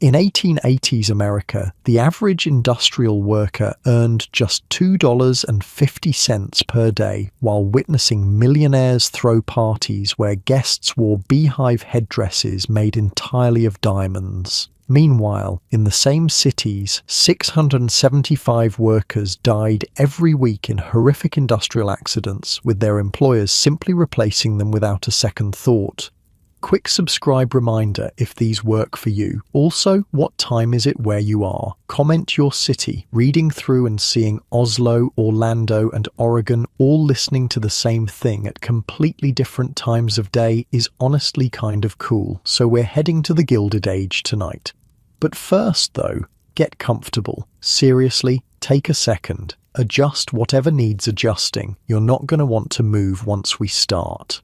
In 1880s America, the average industrial worker earned just $2.50 per day while witnessing millionaires throw parties where guests wore beehive headdresses made entirely of diamonds. Meanwhile, in the same cities, 675 workers died every week in horrific industrial accidents, with their employers simply replacing them without a second thought. Quick subscribe reminder if these work for you. Also, what time is it where you are? Comment your city. Reading through and seeing Oslo, Orlando, and Oregon all listening to the same thing at completely different times of day is honestly kind of cool. So we're heading to the Gilded Age tonight. But first though, get comfortable. Seriously, take a second. Adjust whatever needs adjusting. You're not going to want to move once we start.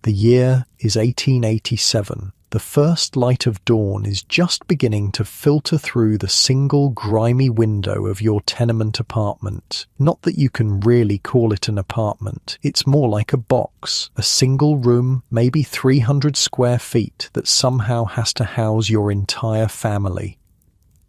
The year is 1887. The first light of dawn is just beginning to filter through the single grimy window of your tenement apartment. Not that you can really call it an apartment. It's more like a box, a single room, maybe 300 square feet that somehow has to house your entire family.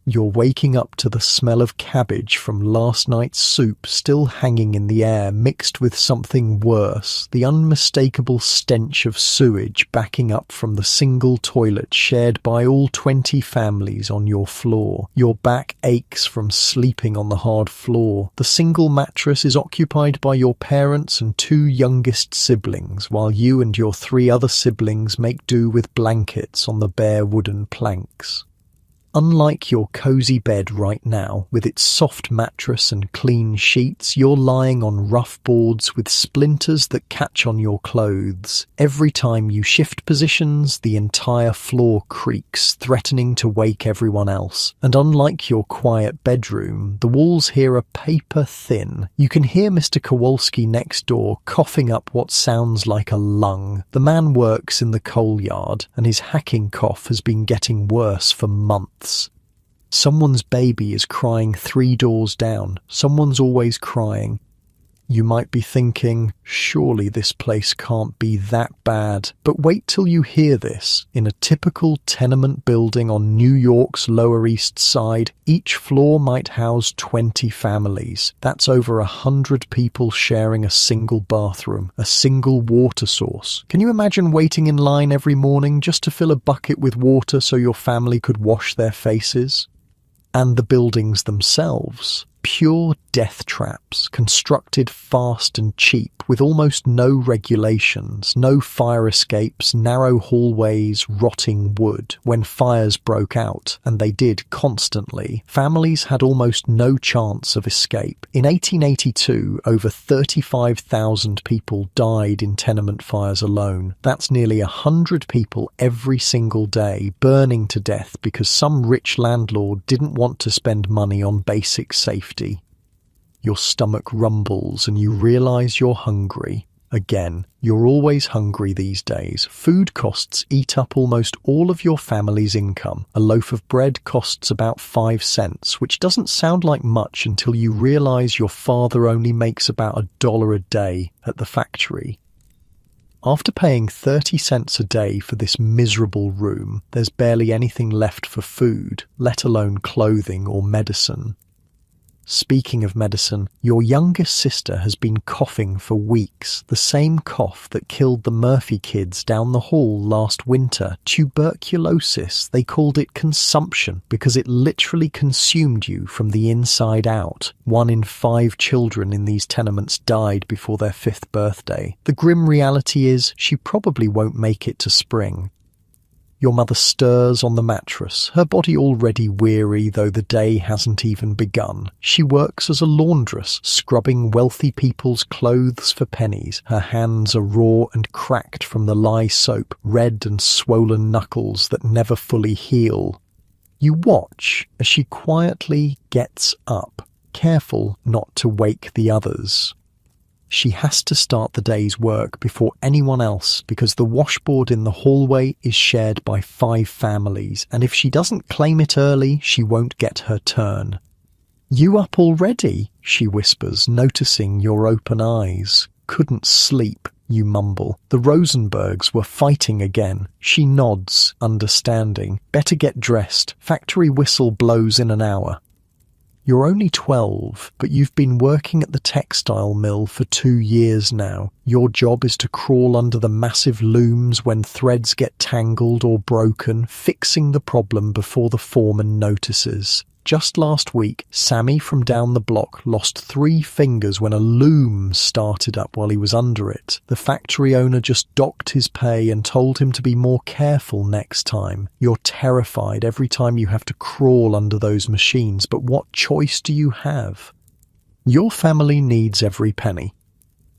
You're waking up to the smell of cabbage from last night's soup still hanging in the air, mixed with something worse, the unmistakable stench of sewage backing up from the single toilet shared by all 20 families on your floor. Your back aches from sleeping on the hard floor. The single mattress is occupied by your parents and 2 youngest siblings, while you and your 3 other siblings make do with blankets on the bare wooden planks. Unlike your cozy bed right now, with its soft mattress and clean sheets, you're lying on rough boards with splinters that catch on your clothes. Every time you shift positions, the entire floor creaks, threatening to wake everyone else. And unlike your quiet bedroom, the walls here are paper thin. You can hear Mr. Kowalski next door coughing up what sounds like a lung. The man works in the coal yard, and his hacking cough has been getting worse for months. Someone's baby is crying 3 doors down. Someone's always crying. You might be thinking, surely this place can't be that bad. But wait till you hear this. In a typical tenement building on New York's Lower East Side, each floor might house 20 families. That's over 100 people sharing a single bathroom, a single water source. Can you imagine waiting in line every morning just to fill a bucket with water so your family could wash their faces? And the buildings themselves. Pure death traps, constructed fast and cheap, with almost no regulations, no fire escapes, narrow hallways, rotting wood. When fires broke out, and they did constantly, families had almost no chance of escape. In 1882, over 35,000 people died in tenement fires alone. That's nearly 100 people every single day, burning to death because some rich landlord didn't want to spend money on basic safety. Your stomach rumbles and you realize you're hungry. Again, you're always hungry these days. Food costs eat up almost all of your family's income. A loaf of bread costs about 5 cents, which doesn't sound like much until you realize your father only makes about $1 a day at the factory. After paying 30 cents a day for this miserable room, there's barely anything left for food, let alone clothing or medicine. Speaking of medicine, your youngest sister has been coughing for weeks, the same cough that killed the Murphy kids down the hall last winter. Tuberculosis. They called it consumption because it literally consumed you from the inside out. 1 in 5 children in these tenements died before their 5th birthday. The grim reality is she probably won't make it to spring. Your mother stirs on the mattress, her body already weary though the day hasn't even begun. She works as a laundress, scrubbing wealthy people's clothes for pennies. Her hands are raw and cracked from the lye soap, red and swollen knuckles that never fully heal. You watch as she quietly gets up, careful not to wake the others. She has to start the day's work before anyone else because the washboard in the hallway is shared by 5 families, and if she doesn't claim it early, she won't get her turn. "You up already?" she whispers, noticing your open eyes. "Couldn't sleep." you mumble. The Rosenbergs were fighting again. She nods, understanding. Better get dressed. Factory whistle blows in an hour. You're only 12, but you've been working at the textile mill for 2 years now. Your job is to crawl under the massive looms when threads get tangled or broken, fixing the problem before the foreman notices. Just last week, Sammy from down the block lost 3 fingers when a loom started up while he was under it. The factory owner just docked his pay and told him to be more careful next time. You're terrified every time you have to crawl under those machines, but what choice do you have? Your family needs every penny.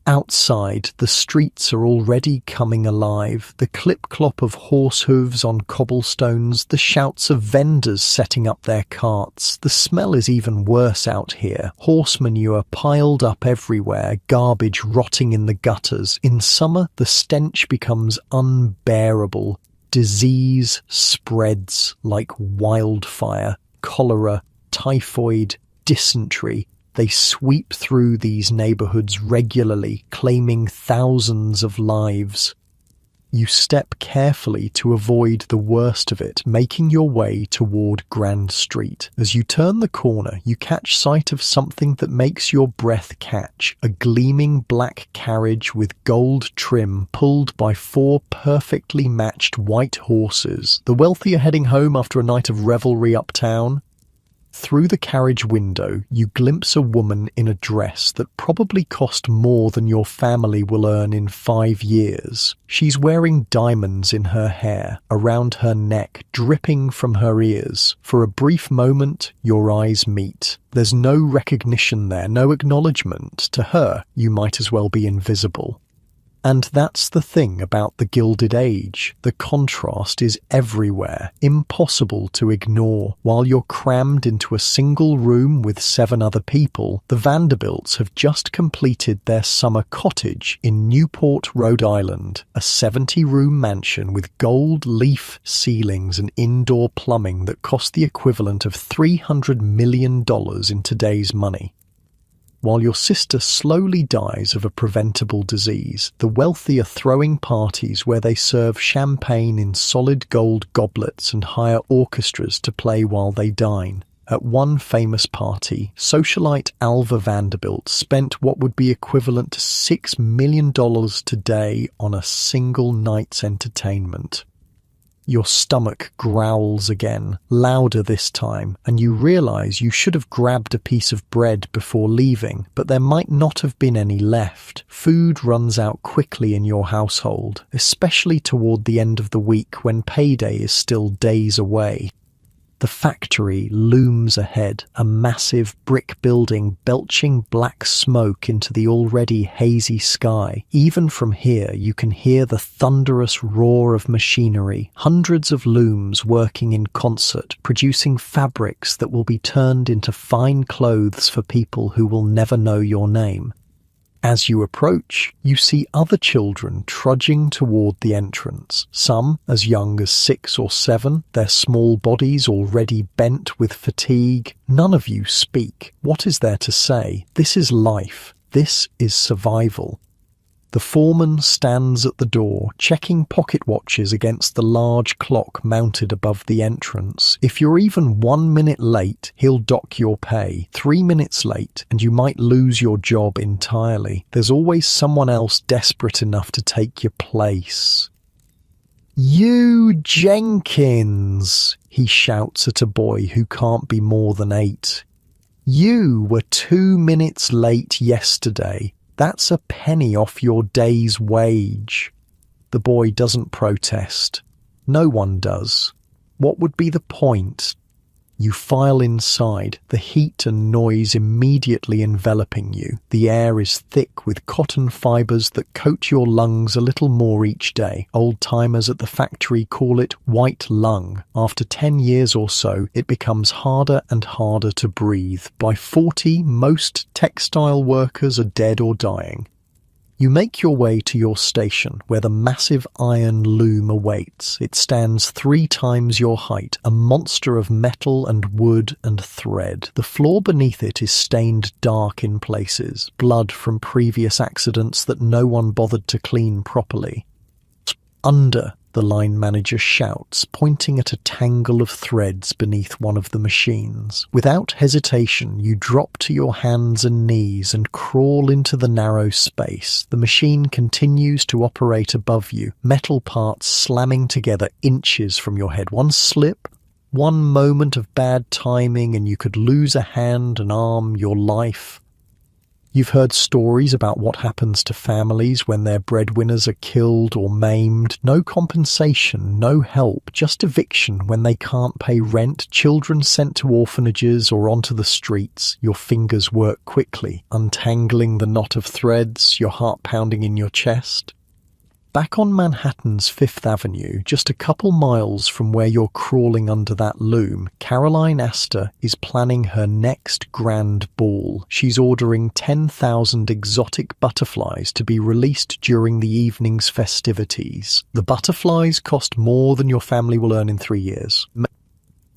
Outside, the streets are already coming alive, the clip-clop of horse hooves on cobblestones, the shouts of vendors setting up their carts. The smell is even worse out here. Horse manure piled up everywhere, garbage rotting in the gutters. In summer, the stench becomes unbearable. Disease spreads like wildfire. Cholera, typhoid, dysentery. They sweep through these neighborhoods regularly, claiming thousands of lives. You step carefully to avoid the worst of it, making your way toward Grand Street. As you turn the corner, you catch sight of something that makes your breath catch. A gleaming black carriage with gold trim pulled by 4 perfectly matched white horses. The wealthy are heading home after a night of revelry uptown. Through the carriage window, you glimpse a woman in a dress that probably cost more than your family will earn in 5 years. She's wearing diamonds in her hair, around her neck, dripping from her ears. For a brief moment, your eyes meet. There's no recognition there, no acknowledgement. To her, you might as well be invisible. And that's the thing about the Gilded Age. The contrast is everywhere, impossible to ignore. While you're crammed into a single room with 7 other people, the Vanderbilts have just completed their summer cottage in Newport, Rhode Island, a 70-room mansion with gold leaf ceilings and indoor plumbing that cost the equivalent of $300 million in today's money. While your sister slowly dies of a preventable disease, the wealthy are throwing parties where they serve champagne in solid gold goblets and hire orchestras to play while they dine. At one famous party, socialite Alva Vanderbilt spent what would be equivalent to $6 million today on a single night's entertainment. Your stomach growls again, louder this time, and you realize you should have grabbed a piece of bread before leaving, but there might not have been any left. Food runs out quickly in your household, especially toward the end of the week when payday is still days away. The factory looms ahead, a massive brick building belching black smoke into the already hazy sky. Even from here, you can hear the thunderous roar of machinery, hundreds of looms working in concert, producing fabrics that will be turned into fine clothes for people who will never know your name. As you approach, you see other children trudging toward the entrance, some as young as 6 or 7, their small bodies already bent with fatigue. None of you speak. What is there to say? This is life. This is survival. The foreman stands at the door, checking pocket watches against the large clock mounted above the entrance. If you're even 1 minute late, he'll dock your pay. 3 minutes late, and you might lose your job entirely. There's always someone else desperate enough to take your place. "You Jenkins!" he shouts at a boy who can't be more than 8. "You were 2 minutes late yesterday. That's a penny off your day's wage." The boy doesn't protest. No one does. What would be the point? You file inside, the heat and noise immediately enveloping you. The air is thick with cotton fibers that coat your lungs a little more each day. Old-timers at the factory call it white lung. After 10 years or so, it becomes harder and harder to breathe. By 40, most textile workers are dead or dying. You make your way to your station, where the massive iron loom awaits. It stands 3 times your height, a monster of metal and wood and thread. The floor beneath it is stained dark in places, blood from previous accidents that no one bothered to clean properly. Under, the line manager shouts, pointing at a tangle of threads beneath one of the machines. Without hesitation, you drop to your hands and knees and crawl into the narrow space. The machine continues to operate above you, metal parts slamming together inches from your head. One slip, one moment of bad timing, and you could lose a hand, an arm, your life. You've heard stories about what happens to families when their breadwinners are killed or maimed. No compensation, no help, just eviction when they can't pay rent, children sent to orphanages or onto the streets. Your fingers work quickly, untangling the knot of threads, your heart pounding in your chest. Back on Manhattan's Fifth Avenue, just a couple miles from where you're crawling under that loom, Caroline Astor is planning her next grand ball. She's ordering 10,000 exotic butterflies to be released during the evening's festivities. The butterflies cost more than your family will earn in 3 years.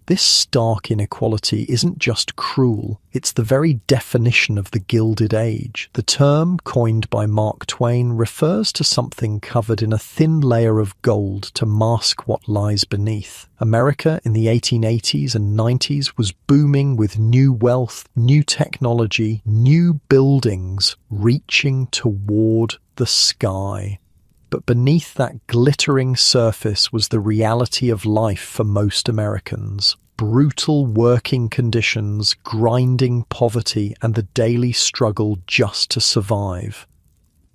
This stark inequality isn't just cruel, it's the very definition of the Gilded Age. The term, coined by Mark Twain, refers to something covered in a thin layer of gold to mask what lies beneath. America in the 1880s and 90s was booming with new wealth, new technology, new buildings reaching toward the sky. But beneath that glittering surface was the reality of life for most Americans. Brutal working conditions, grinding poverty, and the daily struggle just to survive.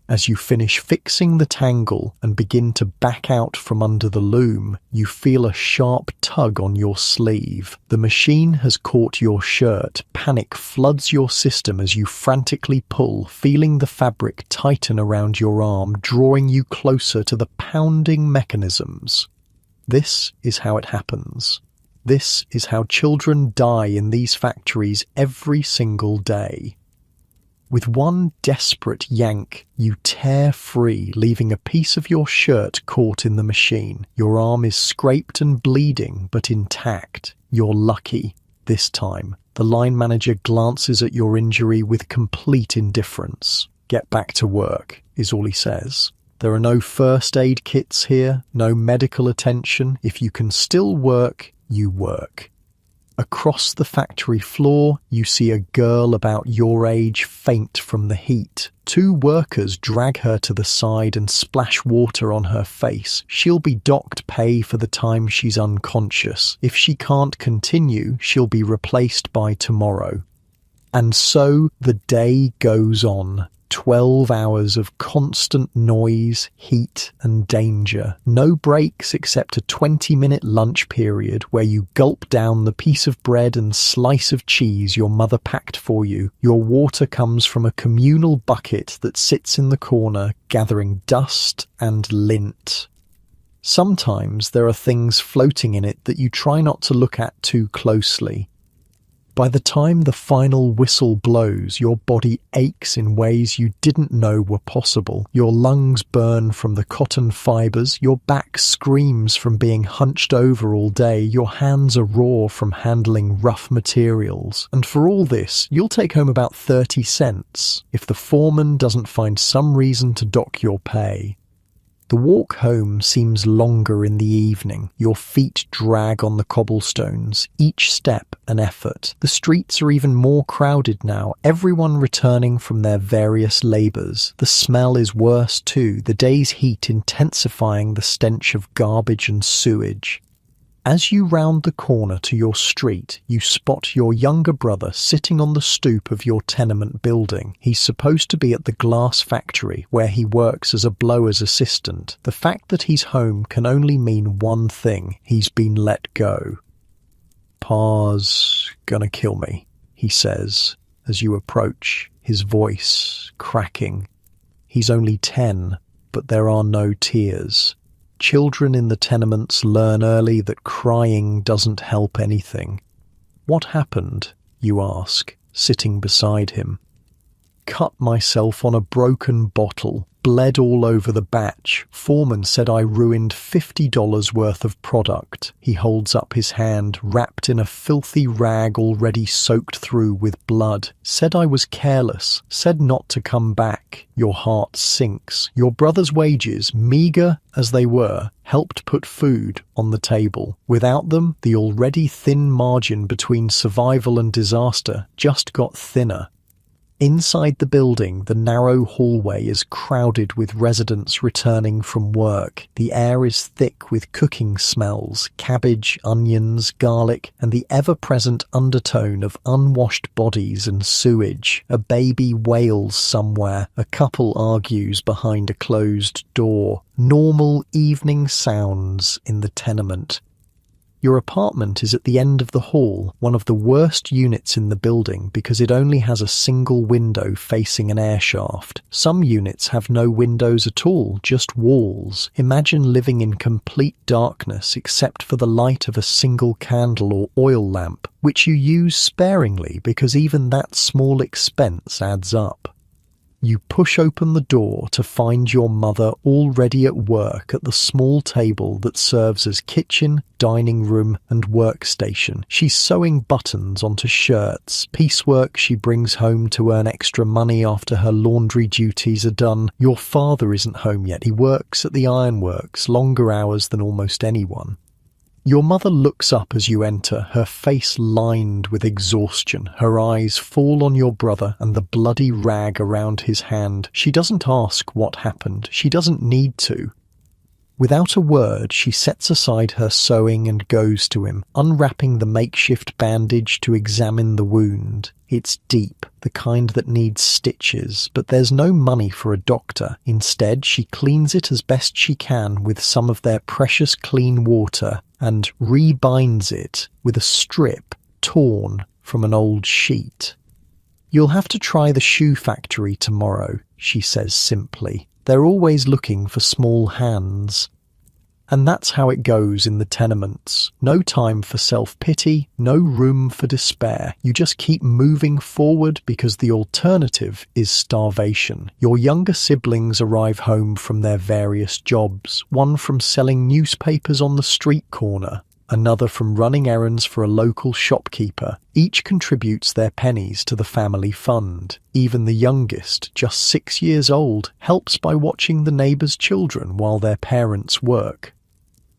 As you finish fixing the tangle and begin to back out from under the loom, you feel a sharp tug on your sleeve. The machine has caught your shirt. Panic floods your system as you frantically pull, feeling the fabric tighten around your arm, drawing you closer to the pounding mechanisms. This is how it happens. This is how children die in these factories every single day. With one desperate yank, you tear free, leaving a piece of your shirt caught in the machine. Your arm is scraped and bleeding, but intact. You're lucky this time. The line manager glances at your injury with complete indifference. "Get back to work," is all he says. There are no first aid kits here, no medical attention. If you can still work, you work. Across the factory floor, you see a girl about your age faint from the heat. 2 workers drag her to the side and splash water on her face. She'll be docked pay for the time she's unconscious. If she can't continue, she'll be replaced by tomorrow. And so the day goes on. 12 hours of constant noise, heat, and danger. No breaks except a 20-minute lunch period where you gulp down the piece of bread and slice of cheese your mother packed for you. Your water comes from a communal bucket that sits in the corner, gathering dust and lint. Sometimes there are things floating in it that you try not to look at too closely. By the time the final whistle blows, your body aches in ways you didn't know were possible. Your lungs burn from the cotton fibers, your back screams from being hunched over all day, your hands are raw from handling rough materials. And for all this, you'll take home about 30 cents if the foreman doesn't find some reason to dock your pay. The walk home seems longer in the evening. Your feet drag on the cobblestones, each step an effort. The streets are even more crowded now, everyone returning from their various labours. The smell is worse too, the day's heat intensifying the stench of garbage and sewage. As you round the corner to your street, you spot your younger brother sitting on the stoop of your tenement building. He's supposed to be at the glass factory, where he works as a blower's assistant. The fact that he's home can only mean one thing: he's been let go. "Pa's gonna kill me," he says, as you approach, his voice cracking. He's only 10, but there are no tears. Children in the tenements learn early that crying doesn't help anything. "What happened?" you ask, sitting beside him. Cut myself on a broken bottle. Bled all over the batch. Foreman said I ruined $50 worth of product. He holds up his hand, wrapped in a filthy rag already soaked through with blood. Said I was careless. Said not to come back. Your heart sinks. Your brother's wages, meagre as they were, helped put food on the table. Without them, the already thin margin between survival and disaster just got thinner. Inside the building, the narrow hallway is crowded with residents returning from work. The air is thick with cooking smells, cabbage, onions, garlic, and the ever-present undertone of unwashed bodies and sewage. A baby wails somewhere. A couple argues behind a closed door. Normal evening sounds in the tenement. Your apartment is at the end of the hall, one of the worst units in the building because it only has a single window facing an air shaft. Some units have no windows at all, just walls. Imagine living in complete darkness except for the light of a single candle or oil lamp, which you use sparingly because even that small expense adds up. You push open the door to find your mother already at work at the small table that serves as kitchen, dining room, and workstation. She's sewing buttons onto shirts, piecework she brings home to earn extra money after her laundry duties are done. Your father isn't home yet. He works at the ironworks, longer hours than almost anyone. Your mother looks up as you enter, her face lined with exhaustion. Her eyes fall on your brother and the bloody rag around his hand. She doesn't ask what happened. She doesn't need to. Without a word, she sets aside her sewing and goes to him, unwrapping the makeshift bandage to examine the wound. It's deep, the kind that needs stitches, but there's no money for a doctor. Instead, she cleans it as best she can with some of their precious clean water and rebinds it with a strip torn from an old sheet. "You'll have to try the shoe factory tomorrow," she says simply. "They're always looking for small hands." And that's how it goes in the tenements. No time for self-pity, no room for despair. You just keep moving forward because the alternative is starvation. Your younger siblings arrive home from their various jobs, one from selling newspapers on the street corner, another from running errands for a local shopkeeper. Each contributes their pennies to the family fund. Even the youngest, just 6 years old, helps by watching the neighbours' children while their parents work.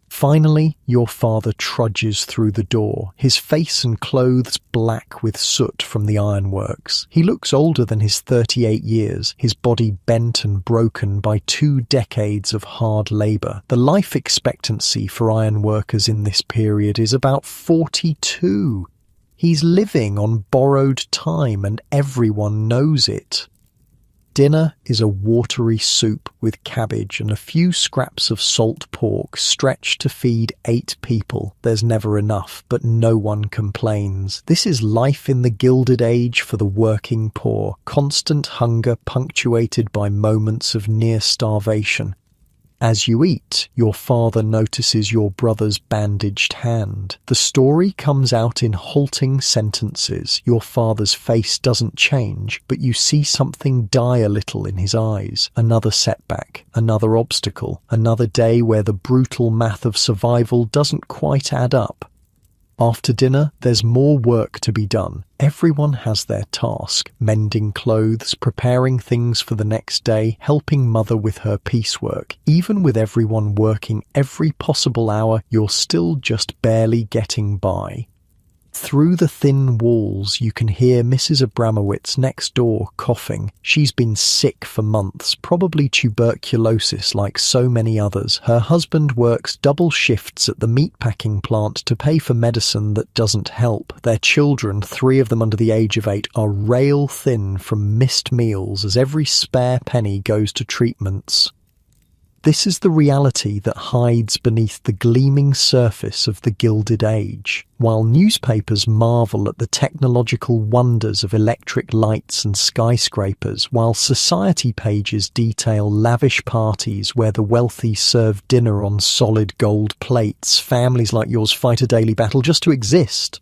Finally, your father trudges through the door, his face and clothes black with soot from the ironworks. He looks older than his 38 years, his body bent and broken by 2 decades of hard labour. The life expectancy for ironworkers in this period is about 42. He's living on borrowed time and everyone knows it. Dinner is a watery soup with cabbage and a few scraps of salt pork stretched to feed 8 people. There's never enough, but no one complains. This is life in the Gilded Age for the working poor, constant hunger punctuated by moments of near starvation. As you eat, your father notices your brother's bandaged hand. The story comes out in halting sentences. Your father's face doesn't change, but you see something die a little in his eyes. Another setback, another obstacle, another day where the brutal math of survival doesn't quite add up. After dinner, there's more work to be done. Everyone has their task, mending clothes, preparing things for the next day, helping mother with her piecework. Even with everyone working every possible hour, you're still just barely getting by. Through the thin walls, you can hear Mrs. Abramowitz next door coughing. She's been sick for months, probably tuberculosis like so many others. Her husband works double shifts at the meatpacking plant to pay for medicine that doesn't help. Their children, 3 of them under the age of 8, are rail thin from missed meals as every spare penny goes to treatments. This is the reality that hides beneath the gleaming surface of the Gilded Age. While newspapers marvel at the technological wonders of electric lights and skyscrapers, while society pages detail lavish parties where the wealthy serve dinner on solid gold plates, families like yours fight a daily battle just to exist.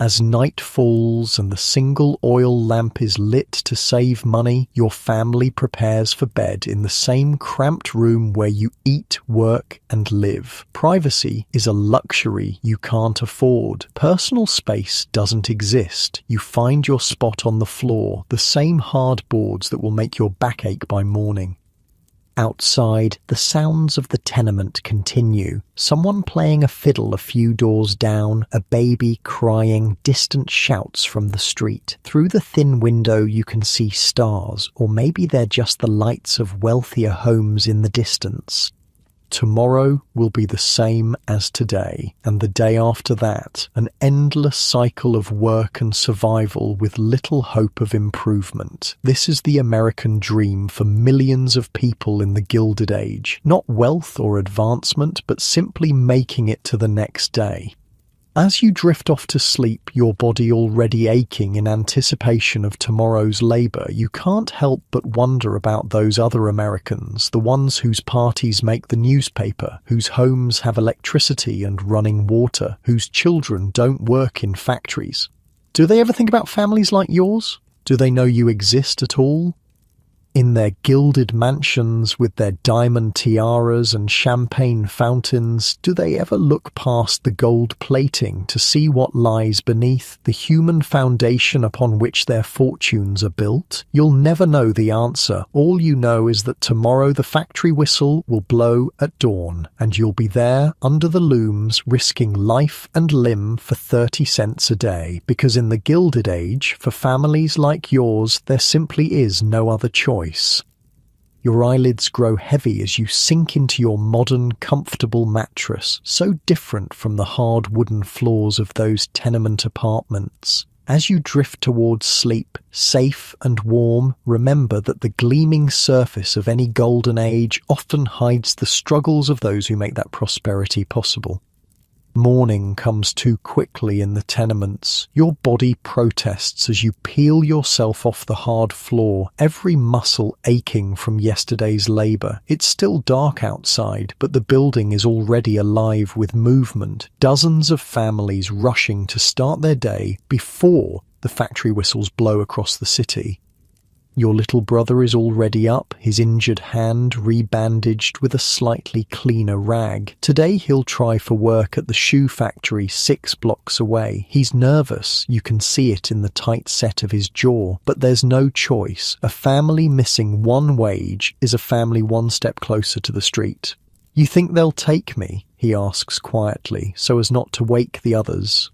As night falls and the single oil lamp is lit to save money, your family prepares for bed in the same cramped room where you eat, work, and live. Privacy is a luxury you can't afford. Personal space doesn't exist. You find your spot on the floor, the same hard boards that will make your back ache by morning. Outside, the sounds of the tenement continue. Someone playing a fiddle a few doors down, a baby crying, distant shouts from the street. Through the thin window you can see stars, or maybe they're just the lights of wealthier homes in the distance. Tomorrow will be the same as today, and the day after that, an endless cycle of work and survival with little hope of improvement. This is the American dream for millions of people in the Gilded Age. Not wealth or advancement, but simply making it to the next day. As you drift off to sleep, your body already aching in anticipation of tomorrow's labor, you can't help but wonder about those other Americans, the ones whose parties make the newspaper, whose homes have electricity and running water, whose children don't work in factories. Do they ever think about families like yours? Do they know you exist at all? In their gilded mansions with their diamond tiaras and champagne fountains, do they ever look past the gold plating to see what lies beneath, the human foundation upon which their fortunes are built? You'll never know the answer. All you know is that tomorrow the factory whistle will blow at dawn, and you'll be there under the looms risking life and limb for 30 cents a day, because in the Gilded Age, for families like yours, there simply is no other choice. Your eyelids grow heavy as you sink into your modern, comfortable mattress, so different from the hard wooden floors of those tenement apartments. As you drift towards sleep, safe and warm, remember that the gleaming surface of any golden age often hides the struggles of those who make that prosperity possible. Morning comes too quickly in the tenements. Your body protests as you peel yourself off the hard floor, every muscle aching from yesterday's labor. It's still dark outside, but the building is already alive with movement. Dozens of families rushing to start their day before the factory whistles blow across the city. Your little brother is already up, his injured hand rebandaged with a slightly cleaner rag. Today he'll try for work at the shoe factory 6 blocks away. He's nervous, you can see it in the tight set of his jaw, but there's no choice. A family missing one wage is a family one step closer to the street. "You think they'll take me?" he asks quietly, so as not to wake the others.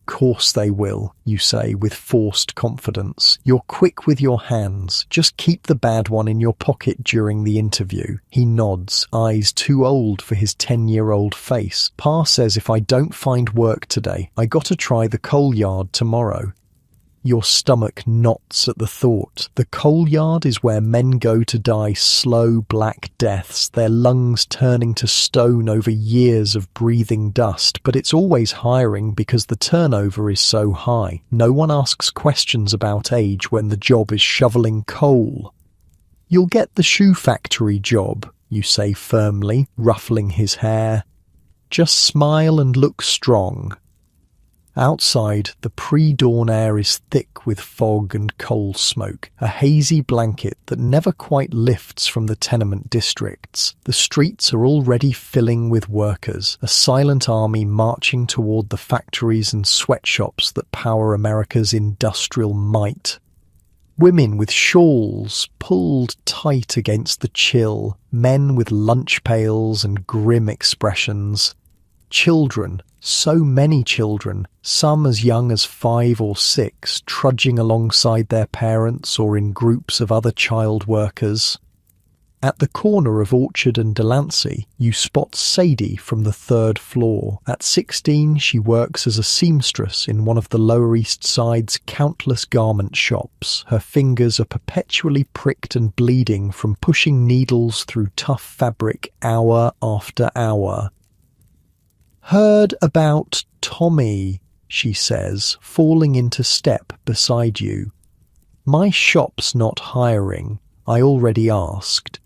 "Course they will," you say with forced confidence. You're quick with your hands. "Just keep the bad one in your pocket during the interview." He nods, eyes too old for his 10-year-old face. "Pa says if I don't find work today, I gotta try the coal yard tomorrow." Your stomach knots at the thought. The coal yard is where men go to die slow black deaths, their lungs turning to stone over years of breathing dust, but it's always hiring because the turnover is so high. No one asks questions about age when the job is shoveling coal. "You'll get the shoe factory job," you say firmly, ruffling his hair. "Just smile and look strong." Outside, the pre-dawn air is thick with fog and coal smoke, a hazy blanket that never quite lifts from the tenement districts. The streets are already filling with workers, a silent army marching toward the factories and sweatshops that power America's industrial might. Women with shawls pulled tight against the chill, men with lunch pails and grim expressions. Children, so many children, some as young as 5 or 6, trudging alongside their parents or in groups of other child workers. At the corner of Orchard and Delancey, you spot Sadie from the 3rd floor. At 16, she works as a seamstress in one of the Lower East Side's countless garment shops. Her fingers are perpetually pricked and bleeding from pushing needles through tough fabric hour after hour. "Heard about Tommy," she says, falling into step beside you. "My shop's not hiring. I already asked."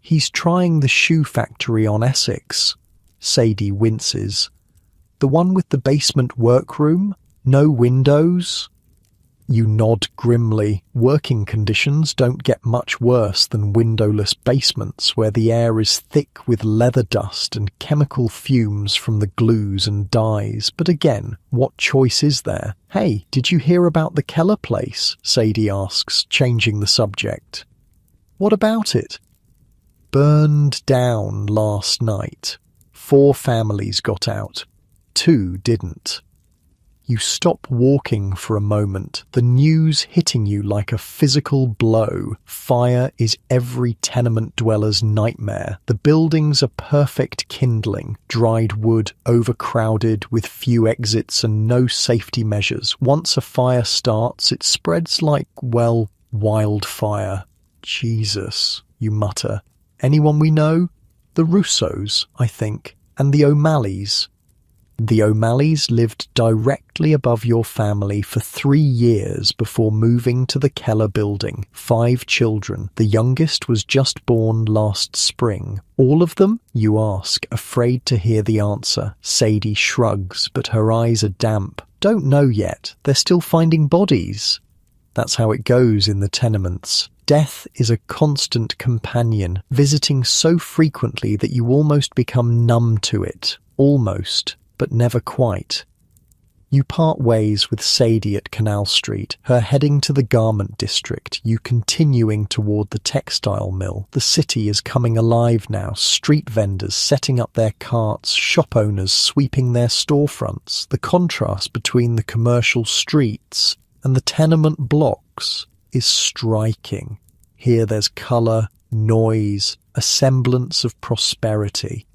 "He's trying the shoe factory on Essex." Sadie winces. "The one with the basement workroom?" No windows? You nod grimly. Working conditions don't get much worse than windowless basements where the air is thick with leather dust and chemical fumes from the glues and dyes. But again, what choice is there? Hey, did you hear about the Keller place? Sadie asks, changing the subject. What about it? Burned down last night. 4 families got out. 2 didn't. You stop walking for a moment, the news hitting you like a physical blow. Fire is every tenement dweller's nightmare. The buildings are perfect kindling, dried wood, overcrowded with few exits and no safety measures. Once a fire starts, it spreads like, well, wildfire. Jesus, you mutter. Anyone we know? The Russos, I think, and the O'Malleys. The O'Malleys lived directly above your family for 3 years before moving to the Keller building. 5 children. The youngest was just born last spring. All of them? You ask, afraid to hear the answer. Sadie shrugs, but her eyes are damp. Don't know yet. They're still finding bodies. That's how it goes in the tenements. Death is a constant companion, visiting so frequently that you almost become numb to it. Almost. But never quite. You part ways with Sadie at Canal Street, her heading to the garment district, you continuing toward the textile mill. The city is coming alive now, street vendors setting up their carts, shop owners sweeping their storefronts. The contrast between the commercial streets and the tenement blocks is striking. Here there's colour, noise, a semblance of prosperity.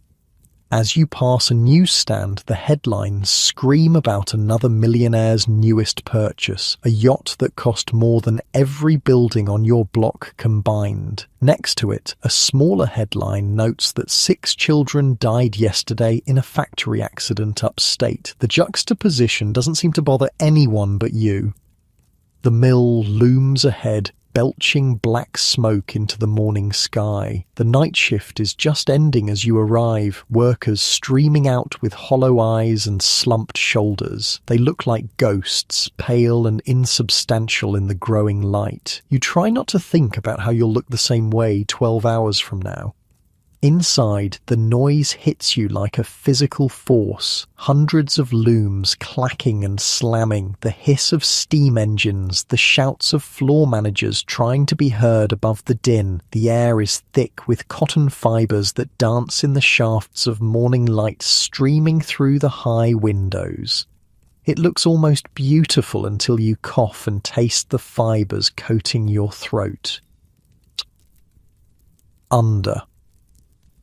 As you pass a newsstand, the headlines scream about another millionaire's newest purchase, a yacht that cost more than every building on your block combined. Next to it, a smaller headline notes that 6 children died yesterday in a factory accident upstate. The juxtaposition doesn't seem to bother anyone but you. The mill looms ahead, belching black smoke into the morning sky. The night shift is just ending as you arrive, workers streaming out with hollow eyes and slumped shoulders. They look like ghosts, pale and insubstantial in the growing light. You try not to think about how you'll look the same way 12 hours from now. Inside, the noise hits you like a physical force. Hundreds of looms clacking and slamming, the hiss of steam engines, the shouts of floor managers trying to be heard above the din. The air is thick with cotton fibres that dance in the shafts of morning light streaming through the high windows. It looks almost beautiful until you cough and taste the fibres coating your throat. Under.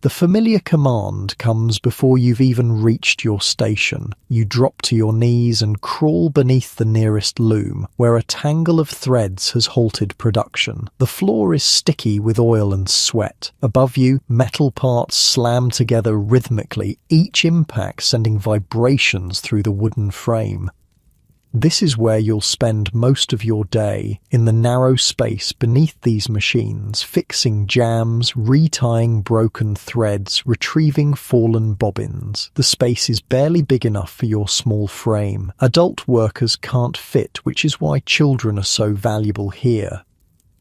The familiar command comes before you've even reached your station. You drop to your knees and crawl beneath the nearest loom, where a tangle of threads has halted production. The floor is sticky with oil and sweat. Above you, metal parts slam together rhythmically, each impact sending vibrations through the wooden frame. This is where you'll spend most of your day, in the narrow space beneath these machines, fixing jams, retying broken threads, retrieving fallen bobbins. The space is barely big enough for your small frame. Adult workers can't fit, which is why children are so valuable here.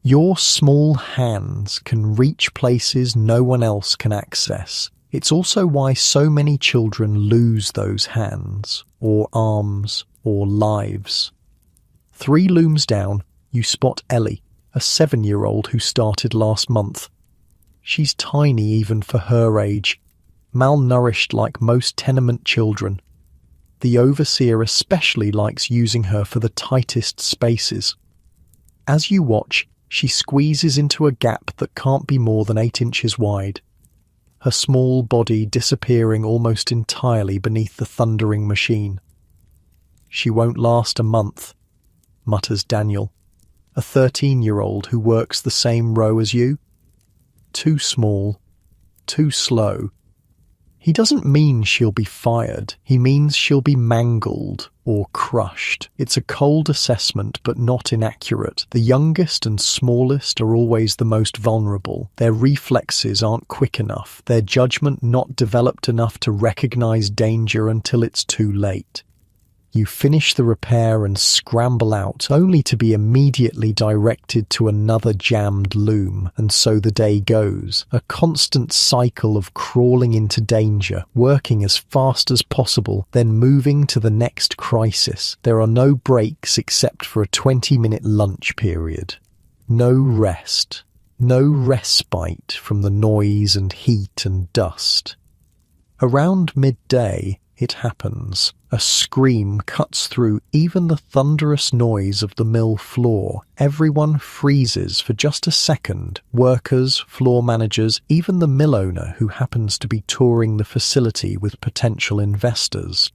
Your small hands can reach places no one else can access. It's also why so many children lose those hands, or arms, or lives. 3 looms down, you spot Ellie, a 7-year-old who started last month. She's tiny even for her age, malnourished like most tenement children. The overseer especially likes using her for the tightest spaces. As you watch, she squeezes into a gap that can't be more than 8 inches wide, her small body disappearing almost entirely beneath the thundering machine. She won't last a month, mutters Daniel, a 13-year-old who works the same row as you. Too small, too slow. He doesn't mean she'll be fired, he means she'll be mangled or crushed. It's a cold assessment but not inaccurate. The youngest and smallest are always the most vulnerable. Their reflexes aren't quick enough, their judgment not developed enough to recognize danger until it's too late. You finish the repair and scramble out, only to be immediately directed to another jammed loom, and so the day goes. A constant cycle of crawling into danger, working as fast as possible, then moving to the next crisis. There are no breaks except for a 20-minute lunch period. No rest. No respite from the noise and heat and dust. Around midday, it happens. A scream cuts through even the thunderous noise of the mill floor. Everyone freezes for just a second. Workers, floor managers, even the mill owner who happens to be touring the facility with potential investors.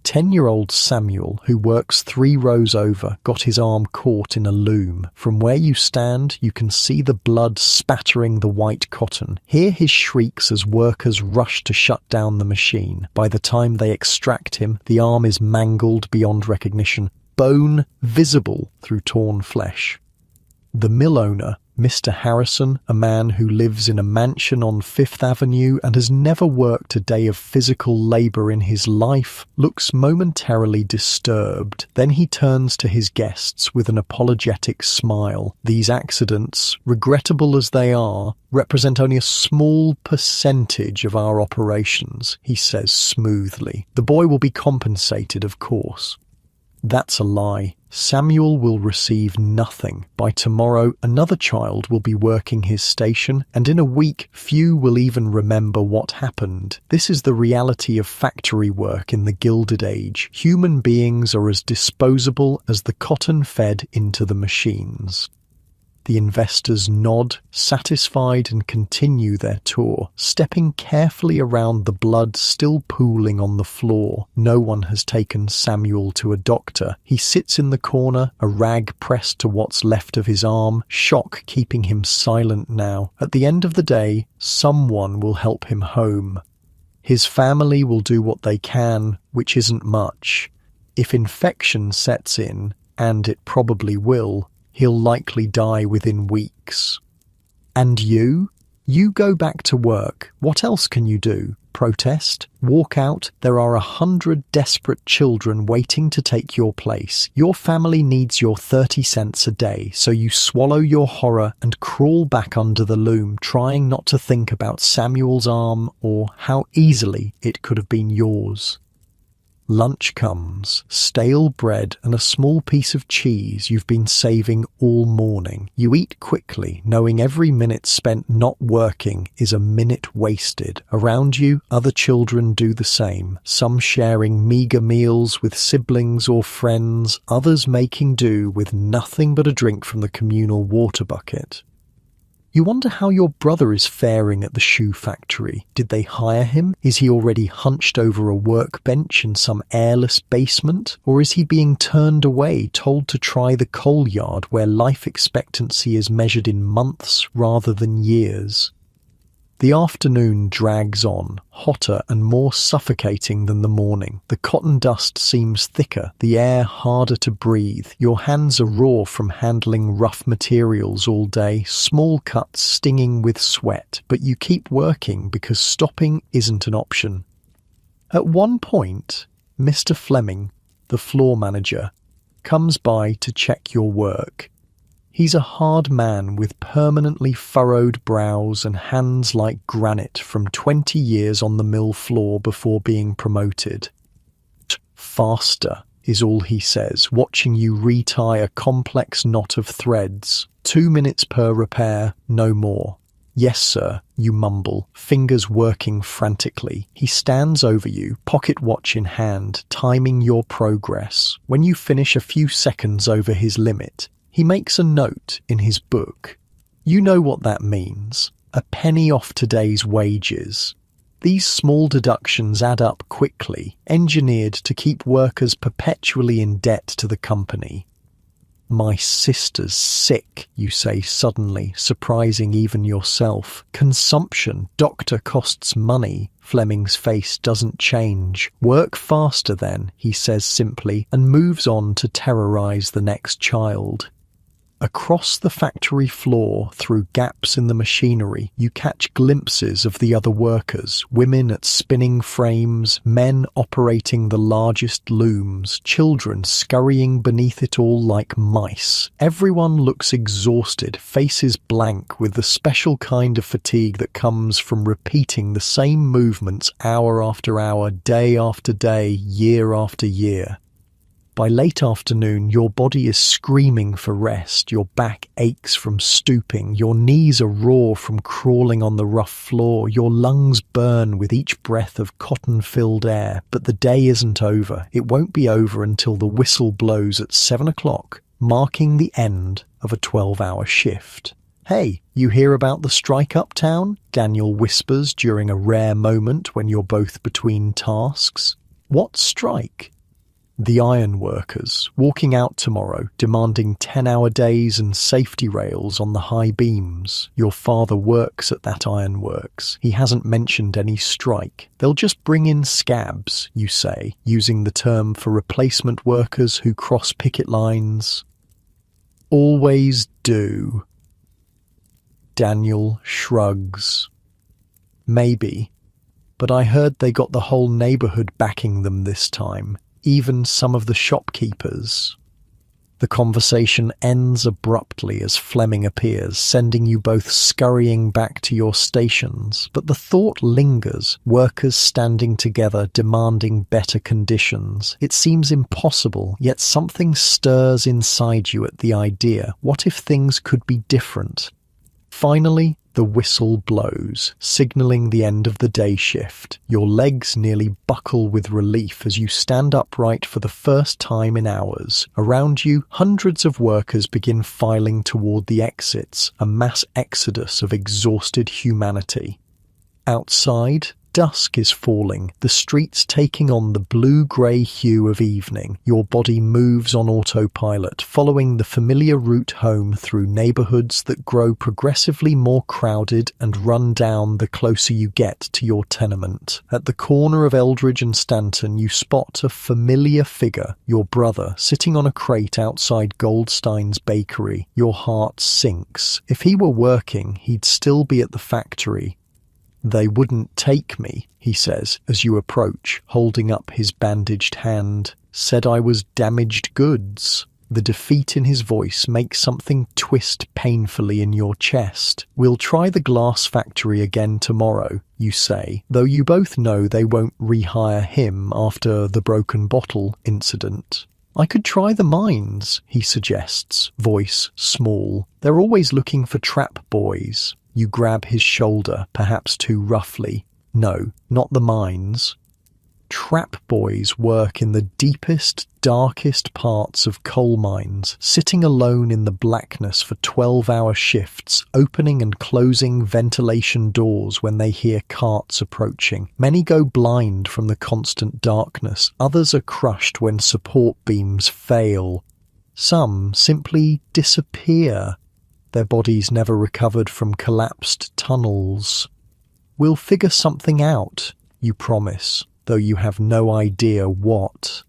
10-year-old Samuel, who works 3 rows over, got his arm caught in a loom. From where you stand, you can see the blood spattering the white cotton. Hear his shrieks as workers rush to shut down the machine. By the time they extract him, the arm is mangled beyond recognition, bone visible through torn flesh. The mill owner, Mr. Harrison, a man who lives in a mansion on Fifth Avenue and has never worked a day of physical labor in his life, looks momentarily disturbed. Then he turns to his guests with an apologetic smile. These accidents, regrettable as they are, represent only a small percentage of our operations, he says smoothly. The boy will be compensated, of course. That's a lie. Samuel will receive nothing. By tomorrow, another child will be working his station, and in a week, few will even remember what happened. This is the reality of factory work in the Gilded Age. Human beings are as disposable as the cotton fed into the machines. The investors nod, satisfied, and continue their tour, stepping carefully around the blood still pooling on the floor. No one has taken Samuel to a doctor. He sits in the corner, a rag pressed to what's left of his arm, shock keeping him silent now. At the end of the day, someone will help him home. His family will do what they can, which isn't much. If infection sets in, and it probably will, he'll likely die within weeks. And you? You go back to work. What else can you do? Protest? Walk out? There are 100 desperate children waiting to take your place. Your family needs your 30 cents a day, so you swallow your horror and crawl back under the loom, trying not to think about Samuel's arm or how easily it could have been yours. Lunch comes, stale bread and a small piece of cheese you've been saving all morning. You eat quickly, knowing every minute spent not working is a minute wasted. Around you, other children do the same, some sharing meager meals with siblings or friends, others making do with nothing but a drink from the communal water bucket. You wonder how your brother is faring at the shoe factory. Did they hire him? Is he already hunched over a workbench in some airless basement? Or is he being turned away, told to try the coal yard where life expectancy is measured in months rather than years? The afternoon drags on, hotter and more suffocating than the morning. The cotton dust seems thicker, the air harder to breathe. Your hands are raw from handling rough materials all day, small cuts stinging with sweat, but you keep working because stopping isn't an option. At one point, Mr. Fleming, the floor manager, comes by to check your work. He's a hard man with permanently furrowed brows and hands like granite from 20 years on the mill floor before being promoted. Faster is all he says, watching you retie a complex knot of threads. 2 minutes per repair, no more. Yes, sir, you mumble, fingers working frantically. He stands over you, pocket watch in hand, timing your progress. When you finish a few seconds over his limit, he makes a note in his book. You know what that means. A penny off today's wages. These small deductions add up quickly, engineered to keep workers perpetually in debt to the company. My sister's sick, you say suddenly, surprising even yourself. Consumption, doctor costs money. Fleming's face doesn't change. Work faster then, he says simply, and moves on to terrorize the next child. Across the factory floor, through gaps in the machinery, you catch glimpses of the other workers, women at spinning frames, men operating the largest looms, children scurrying beneath it all like mice. Everyone looks exhausted, faces blank, with the special kind of fatigue that comes from repeating the same movements hour after hour, day after day, year after year. By late afternoon, your body is screaming for rest, your back aches from stooping, your knees are raw from crawling on the rough floor, your lungs burn with each breath of cotton-filled air. But the day isn't over. It won't be over until the whistle blows at 7 o'clock, marking the end of a 12-hour shift. "Hey, you hear about the strike uptown?" Daniel whispers during a rare moment when you're both between tasks. "What strike?" "The iron workers, walking out tomorrow, demanding 10-hour days and safety rails on the high beams. Your father works at that ironworks. He hasn't mentioned any strike. They'll just bring in scabs," you say, using the term for replacement workers who cross picket lines. "Always do." Daniel shrugs. "Maybe, but I heard they got the whole neighborhood backing them this time. Even some of the shopkeepers." The conversation ends abruptly as Fleming appears, sending you both scurrying back to your stations. But the thought lingers, workers standing together demanding better conditions. It seems impossible, yet something stirs inside you at the idea. What if things could be different? Finally, the whistle blows, signaling the end of the day shift. Your legs nearly buckle with relief as you stand upright for the first time in hours. Around you, hundreds of workers begin filing toward the exits, a mass exodus of exhausted humanity. Outside, dusk is falling, the streets taking on the blue-grey hue of evening. Your body moves on autopilot, following the familiar route home through neighborhoods that grow progressively more crowded and run down the closer you get to your tenement. At the corner of Eldridge and Stanton, you spot a familiar figure, your brother, sitting on a crate outside Goldstein's bakery. Your heart sinks. If he were working, he'd still be at the factory. "They wouldn't take me," he says as you approach, holding up his bandaged hand. "Said I was damaged goods." The defeat in his voice makes something twist painfully in your chest. "We'll try the glass factory again tomorrow," you say, though you both know they won't rehire him after the broken bottle incident. "I could try the mines," he suggests, voice small. "They're always looking for trap boys." You grab his shoulder, perhaps too roughly. "No, not the mines." Trap boys work in the deepest, darkest parts of coal mines, sitting alone in the blackness for 12-hour shifts, opening and closing ventilation doors when they hear carts approaching. Many go blind from the constant darkness. Others are crushed when support beams fail. Some simply disappear, their bodies never recovered from collapsed tunnels. "We'll figure something out," you promise, though you have no idea what.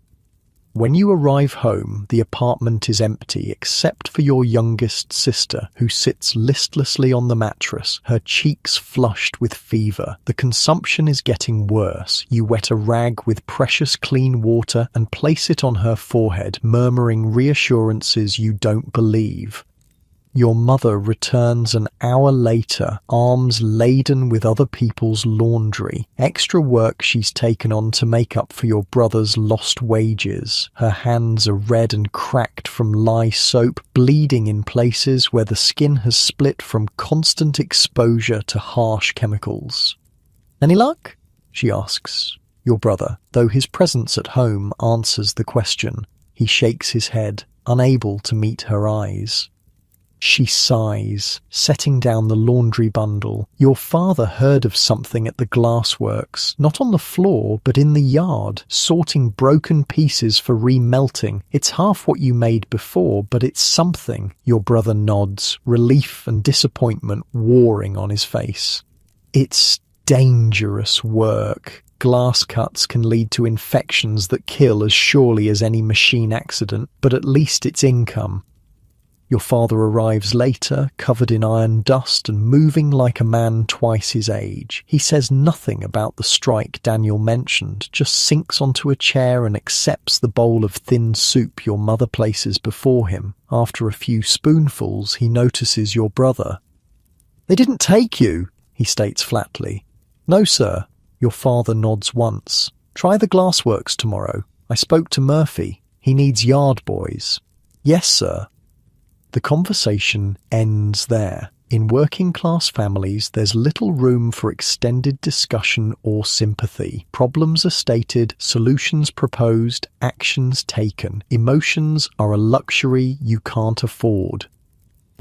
When you arrive home, the apartment is empty except for your youngest sister, who sits listlessly on the mattress, her cheeks flushed with fever. The consumption is getting worse. You wet a rag with precious clean water and place it on her forehead, murmuring reassurances you don't believe. Your mother returns an hour later, arms laden with other people's laundry, extra work she's taken on to make up for your brother's lost wages. Her hands are red and cracked from lye soap, bleeding in places where the skin has split from constant exposure to harsh chemicals. "Any luck?" she asks. Your brother, though his presence at home answers the question. He shakes his head, unable to meet her eyes. She sighs, setting down the laundry bundle. "Your father heard of something at the glassworks, not on the floor, but in the yard, sorting broken pieces for remelting. It's half what you made before, but it's something." Your brother nods, relief and disappointment warring on his face. "It's dangerous work. Glass cuts can lead to infections that kill as surely as any machine accident, but at least it's income." Your father arrives later, covered in iron dust and moving like a man twice his age. He says nothing about the strike Daniel mentioned, just sinks onto a chair and accepts the bowl of thin soup your mother places before him. After a few spoonfuls, he notices your brother. "They didn't take you," he states flatly. "No, sir." Your father nods once. "Try the glassworks tomorrow. I spoke to Murphy. He needs yard boys." "Yes, sir." The conversation ends there. In working-class families, there's little room for extended discussion or sympathy. Problems are stated, solutions proposed, actions taken. Emotions are a luxury you can't afford.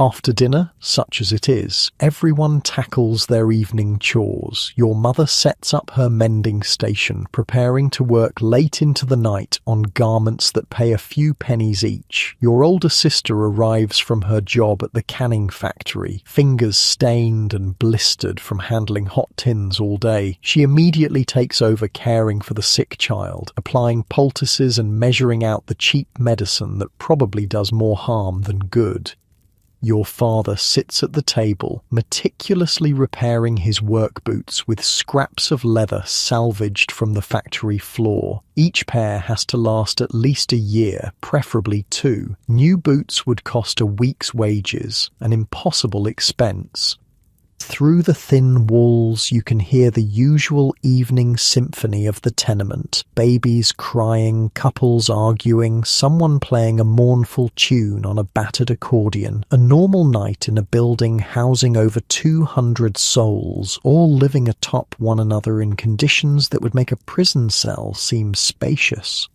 After dinner, such as it is, everyone tackles their evening chores. Your mother sets up her mending station, preparing to work late into the night on garments that pay a few pennies each. Your older sister arrives from her job at the canning factory, fingers stained and blistered from handling hot tins all day. She immediately takes over caring for the sick child, applying poultices and measuring out the cheap medicine that probably does more harm than good. Your father sits at the table, meticulously repairing his work boots with scraps of leather salvaged from the factory floor. Each pair has to last at least a year, preferably 2. New boots would cost a week's wages, an impossible expense. Through the thin walls, you can hear the usual evening symphony of the tenement. Babies crying, couples arguing, someone playing a mournful tune on a battered accordion. A normal night in a building housing over 200 souls, all living atop one another in conditions that would make a prison cell seem spacious.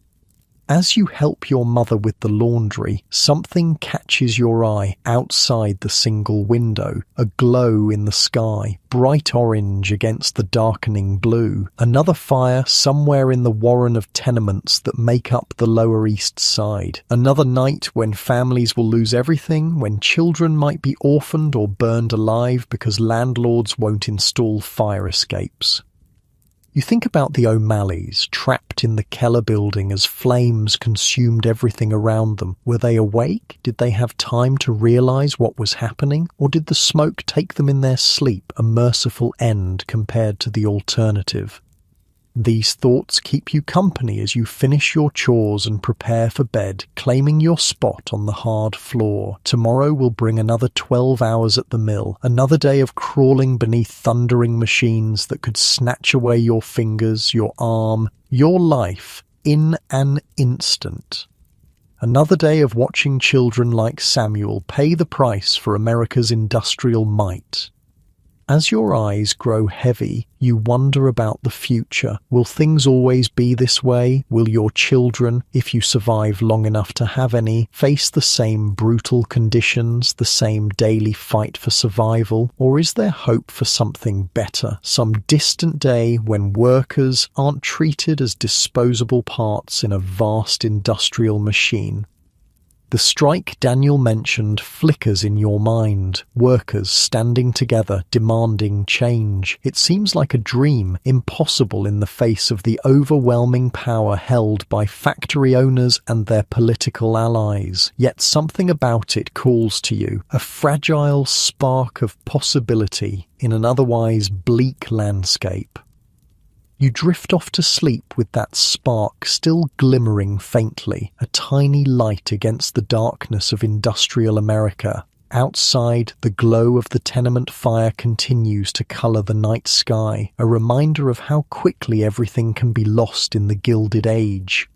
As you help your mother with the laundry, something catches your eye outside the single window. A glow in the sky, bright orange against the darkening blue. Another fire somewhere in the warren of tenements that make up the Lower East Side. Another night when families will lose everything, when children might be orphaned or burned alive because landlords won't install fire escapes. You think about the O'Malleys, trapped in the Keller building as flames consumed everything around them. Were they awake? Did they have time to realize what was happening? Or did the smoke take them in their sleep, a merciful end compared to the alternative? These thoughts keep you company as you finish your chores and prepare for bed, claiming your spot on the hard floor. Tomorrow will bring another 12 hours at the mill, another day of crawling beneath thundering machines that could snatch away your fingers, your arm, your life in an instant. Another day of watching children like Samuel pay the price for America's industrial might. As your eyes grow heavy, you wonder about the future. Will things always be this way? Will your children, if you survive long enough to have any, face the same brutal conditions, the same daily fight for survival? Or is there hope for something better? Some distant day when workers aren't treated as disposable parts in a vast industrial machine? The strike Daniel mentioned flickers in your mind, workers standing together, demanding change. It seems like a dream, impossible in the face of the overwhelming power held by factory owners and their political allies. Yet something about it calls to you, a fragile spark of possibility in an otherwise bleak landscape. You drift off to sleep with that spark still glimmering faintly, a tiny light against the darkness of industrial America. Outside, the glow of the tenement fire continues to colour the night sky, a reminder of how quickly everything can be lost in the Gilded Age.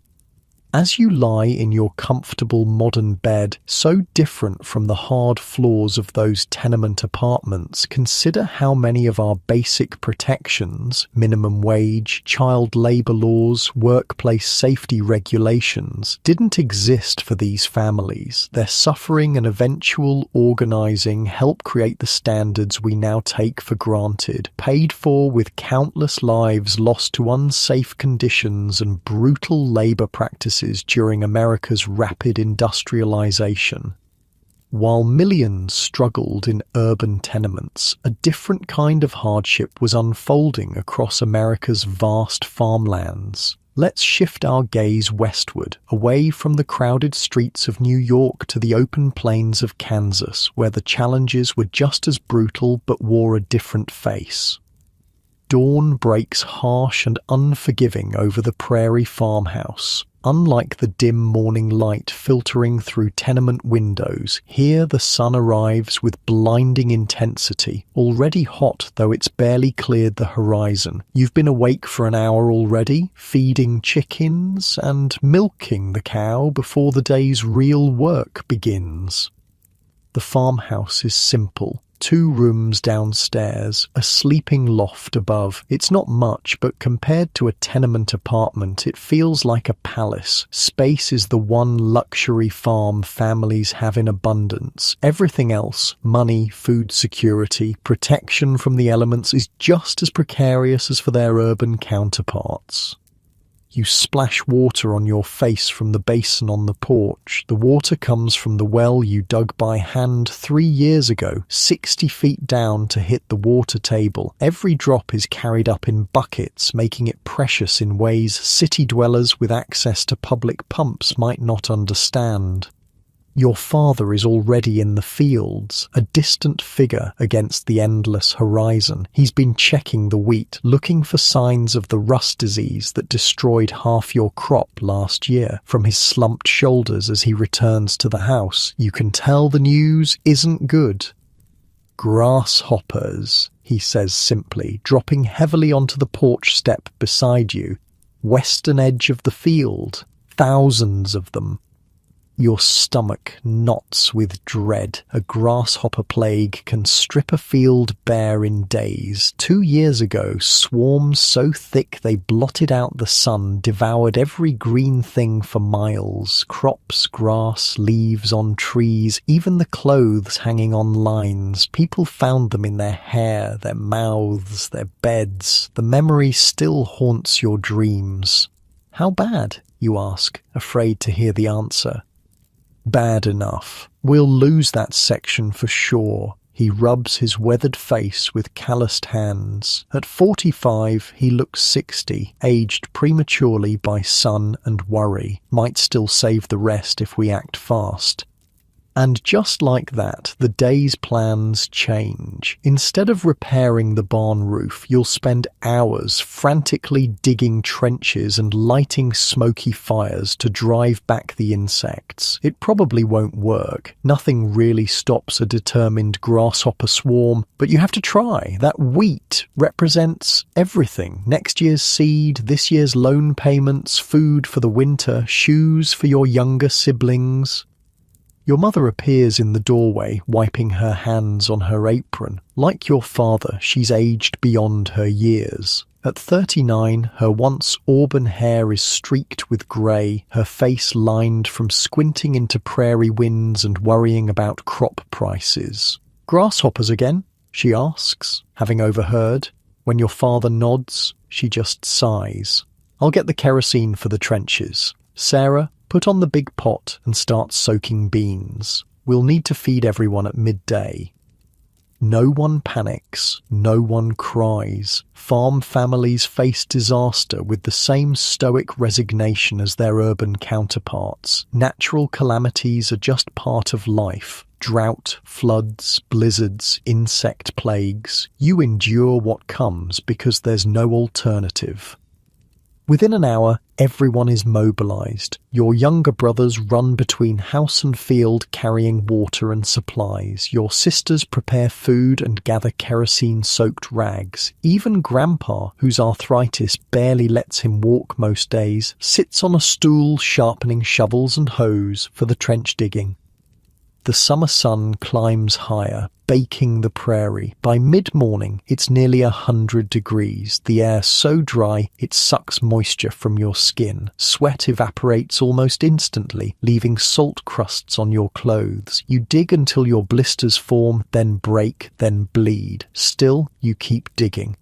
As you lie in your comfortable modern bed, so different from the hard floors of those tenement apartments, consider how many of our basic protections, minimum wage, child labour laws, workplace safety regulations, didn't exist for these families. Their suffering and eventual organising help create the standards we now take for granted, paid for with countless lives lost to unsafe conditions and brutal labour practices during America's rapid industrialization. While millions struggled in urban tenements, a different kind of hardship was unfolding across America's vast farmlands. Let's shift our gaze westward, away from the crowded streets of New York to the open plains of Kansas, where the challenges were just as brutal but wore a different face. Dawn breaks harsh and unforgiving over the prairie farmhouse. Unlike the dim morning light filtering through tenement windows, here the sun arrives with blinding intensity, already hot though it's barely cleared the horizon. You've been awake for an hour already, feeding chickens and milking the cow before the day's real work begins. The farmhouse is simple. 2 rooms downstairs, a sleeping loft above. It's not much, but compared to a tenement apartment, it feels like a palace. Space is the one luxury farm families have in abundance. Everything else, money, food security, protection from the elements, is just as precarious as for their urban counterparts. You splash water on your face from the basin on the porch. The water comes from the well you dug by hand 3 years ago, 60 feet down to hit the water table. Every drop is carried up in buckets, making it precious in ways city dwellers with access to public pumps might not understand. Your father is already in the fields, a distant figure against the endless horizon. He's been checking the wheat, looking for signs of the rust disease that destroyed half your crop last year. From his slumped shoulders as he returns to the house, you can tell the news isn't good. "Grasshoppers," he says simply, dropping heavily onto the porch step beside you. "Western edge of the field. Thousands of them." Your stomach knots with dread. A grasshopper plague can strip a field bare in days. 2 years ago, swarms so thick they blotted out the sun, devoured every green thing for miles. Crops, grass, leaves on trees, even the clothes hanging on lines. People found them in their hair, their mouths, their beds. The memory still haunts your dreams. "How bad?" you ask, afraid to hear the answer. "Bad enough. We'll lose that section for sure." He rubs his weathered face with calloused hands. At 45, he looks 60, aged prematurely by sun and worry. Might still save the rest if we act fast. And just like that, the day's plans change. Instead of repairing the barn roof, you'll spend hours frantically digging trenches and lighting smoky fires to drive back the insects. It probably won't work. Nothing really stops a determined grasshopper swarm, but you have to try. That wheat represents everything. Next year's seed, this year's loan payments, food for the winter, shoes for your younger siblings. Your mother appears in the doorway, wiping her hands on her apron. Like your father, she's aged beyond her years. At 39, her once auburn hair is streaked with grey, her face lined from squinting into prairie winds and worrying about crop prices. "Grasshoppers again?" she asks, having overheard. When your father nods, she just sighs. "I'll get the kerosene for the trenches. Sarah, put on the big pot and start soaking beans. We'll need to feed everyone at midday." No one panics, no one cries. Farm families face disaster with the same stoic resignation as their urban counterparts. Natural calamities are just part of life. Drought, floods, blizzards, insect plagues. You endure what comes because there's no alternative. Within an hour, everyone is mobilized. Your younger brothers run between house and field carrying water and supplies. Your sisters prepare food and gather kerosene-soaked rags. Even Grandpa, whose arthritis barely lets him walk most days, sits on a stool sharpening shovels and hoes for the trench digging. The summer sun climbs higher, baking the prairie. By mid-morning, it's nearly 100 degrees. The air so dry, it sucks moisture from your skin. Sweat evaporates almost instantly, leaving salt crusts on your clothes. You dig until your blisters form, then break, then bleed. Still, you keep digging.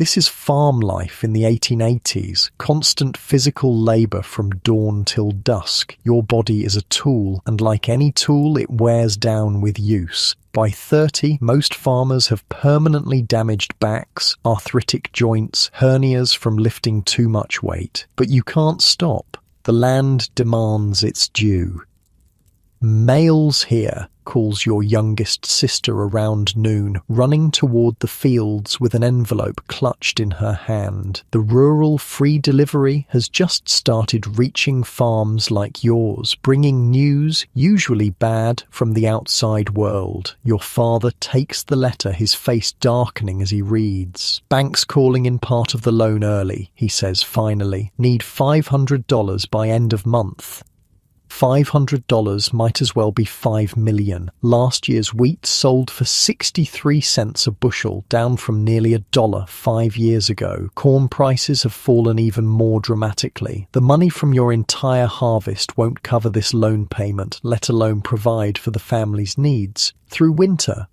This is farm life in the 1880s, constant physical labor from dawn till dusk. Your body is a tool, and like any tool, it wears down with use. By 30, most farmers have permanently damaged backs, arthritic joints, hernias from lifting too much weight. But you can't stop. The land demands its due. "Mail's here," calls your youngest sister around noon, running toward the fields with an envelope clutched in her hand. The rural free delivery has just started reaching farms like yours, bringing news, usually bad, from the outside world. Your father takes the letter, his face darkening as he reads. "Bank's calling in part of the loan early," he says finally. "Need $500 by end of month." $500 might as well be $5 million. Last year's wheat sold for 63 cents a bushel, down from nearly $1 5 years ago. Corn prices have fallen even more dramatically. The money from your entire harvest won't cover this loan payment, let alone provide for the family's needs through winter.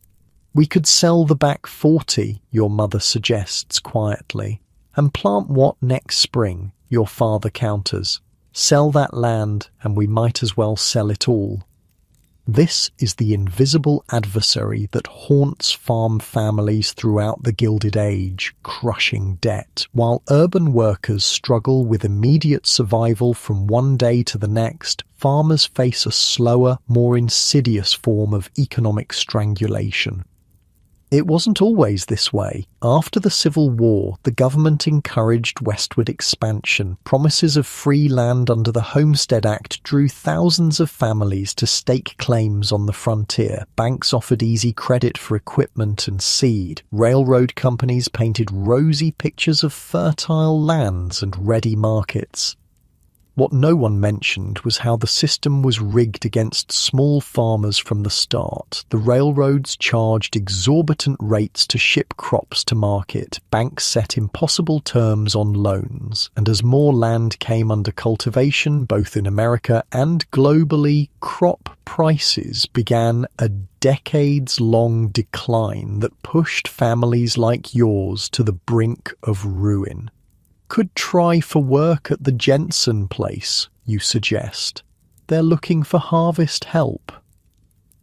"We could sell the back 40, your mother suggests quietly. "And plant what next spring?" your father counters. "Sell that land, and we might as well sell it all." This is the invisible adversary that haunts farm families throughout the Gilded Age, crushing debt. While urban workers struggle with immediate survival from one day to the next, farmers face a slower, more insidious form of economic strangulation. It wasn't always this way. After the Civil War, the government encouraged westward expansion. Promises of free land under the Homestead Act drew thousands of families to stake claims on the frontier. Banks offered easy credit for equipment and seed. Railroad companies painted rosy pictures of fertile lands and ready markets. What no one mentioned was how the system was rigged against small farmers from the start. The railroads charged exorbitant rates to ship crops to market. Banks set impossible terms on loans. And as more land came under cultivation, both in America and globally, crop prices began a decades-long decline that pushed families like yours to the brink of ruin. "Could try for work at the Jensen place," you suggest. "They're looking for harvest help."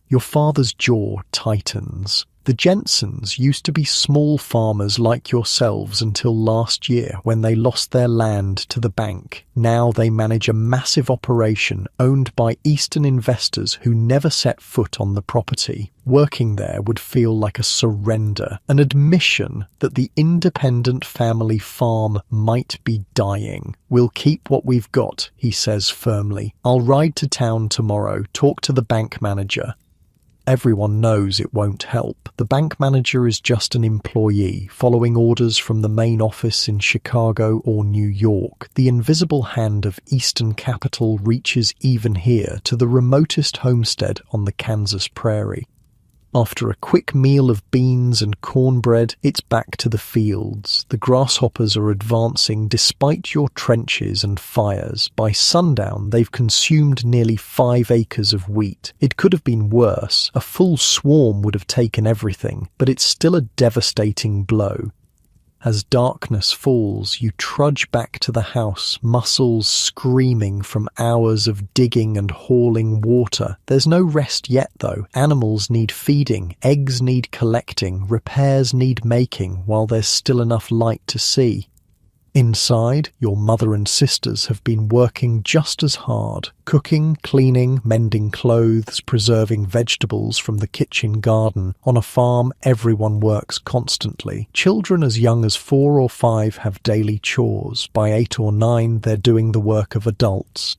Your father's jaw tightens. The Jensens used to be small farmers like yourselves until last year when they lost their land to the bank. Now they manage a massive operation owned by Eastern investors who never set foot on the property. Working there would feel like a surrender, an admission that the independent family farm might be dying. "We'll keep what we've got," he says firmly. "I'll ride to town tomorrow, talk to the bank manager." Everyone knows it won't help. The bank manager is just an employee, following orders from the main office in Chicago or New York. The invisible hand of Eastern capital reaches even here, to the remotest homestead on the Kansas prairie. After a quick meal of beans and cornbread, it's back to the fields. The grasshoppers are advancing despite your trenches and fires. By sundown, they've consumed nearly 5 acres of wheat. It could have been worse. A full swarm would have taken everything, but it's still a devastating blow. As darkness falls, you trudge back to the house, muscles screaming from hours of digging and hauling water. There's no rest yet, though. Animals need feeding, eggs need collecting, repairs need making, while there's still enough light to see. Inside, your mother and sisters have been working just as hard, cooking, cleaning, mending clothes, preserving vegetables from the kitchen garden. On a farm, everyone works constantly. Children as young as 4 or 5 have daily chores. By 8 or 9, they're doing the work of adults.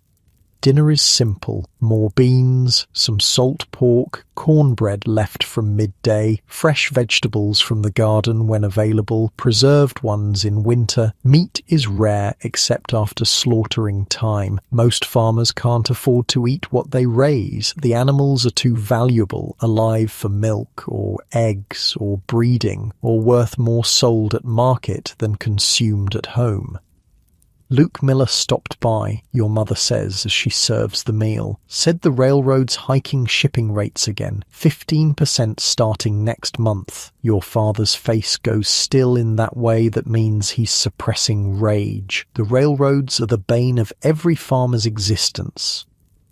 Dinner is simple. More beans, some salt pork, cornbread left from midday, fresh vegetables from the garden when available, preserved ones in winter. Meat is rare except after slaughtering time. Most farmers can't afford to eat what they raise. The animals are too valuable, alive for milk or eggs or breeding, or worth more sold at market than consumed at home. Luke Miller stopped by, your mother says as she serves the meal. Said the railroad's hiking shipping rates again, 15% starting next month. Your father's face goes still in that way that means he's suppressing rage. The railroads are the bane of every farmer's existence,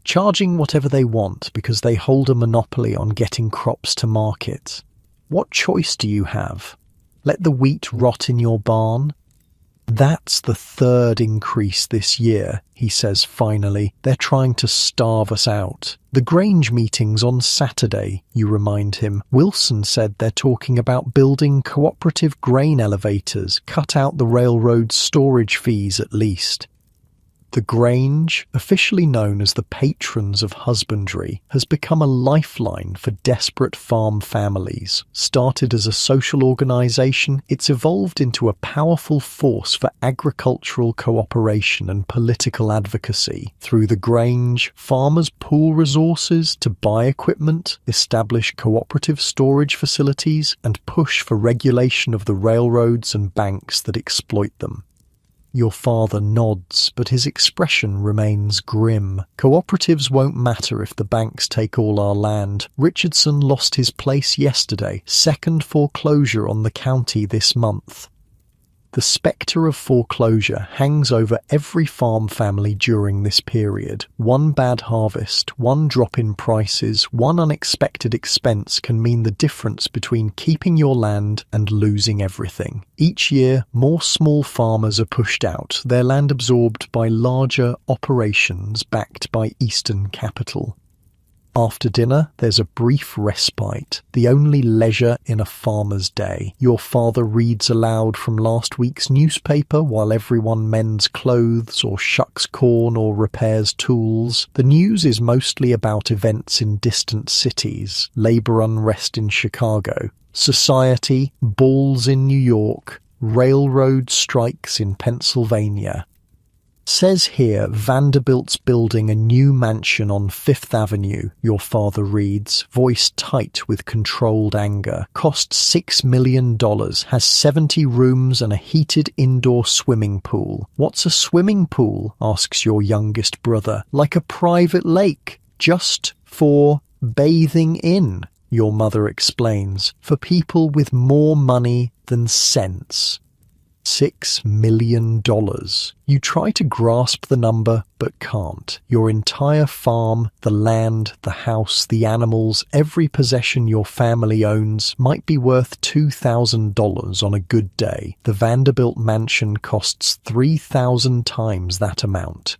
charging whatever they want because they hold a monopoly on getting crops to market. What choice do you have? Let the wheat rot in your barn? That's the third increase this year, he says finally. They're trying to starve us out. The Grange meeting's on Saturday, you remind him. Wilson said they're talking about building cooperative grain elevators, cut out the railroad's storage fees at least. The Grange, officially known as the Patrons of Husbandry, has become a lifeline for desperate farm families. Started as a social organisation, it's evolved into a powerful force for agricultural cooperation and political advocacy. Through the Grange, farmers pool resources to buy equipment, establish cooperative storage facilities, and push for regulation of the railroads and banks that exploit them. Your father nods, but his expression remains grim. Cooperatives won't matter if the banks take all our land. Richardson lost his place yesterday, second foreclosure on the county this month. The spectre of foreclosure hangs over every farm family during this period. One bad harvest, one drop in prices, one unexpected expense can mean the difference between keeping your land and losing everything. Each year, more small farmers are pushed out, their land absorbed by larger operations backed by Eastern capital. After dinner, there's a brief respite, the only leisure in a farmer's day. Your father reads aloud from last week's newspaper while everyone mends clothes or shucks corn or repairs tools. The news is mostly about events in distant cities, labor unrest in Chicago, society, balls in New York, railroad strikes in Pennsylvania. Says here Vanderbilt's building a new mansion on Fifth Avenue, your father reads, voice tight with controlled anger. Costs $6 million, has 70 rooms and a heated indoor swimming pool. What's a swimming pool? Asks your youngest brother. Like a private lake, just for bathing in, your mother explains, for people with more money than sense. $6 million. You try to grasp the number, but can't. Your entire farm, the land, the house, the animals, every possession your family owns might be worth $2,000 on a good day. The Vanderbilt mansion costs 3,000 times that amount.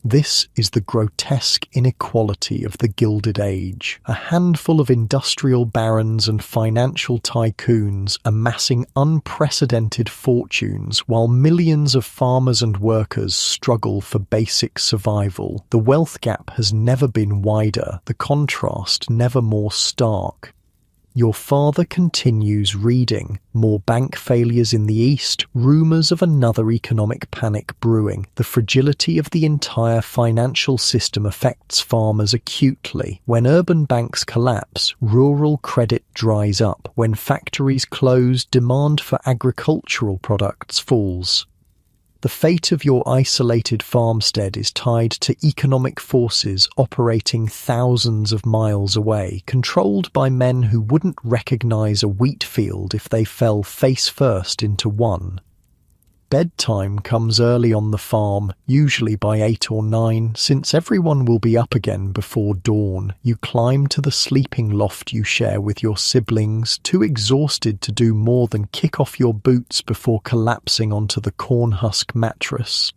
This is the grotesque inequality of the Gilded Age. A handful of industrial barons and financial tycoons amassing unprecedented fortunes while millions of farmers and workers struggle for basic survival. The wealth gap has never been wider, the contrast never more stark. Your father continues reading. More bank failures in the East, rumours of another economic panic brewing. The fragility of the entire financial system affects farmers acutely. When urban banks collapse, rural credit dries up. When factories close, demand for agricultural products falls. The fate of your isolated farmstead is tied to economic forces operating thousands of miles away, controlled by men who wouldn't recognize a wheat field if they fell face first into one. Bedtime comes early on the farm, usually by 8 or 9, since everyone will be up again before dawn. You climb to the sleeping loft you share with your siblings, too exhausted to do more than kick off your boots before collapsing onto the corn husk mattress.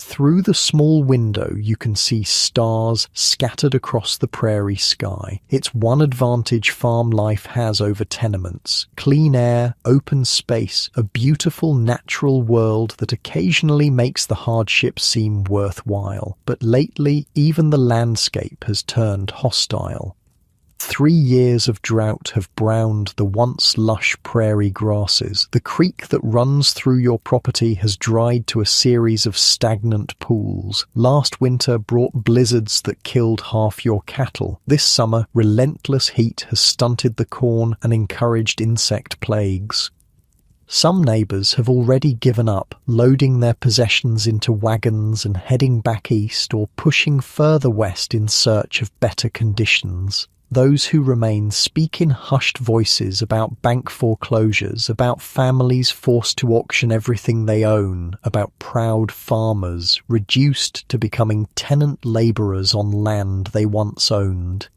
Through the small window you can see stars scattered across the prairie sky. It's one advantage farm life has over tenements. Clean air, open space, a beautiful natural world that occasionally makes the hardship seem worthwhile. But lately even the landscape has turned hostile. 3 years of drought have browned the once lush prairie grasses. The creek that runs through your property has dried to a series of stagnant pools. Last winter brought blizzards that killed half your cattle. This summer, relentless heat has stunted the corn and encouraged insect plagues. Some neighbours have already given up, loading their possessions into wagons and heading back east or pushing further west in search of better conditions. Those who remain speak in hushed voices about bank foreclosures, about families forced to auction everything they own, about proud farmers reduced to becoming tenant labourers on land they once owned.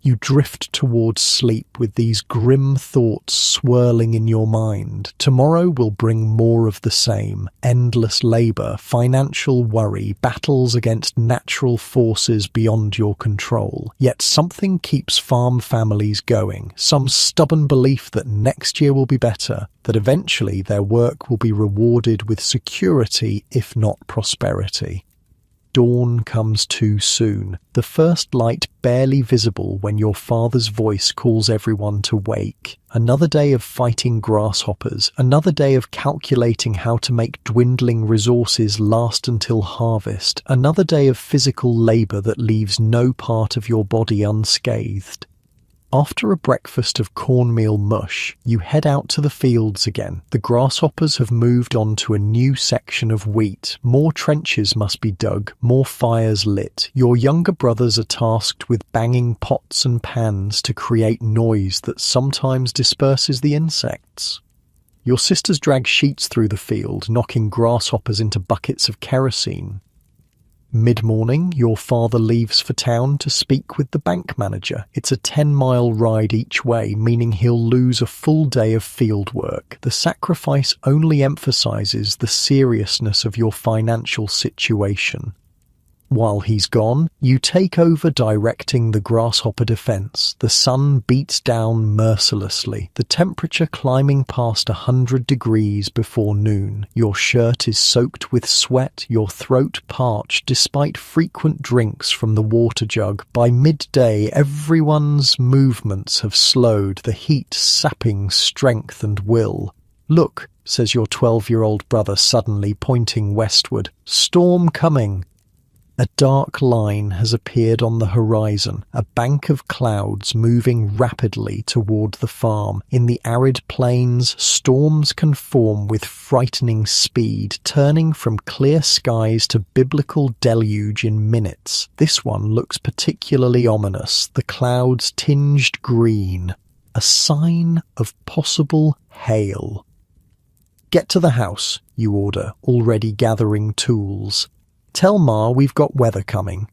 You drift towards sleep with these grim thoughts swirling in your mind. Tomorrow will bring more of the same. Endless labour, financial worry, battles against natural forces beyond your control. Yet something keeps farm families going. Some stubborn belief that next year will be better, that eventually their work will be rewarded with security, if not prosperity. Dawn comes too soon, the first light barely visible when your father's voice calls everyone to wake. Another day of fighting grasshoppers, another day of calculating how to make dwindling resources last until harvest, another day of physical labour that leaves no part of your body unscathed. After a breakfast of cornmeal mush, you head out to the fields again. The grasshoppers have moved on to a new section of wheat. More trenches must be dug, more fires lit. Your younger brothers are tasked with banging pots and pans to create noise that sometimes disperses the insects. Your sisters drag sheets through the field, knocking grasshoppers into buckets of kerosene. Mid-morning, your father leaves for town to speak with the bank manager. It's a 10-mile ride each way, meaning he'll lose a full day of field work. The sacrifice only emphasizes the seriousness of your financial situation. While he's gone, you take over directing the grasshopper defense. The sun beats down mercilessly, the temperature climbing past 100 degrees before noon. Your shirt is soaked with sweat, your throat parched despite frequent drinks from the water jug. By midday, everyone's movements have slowed, the heat sapping strength and will. "Look," says your 12-year-old brother suddenly, pointing westward. "Storm coming." A dark line has appeared on the horizon, a bank of clouds moving rapidly toward the farm. In the arid plains, storms can form with frightening speed, turning from clear skies to biblical deluge in minutes. This one looks particularly ominous, the clouds tinged green, a sign of possible hail. "Get to the house," you order, already gathering tools. "Tell Ma we've got weather coming."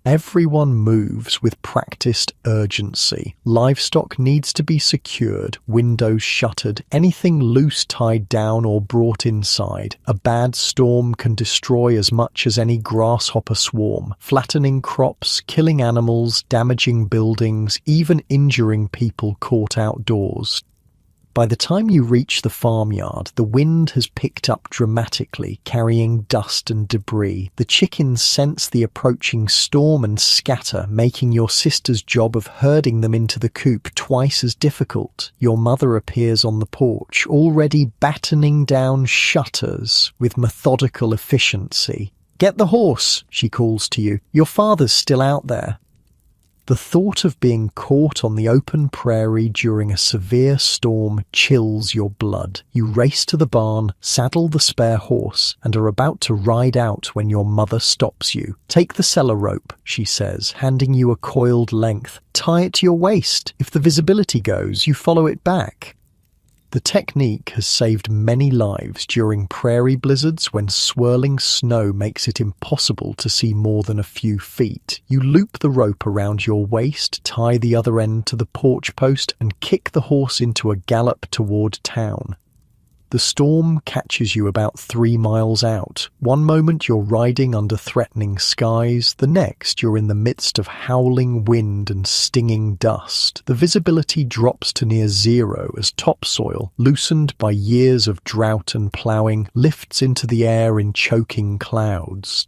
Everyone moves with practiced urgency. Livestock needs to be secured, windows shuttered, anything loose tied down or brought inside. A bad storm can destroy as much as any grasshopper swarm, flattening crops, killing animals, damaging buildings, even injuring people caught outdoors. By the time you reach the farmyard, the wind has picked up dramatically, carrying dust and debris. The chickens sense the approaching storm and scatter, making your sister's job of herding them into the coop twice as difficult. Your mother appears on the porch, already battening down shutters with methodical efficiency. "Get the horse," she calls to you. "Your father's still out there." The thought of being caught on the open prairie during a severe storm chills your blood. You race to the barn, saddle the spare horse, and are about to ride out when your mother stops you. "Take the cellar rope," she says, handing you a coiled length. "Tie it to your waist. If the visibility goes, you follow it back." The technique has saved many lives during prairie blizzards when swirling snow makes it impossible to see more than a few feet. You loop the rope around your waist, tie the other end to the porch post, and kick the horse into a gallop toward town. The storm catches you about 3 miles out. One moment you're riding under threatening skies, the next you're in the midst of howling wind and stinging dust. The visibility drops to near zero as topsoil, loosened by years of drought and ploughing, lifts into the air in choking clouds.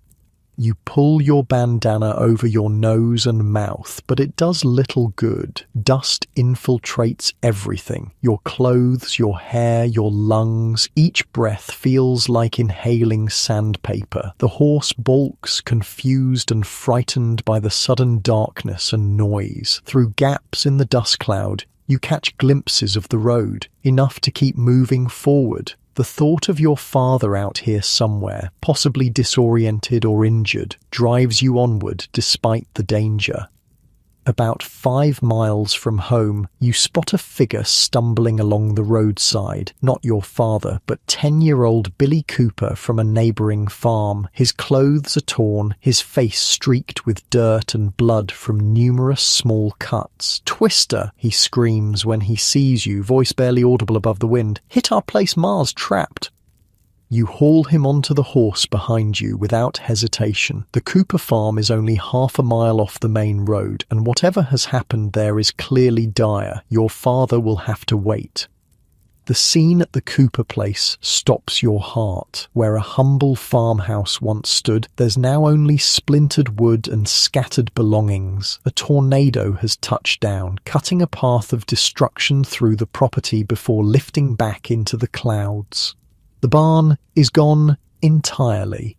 You pull your bandana over your nose and mouth, but it does little good. Dust infiltrates everything. Your clothes, your hair, your lungs. Each breath feels like inhaling sandpaper. The horse balks, confused and frightened by the sudden darkness and noise. Through gaps in the dust cloud, You catch glimpses of the road, enough to keep moving forward. The thought of your father out here somewhere, possibly disoriented or injured, drives you onward despite the danger. About 5 miles from home, you spot a figure stumbling along the roadside. Not your father, but 10-year-old Billy Cooper from a neighbouring farm. His clothes are torn, his face streaked with dirt and blood from numerous small cuts. "Twister," he screams when he sees you, voice barely audible above the wind. "Hit our place, Mars, trapped." You haul him onto the horse behind you without hesitation. The Cooper farm is only half a mile off the main road, and whatever has happened there is clearly dire. Your father will have to wait. The scene at the Cooper place stops your heart. Where a humble farmhouse once stood, there's now only splintered wood and scattered belongings. A tornado has touched down, cutting a path of destruction through the property before lifting back into the clouds. The barn is gone entirely.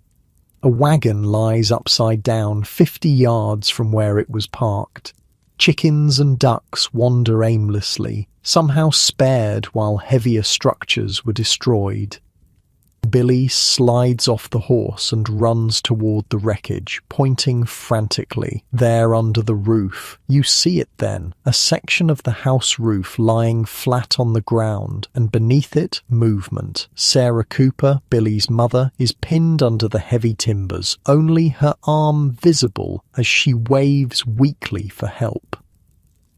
A wagon lies upside down 50 yards from where it was parked. Chickens and ducks wander aimlessly, somehow spared while heavier structures were destroyed. Billy slides off the horse and runs toward the wreckage, pointing frantically. There under the roof, you see it then, a section of the house roof lying flat on the ground, and beneath it, movement. Sarah Cooper, Billy's mother, is pinned under the heavy timbers, only her arm visible as she waves weakly for help.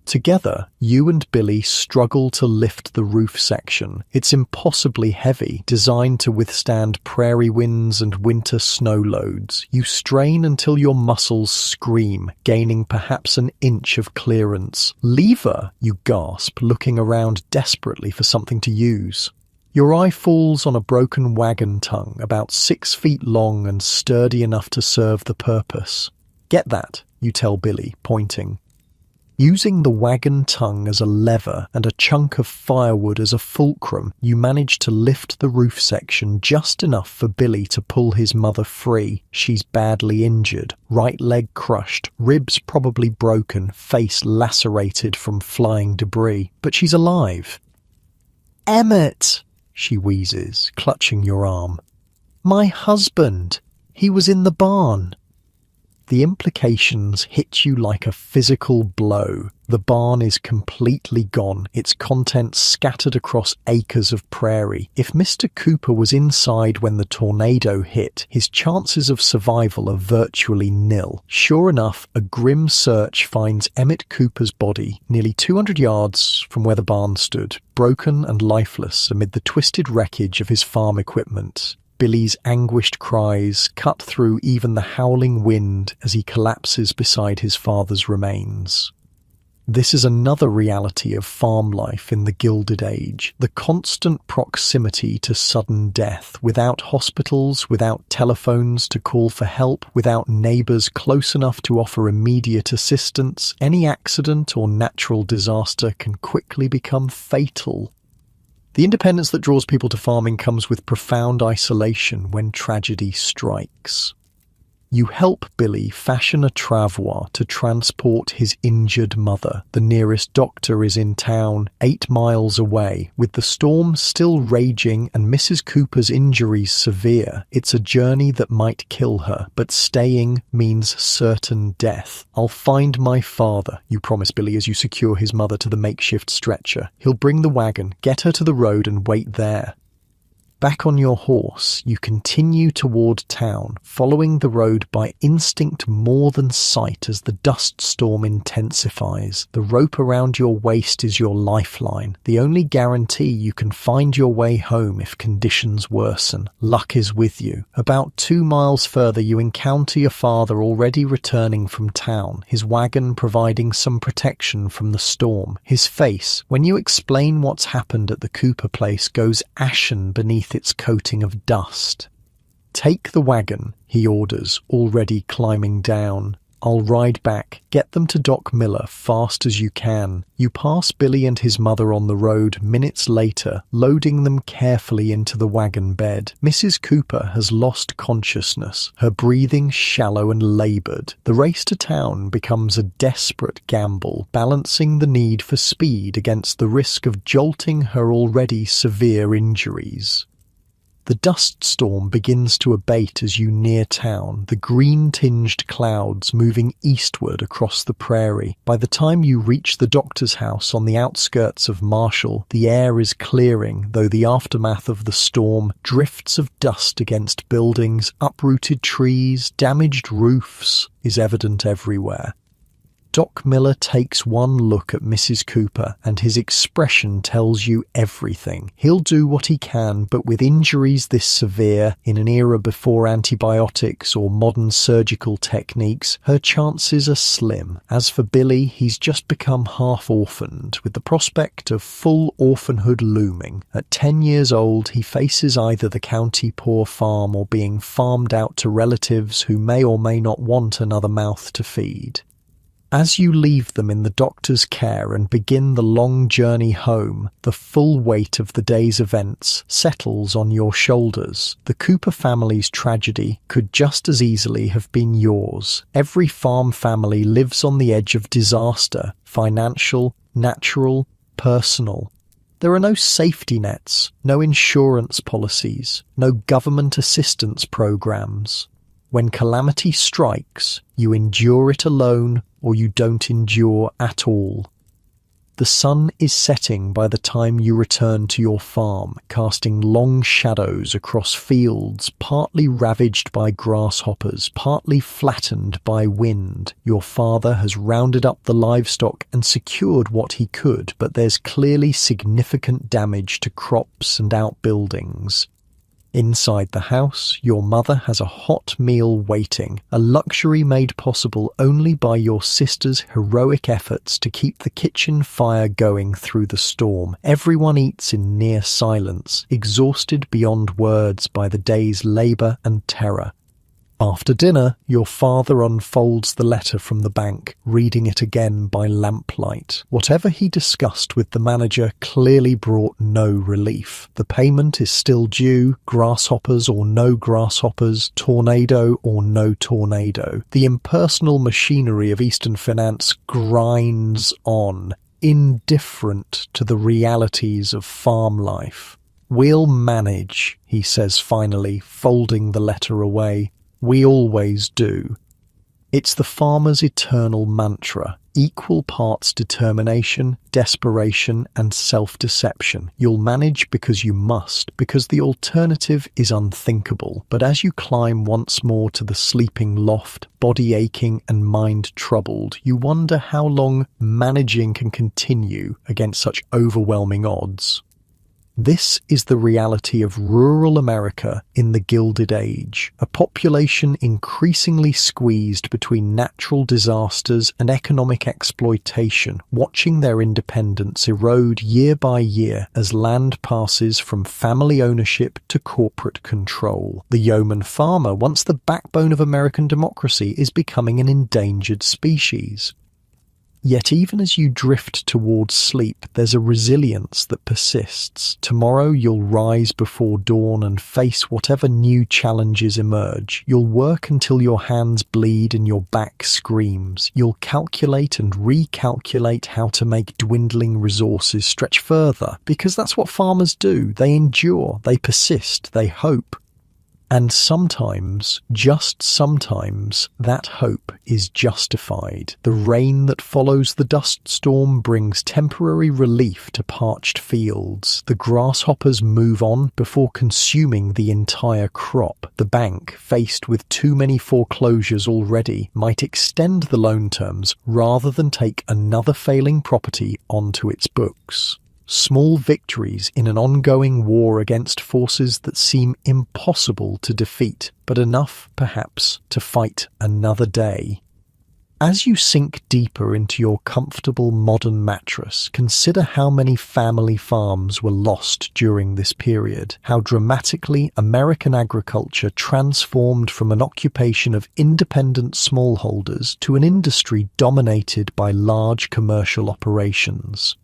Together, you and Billy struggle to lift the roof section. It's impossibly heavy, designed to withstand prairie winds and winter snow loads. You strain until your muscles scream, gaining perhaps an inch of clearance. "Lever!" you gasp, looking around desperately for something to use. Your eye falls on a broken wagon tongue, about 6 feet long and sturdy enough to serve the purpose. "Get that," you tell Billy, pointing. Using the wagon tongue as a lever and a chunk of firewood as a fulcrum, you manage to lift the roof section just enough for Billy to pull his mother free. She's badly injured, right leg crushed, ribs probably broken, face lacerated from flying debris, but she's alive. "Emmett!" she wheezes, clutching your arm. "My husband! He was in the barn!" The implications hit you like a physical blow. The barn is completely gone, its contents scattered across acres of prairie. If Mr. Cooper was inside when the tornado hit, his chances of survival are virtually nil. Sure enough, a grim search finds Emmett Cooper's body nearly 200 yards from where the barn stood, broken and lifeless amid the twisted wreckage of his farm equipment. Billy's anguished cries cut through even the howling wind as he collapses beside his father's remains. This is another reality of farm life in the Gilded Age, the constant proximity to sudden death, without hospitals, without telephones to call for help, without neighbours close enough to offer immediate assistance. Any accident or natural disaster can quickly become fatal. The independence that draws people to farming comes with profound isolation when tragedy strikes. You help Billy fashion a travois to transport his injured mother. The nearest doctor is in town, 8 miles away. With the storm still raging and Mrs. Cooper's injuries severe, it's a journey that might kill her, but staying means certain death. "I'll find my father," you promise Billy as you secure his mother to the makeshift stretcher. "He'll bring the wagon, get her to the road and wait there." Back on your horse, you continue toward town, following the road by instinct more than sight as the dust storm intensifies. The rope around your waist is your lifeline, the only guarantee you can find your way home if conditions worsen. Luck is with you. About 2 miles further, you encounter your father already returning from town, his wagon providing some protection from the storm. His face, when you explain what's happened at the Cooper place, goes ashen beneath its coating of dust. "Take the wagon," he orders, already climbing down. I'll ride back. Get them to Doc Miller fast as you can. You pass Billy and his mother on the road minutes later, loading them carefully into the wagon bed. Mrs. Cooper has lost consciousness, her breathing shallow and laboured. The race to town becomes a desperate gamble, balancing the need for speed against the risk of jolting her already severe injuries. The dust storm begins to abate as you near town, the green-tinged clouds moving eastward across the prairie. By the time you reach the doctor's house on the outskirts of Marshall, the air is clearing, though the aftermath of the storm, drifts of dust against buildings, uprooted trees, damaged roofs, is evident everywhere. Doc Miller takes one look at Mrs. Cooper, and his expression tells you everything. He'll do what he can, but with injuries this severe, in an era before antibiotics or modern surgical techniques, her chances are slim. As for Billy, he's just become half-orphaned, with the prospect of full orphanhood looming. At 10 years old, he faces either the county poor farm or being farmed out to relatives who may or may not want another mouth to feed. As you leave them in the doctor's care and begin the long journey home, the full weight of the day's events settles on your shoulders. The Cooper family's tragedy could just as easily have been yours. Every farm family lives on the edge of disaster, financial, natural, personal. There are no safety nets, no insurance policies, no government assistance programs. When calamity strikes, you endure it alone or you don't endure at all. The sun is setting by the time you return to your farm, casting long shadows across fields partly ravaged by grasshoppers, partly flattened by wind. Your father has rounded up the livestock and secured what he could, but there's clearly significant damage to crops and outbuildings. Inside the house, your mother has a hot meal waiting, a luxury made possible only by your sister's heroic efforts to keep the kitchen fire going through the storm. Everyone eats in near silence, exhausted beyond words by the day's labour and terror. After dinner, your father unfolds the letter from the bank, reading it again by lamplight. Whatever he discussed with the manager clearly brought no relief. The payment is still due, grasshoppers or no grasshoppers, tornado or no tornado. The impersonal machinery of Eastern finance grinds on, indifferent to the realities of farm life. "We'll manage," he says finally, folding the letter away. "We always do." It's the farmer's eternal mantra, equal parts determination, desperation, and self-deception. You'll manage because you must, because the alternative is unthinkable. But as you climb once more to the sleeping loft, body aching and mind troubled, you wonder how long managing can continue against such overwhelming odds. This is the reality of rural America in the Gilded Age, a population increasingly squeezed between natural disasters and economic exploitation, watching their independence erode year by year as land passes from family ownership to corporate control. The yeoman farmer, once the backbone of American democracy, is becoming an endangered species. Yet even as you drift towards sleep, there's a resilience that persists. Tomorrow you'll rise before dawn and face whatever new challenges emerge. You'll work until your hands bleed and your back screams. You'll calculate and recalculate how to make dwindling resources stretch further, because that's what farmers do. They endure, they persist, they hope. And sometimes, just sometimes, that hope is justified. The rain that follows the dust storm brings temporary relief to parched fields. The grasshoppers move on before consuming the entire crop. The bank, faced with too many foreclosures already, might extend the loan terms rather than take another failing property onto its books. Small victories in an ongoing war against forces that seem impossible to defeat, but enough, perhaps, to fight another day. As you sink deeper into your comfortable modern mattress, consider how many family farms were lost during this period, how dramatically American agriculture transformed from an occupation of independent smallholders to an industry dominated by large commercial operations.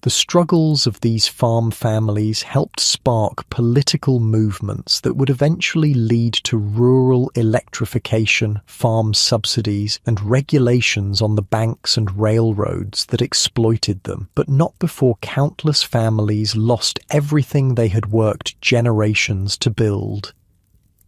The struggles of these farm families helped spark political movements that would eventually lead to rural electrification, farm subsidies, and regulations on the banks and railroads that exploited them, but not before countless families lost everything they had worked generations to build.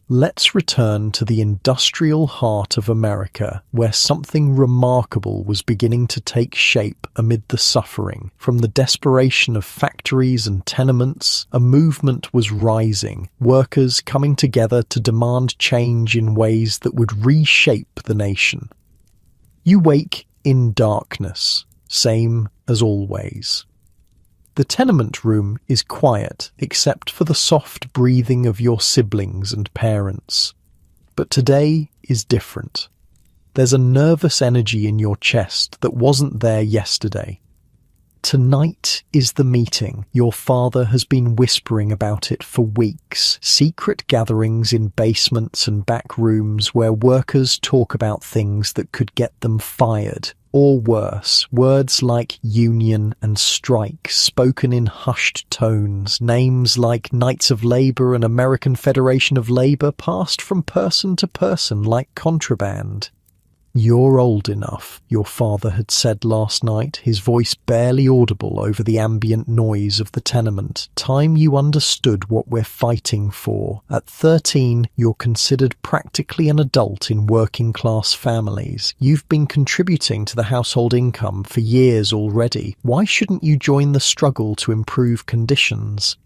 Let's return to the industrial heart of America, where something remarkable was beginning to take shape amid the suffering. From the desperation of factories and tenements, a movement was rising, workers coming together to demand change in ways that would reshape the nation. You wake in darkness, same as always. The tenement room is quiet, except for the soft breathing of your siblings and parents. But today is different. There's a nervous energy in your chest that wasn't there yesterday. Tonight is the meeting. Your father has been whispering about it for weeks. Secret gatherings in basements and back rooms where workers talk about things that could get them fired. Or worse, words like union and strike spoken in hushed tones, names like Knights of Labour and American Federation of Labour passed from person to person like contraband. "You're old enough," your father had said last night, his voice barely audible over the ambient noise of the tenement. "Time you understood what we're fighting for. At 13, you're considered practically an adult in working-class families. You've been contributing to the household income for years already. Why shouldn't you join the struggle to improve conditions?"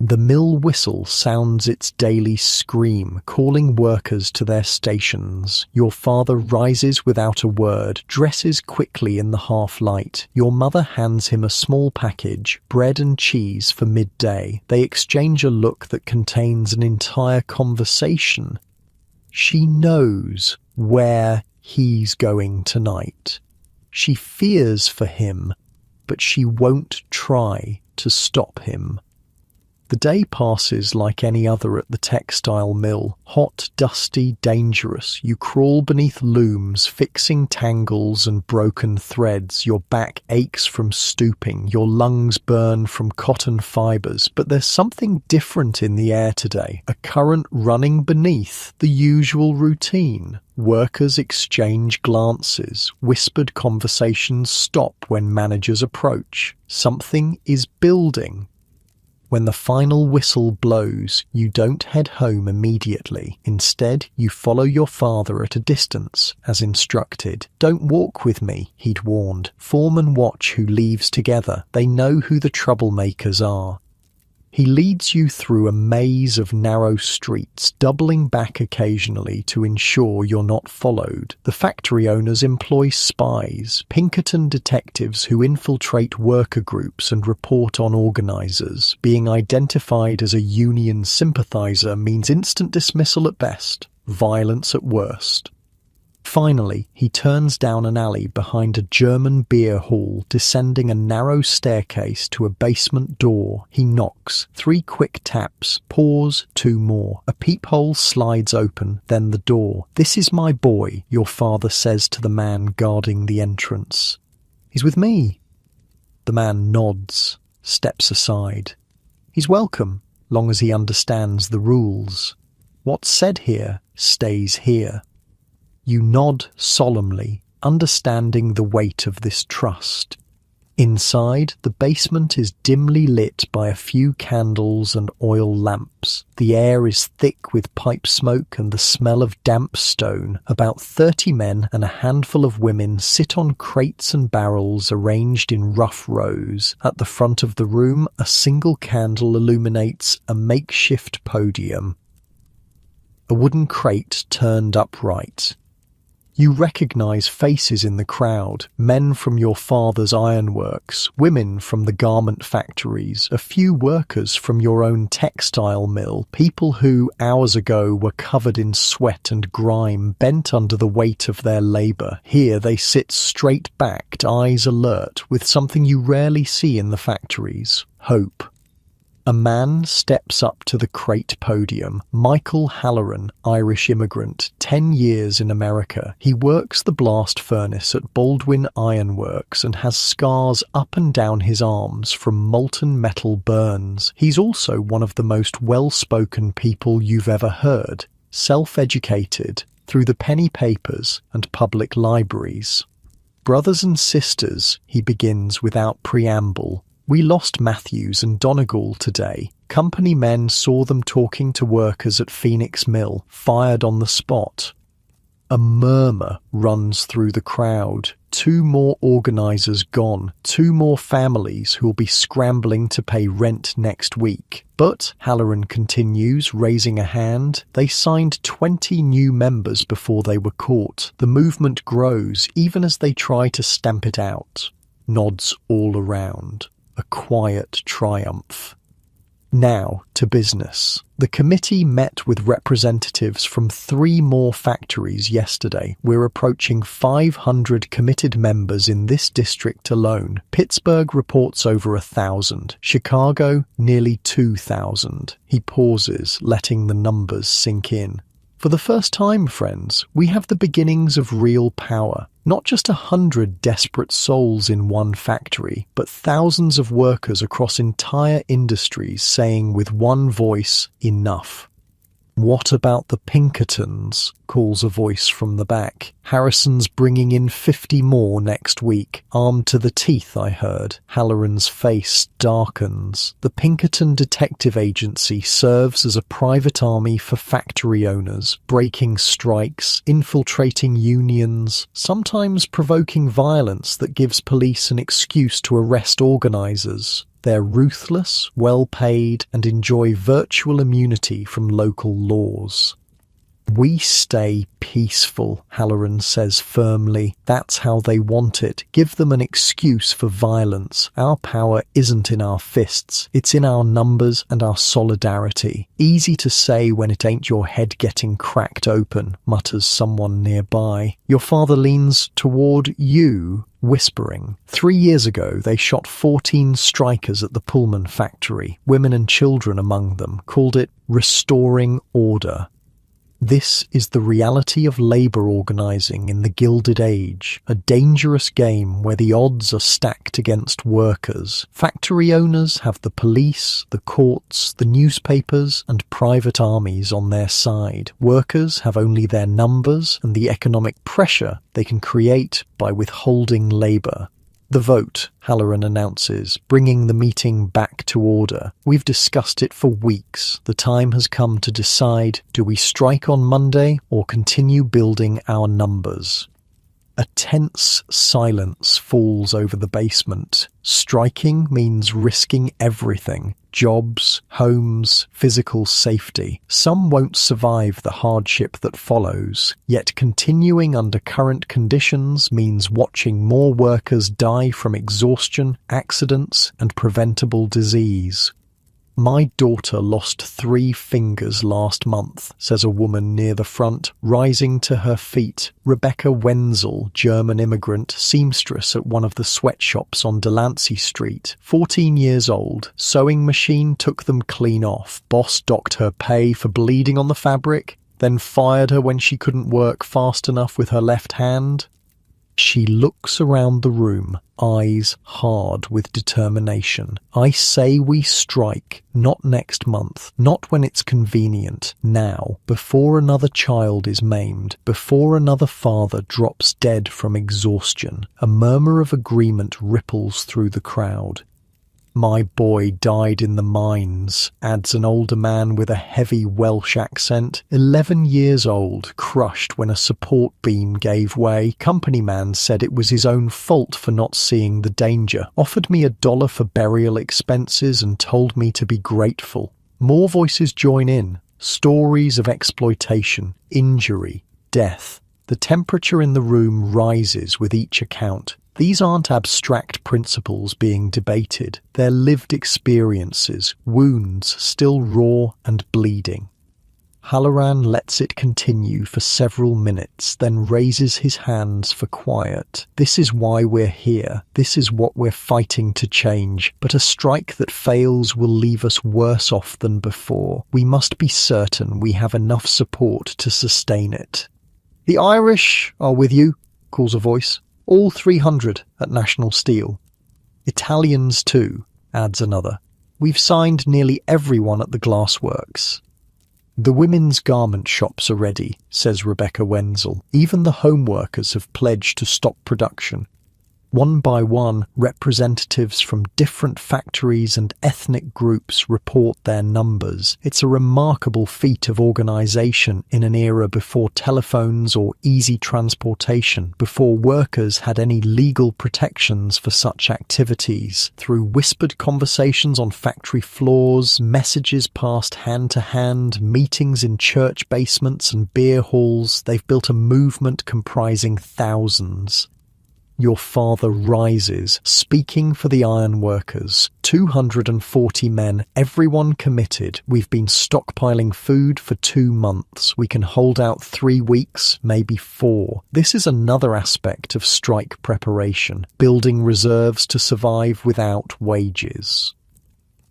The mill whistle sounds its daily scream, calling workers to their stations. Your father rises without a word, dresses quickly in the half-light. Your mother hands him a small package, bread and cheese for midday. They exchange a look that contains an entire conversation. She knows where he's going tonight. She fears for him, but she won't try to stop him. The day passes like any other at the textile mill. Hot, dusty, dangerous. You crawl beneath looms, fixing tangles and broken threads. Your back aches from stooping. Your lungs burn from cotton fibers. But there's something different in the air today. A current running beneath the usual routine. Workers exchange glances. Whispered conversations stop when managers approach. Something is building. When the final whistle blows, you don't head home immediately. Instead, you follow your father at a distance, as instructed. "Don't walk with me," he'd warned. "Form and watch who leaves together. They know who the troublemakers are." He leads you through a maze of narrow streets, doubling back occasionally to ensure you're not followed. The factory owners employ spies, Pinkerton detectives who infiltrate worker groups and report on organizers. Being identified as a union sympathizer means instant dismissal at best, violence at worst. Finally, he turns down an alley behind a German beer hall, descending a narrow staircase to a basement door. He knocks. 3 quick taps. Pause. 2 more. A peephole slides open, then the door. "This is my boy," your father says to the man guarding the entrance. "He's with me." The man nods, steps aside. He's welcome, long as he understands the rules. What's said here stays here. You nod solemnly, understanding the weight of this trust. Inside, the basement is dimly lit by a few candles and oil lamps. The air is thick with pipe smoke and the smell of damp stone. About 30 men and a handful of women sit on crates and barrels arranged in rough rows. At the front of the room, a single candle illuminates a makeshift podium. A wooden crate turned upright. You recognize faces in the crowd, men from your father's ironworks, women from the garment factories, a few workers from your own textile mill, people who, hours ago, were covered in sweat and grime, bent under the weight of their labor. Here they sit straight-backed, eyes alert, with something you rarely see in the factories: hope. A man steps up to the crate podium. Michael Halloran, Irish immigrant, 10 years in America. He works the blast furnace at Baldwin Ironworks and has scars up and down his arms from molten metal burns. He's also one of the most well-spoken people you've ever heard, self-educated, through the penny papers and public libraries. Brothers and sisters, he begins without preamble. We lost Matthews and Donegal today. Company men saw them talking to workers at Phoenix Mill, fired on the spot. A murmur runs through the crowd. 2 more organisers gone, 2 more families who'll be scrambling to pay rent next week. But, Halloran continues, raising a hand, they signed 20 new members before they were caught. The movement grows, even as they try to stamp it out. Nods all around. A quiet triumph. Now to business. The committee met with representatives from 3 more factories yesterday. We're approaching 500 committed members in this district alone. Pittsburgh reports over 1,000. Chicago, nearly 2,000. He pauses, letting the numbers sink in. For the first time, friends, we have the beginnings of real power. Not just 100 desperate souls in one factory, but thousands of workers across entire industries saying with one voice, enough. "What about the Pinkertons?" calls a voice from the back. "Harrison's bringing in 50 more next week. Armed to the teeth, I heard." Halloran's face darkens. The Pinkerton Detective Agency serves as a private army for factory owners, breaking strikes, infiltrating unions, sometimes provoking violence that gives police an excuse to arrest organisers. They're ruthless, well-paid, and enjoy virtual immunity from local laws. "We stay peaceful," Halloran says firmly. "That's how they want it. Give them an excuse for violence. Our power isn't in our fists. It's in our numbers and our solidarity." "Easy to say when it ain't your head getting cracked open," mutters someone nearby. Your father leans toward you, whispering. 3 years ago, they shot 14 strikers at the Pullman factory, women and children among them, called it restoring order. This is the reality of labour organising in the Gilded Age, a dangerous game where the odds are stacked against workers. Factory owners have the police, the courts, the newspapers and private armies on their side. Workers have only their numbers and the economic pressure they can create by withholding labour. "The vote," Halloran announces, bringing the meeting back to order. "We've discussed it for weeks. The time has come to decide, do we strike on Monday or continue building our numbers?" A tense silence falls over the basement. Striking means risking everything. Jobs, homes, physical safety. Some won't survive the hardship that follows, yet continuing under current conditions means watching more workers die from exhaustion, accidents, and preventable disease. "My daughter lost 3 fingers last month," says a woman near the front, rising to her feet. Rebecca Wenzel, German immigrant, seamstress at one of the sweatshops on Delancey Street. 14 years old. Sewing machine took them clean off. Boss docked her pay for bleeding on the fabric, then fired her when she couldn't work fast enough with her left hand. She looks around the room, eyes hard with determination. "I say we strike, not next month, not when it's convenient, now, before another child is maimed, before another father drops dead from exhaustion." A murmur of agreement ripples through the crowd. "My boy died in the mines," adds an older man with a heavy Welsh accent. 11 years old, crushed when a support beam gave way. Company man said it was his own fault for not seeing the danger. Offered me $1 for burial expenses and told me to be grateful. More voices join in. Stories of exploitation, injury, death. The temperature in the room rises with each account. These aren't abstract principles being debated. They're lived experiences, wounds still raw and bleeding. Halloran lets it continue for several minutes, then raises his hands for quiet. This is why we're here. This is what we're fighting to change. But a strike that fails will leave us worse off than before. We must be certain we have enough support to sustain it. "The Irish are with you," calls a voice. "All 300 at National Steel." "Italians too," adds another. "We've signed nearly everyone at the glassworks." "The women's garment shops are ready," says Rebecca Wenzel. "Even the home workers have pledged to stop production." One by one, representatives from different factories and ethnic groups report their numbers. It's a remarkable feat of organisation in an era before telephones or easy transportation, before workers had any legal protections for such activities. Through whispered conversations on factory floors, messages passed hand to hand, meetings in church basements and beer halls, they've built a movement comprising thousands. Your father rises, speaking for the ironworkers. 240 men, everyone committed. We've been stockpiling food for 2 months. We can hold out 3 weeks, maybe 4. This is another aspect of strike preparation, building reserves to survive without wages.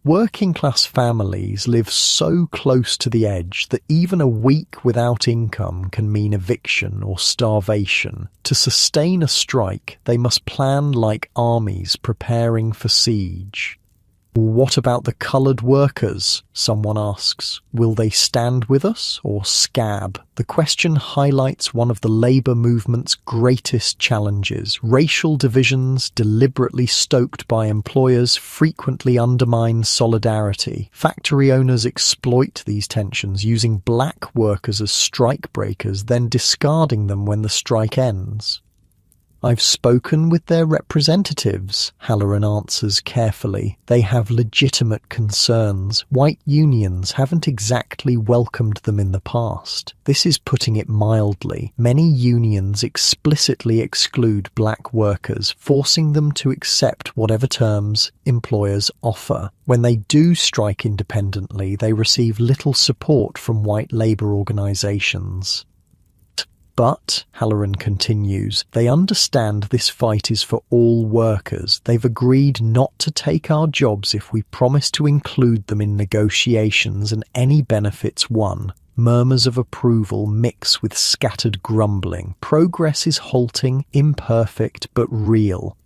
Working-class families live so close to the edge that even a week without income can mean eviction or starvation. To sustain a strike, they must plan like armies preparing for siege. "What about the coloured workers?" someone asks. "Will they stand with us or scab?" The question highlights one of the labour movement's greatest challenges. Racial divisions, deliberately stoked by employers, frequently undermine solidarity. Factory owners exploit these tensions, using black workers as strike breakers, then discarding them when the strike ends. "I've spoken with their representatives," Halloran answers carefully. "They have legitimate concerns. White unions haven't exactly welcomed them in the past." This is putting it mildly. Many unions explicitly exclude black workers, forcing them to accept whatever terms employers offer. When they do strike independently, they receive little support from white labour organisations. But, Halloran continues, they understand this fight is for all workers. They've agreed not to take our jobs if we promise to include them in negotiations and any benefits won. Murmurs of approval mix with scattered grumbling. Progress is halting, imperfect, but real.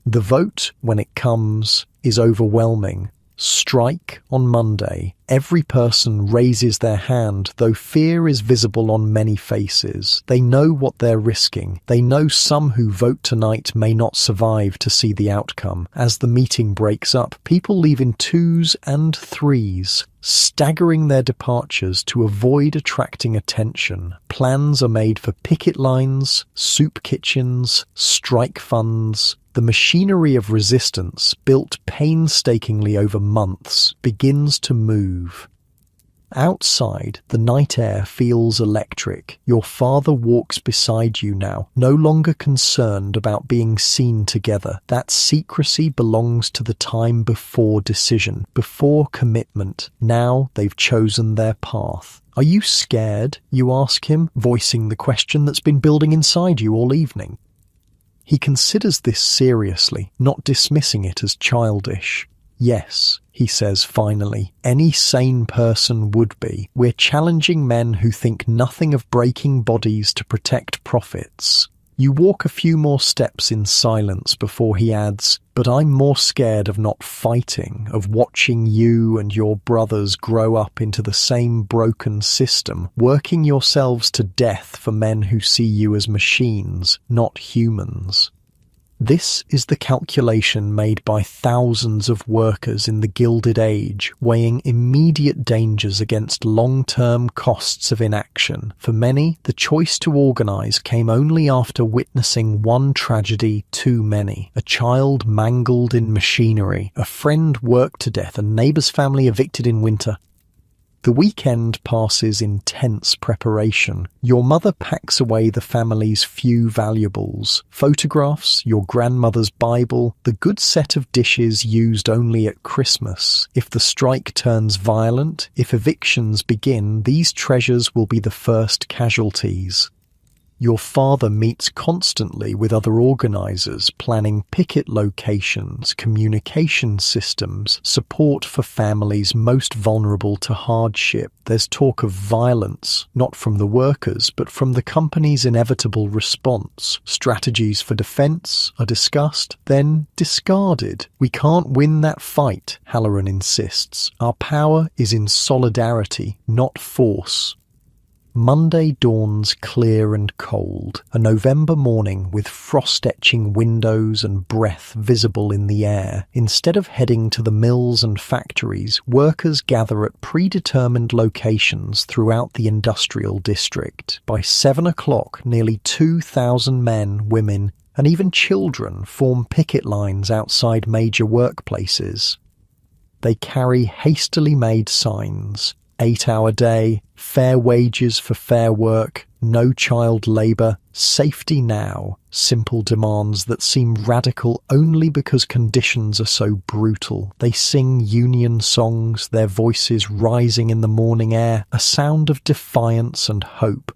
The vote, when it comes, is overwhelming. Strike on Monday. Every person raises their hand, though fear is visible on many faces. They know what they're risking. They know some who vote tonight may not survive to see the outcome. As the meeting breaks up, people leave in 2s and 3s, staggering their departures to avoid attracting attention. Plans are made for picket lines, soup kitchens, strike funds. The machinery of resistance, built painstakingly over months, begins to move. Outside, the night air feels electric. Your father walks beside you now, no longer concerned about being seen together. That secrecy belongs to the time before decision, before commitment. Now they've chosen their path. "Are you scared?" you ask him, voicing the question that's been building inside you all evening. He considers this seriously, not dismissing it as childish. "Yes," he says finally, "any sane person would be. We're challenging men who think nothing of breaking bodies to protect profits." You walk a few more steps in silence before he adds, "But I'm more scared of not fighting, of watching you and your brothers grow up into the same broken system, working yourselves to death for men who see you as machines, not humans." This is the calculation made by thousands of workers in the Gilded Age, weighing immediate dangers against long-term costs of inaction. For many, the choice to organise came only after witnessing one tragedy too many: a child mangled in machinery, a friend worked to death, a neighbour's family evicted in winter. The weekend passes in tense preparation. Your mother packs away the family's few valuables: photographs, your grandmother's Bible, the good set of dishes used only at Christmas. If the strike turns violent, if evictions begin, these treasures will be the first casualties. Your father meets constantly with other organizers, planning picket locations, communication systems, support for families most vulnerable to hardship. There's talk of violence, not from the workers, but from the company's inevitable response. Strategies for defense are discussed, then discarded. We can't win that fight, Halloran insists. Our power is in solidarity, not force. Monday dawns clear and cold, a November morning with frost-etching windows and breath visible in the air. Instead of heading to the mills and factories, workers gather at predetermined locations throughout the industrial district. By 7 o'clock, nearly 2,000 men, women, and even children form picket lines outside major workplaces. They carry hastily made signs: 8-hour day, fair wages for fair work, no child labour, safety now. Simple demands that seem radical only because conditions are so brutal. They sing union songs, their voices rising in the morning air, a sound of defiance and hope.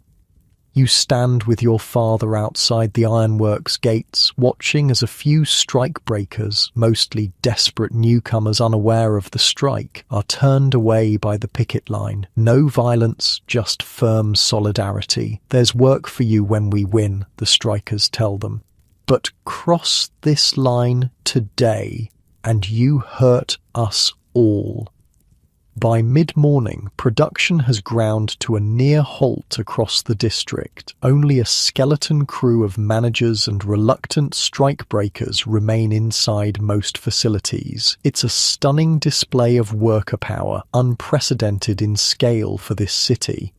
You stand with your father outside the ironworks gates, watching as a few strikebreakers, mostly desperate newcomers unaware of the strike, are turned away by the picket line. No violence, just firm solidarity. There's work for you when we win, the strikers tell them. But cross this line today, and you hurt us all. By mid-morning, production has ground to a near halt across the district. Only a skeleton crew of managers and reluctant strikebreakers remain inside most facilities. It's a stunning display of worker power, unprecedented in scale for this city.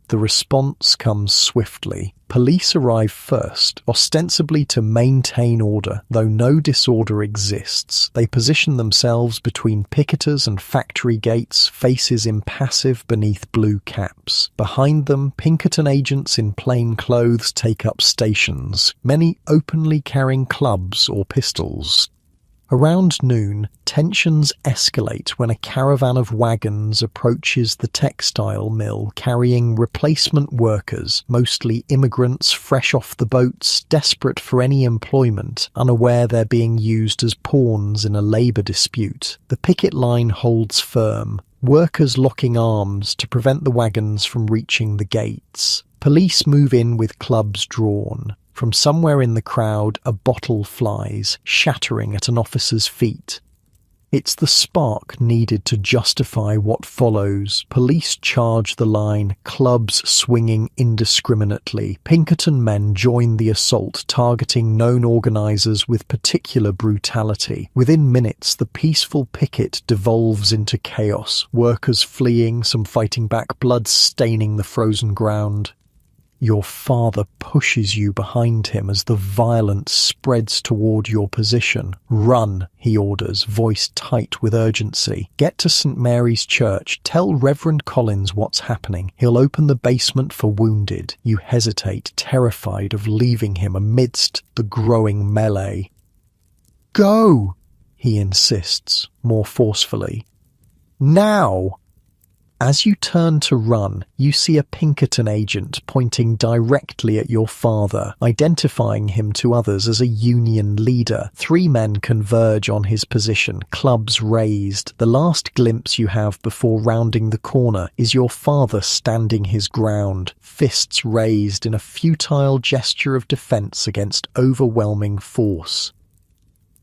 The response comes swiftly. Police arrive first, ostensibly to maintain order, though no disorder exists. They position themselves between picketers and factory gates, faces impassive beneath blue caps. Behind them, Pinkerton agents in plain clothes take up stations, many openly carrying clubs or pistols. Around noon, tensions escalate when a caravan of wagons approaches the textile mill carrying replacement workers, mostly immigrants fresh off the boats, desperate for any employment, unaware they're being used as pawns in a labour dispute. The picket line holds firm, workers locking arms to prevent the wagons from reaching the gates. Police move in with clubs drawn. From somewhere in the crowd, a bottle flies, shattering at an officer's feet. It's the spark needed to justify what follows. Police charge the line, clubs swinging indiscriminately. Pinkerton men join the assault, targeting known organisers with particular brutality. Within minutes, the peaceful picket devolves into chaos, workers fleeing, some fighting back, blood staining the frozen ground. Your father pushes you behind him as the violence spreads toward your position. Run, he orders, voice tight with urgency. Get to St. Mary's Church. Tell Reverend Collins what's happening. He'll open the basement for wounded. You hesitate, terrified of leaving him amidst the growing melee. Go, he insists, more forcefully. Now! As you turn to run, you see a Pinkerton agent pointing directly at your father, identifying him to others as a union leader. 3 men converge on his position, clubs raised. The last glimpse you have before rounding the corner is your father standing his ground, fists raised in a futile gesture of defense against overwhelming force.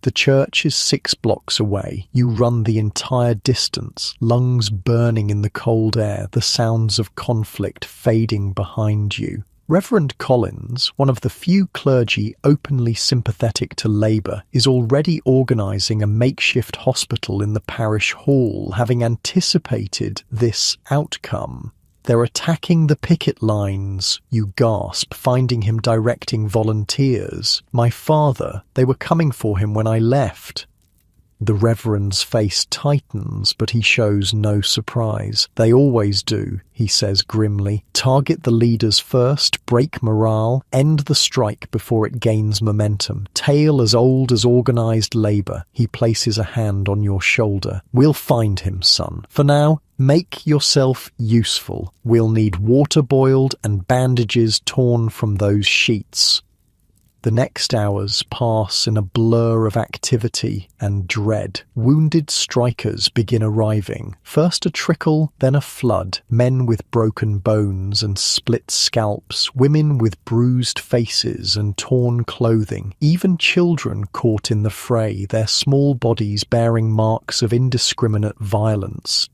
The church is 6 blocks away. You run the entire distance, lungs burning in the cold air, the sounds of conflict fading behind you. Reverend Collins, one of the few clergy openly sympathetic to Labour, is already organising a makeshift hospital in the parish hall, having anticipated this outcome. They're attacking the picket lines, you gasp, finding him directing volunteers. My father, they were coming for him when I left. The Reverend's face tightens, but he shows no surprise. "They always do," he says grimly. "Target the leaders first, break morale, end the strike before it gains momentum. Tale as old as organized labor." He places a hand on your shoulder. "We'll find him, son. For now, make yourself useful. We'll need water boiled and bandages torn from those sheets." The next hours pass in a blur of activity and dread. Wounded strikers begin arriving. First a trickle, then a flood. Men with broken bones and split scalps, women with bruised faces and torn clothing, even children caught in the fray, their small bodies bearing marks of indiscriminate violence.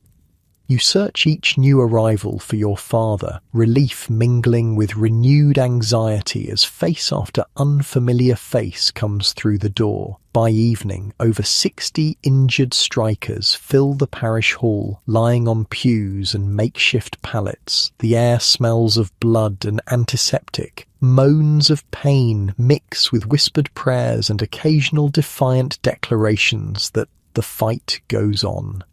You search each new arrival for your father, relief mingling with renewed anxiety as face after unfamiliar face comes through the door. By evening, over 60 injured strikers fill the parish hall, lying on pews and makeshift pallets. The air smells of blood and antiseptic. Moans of pain mix with whispered prayers and occasional defiant declarations that the fight goes on.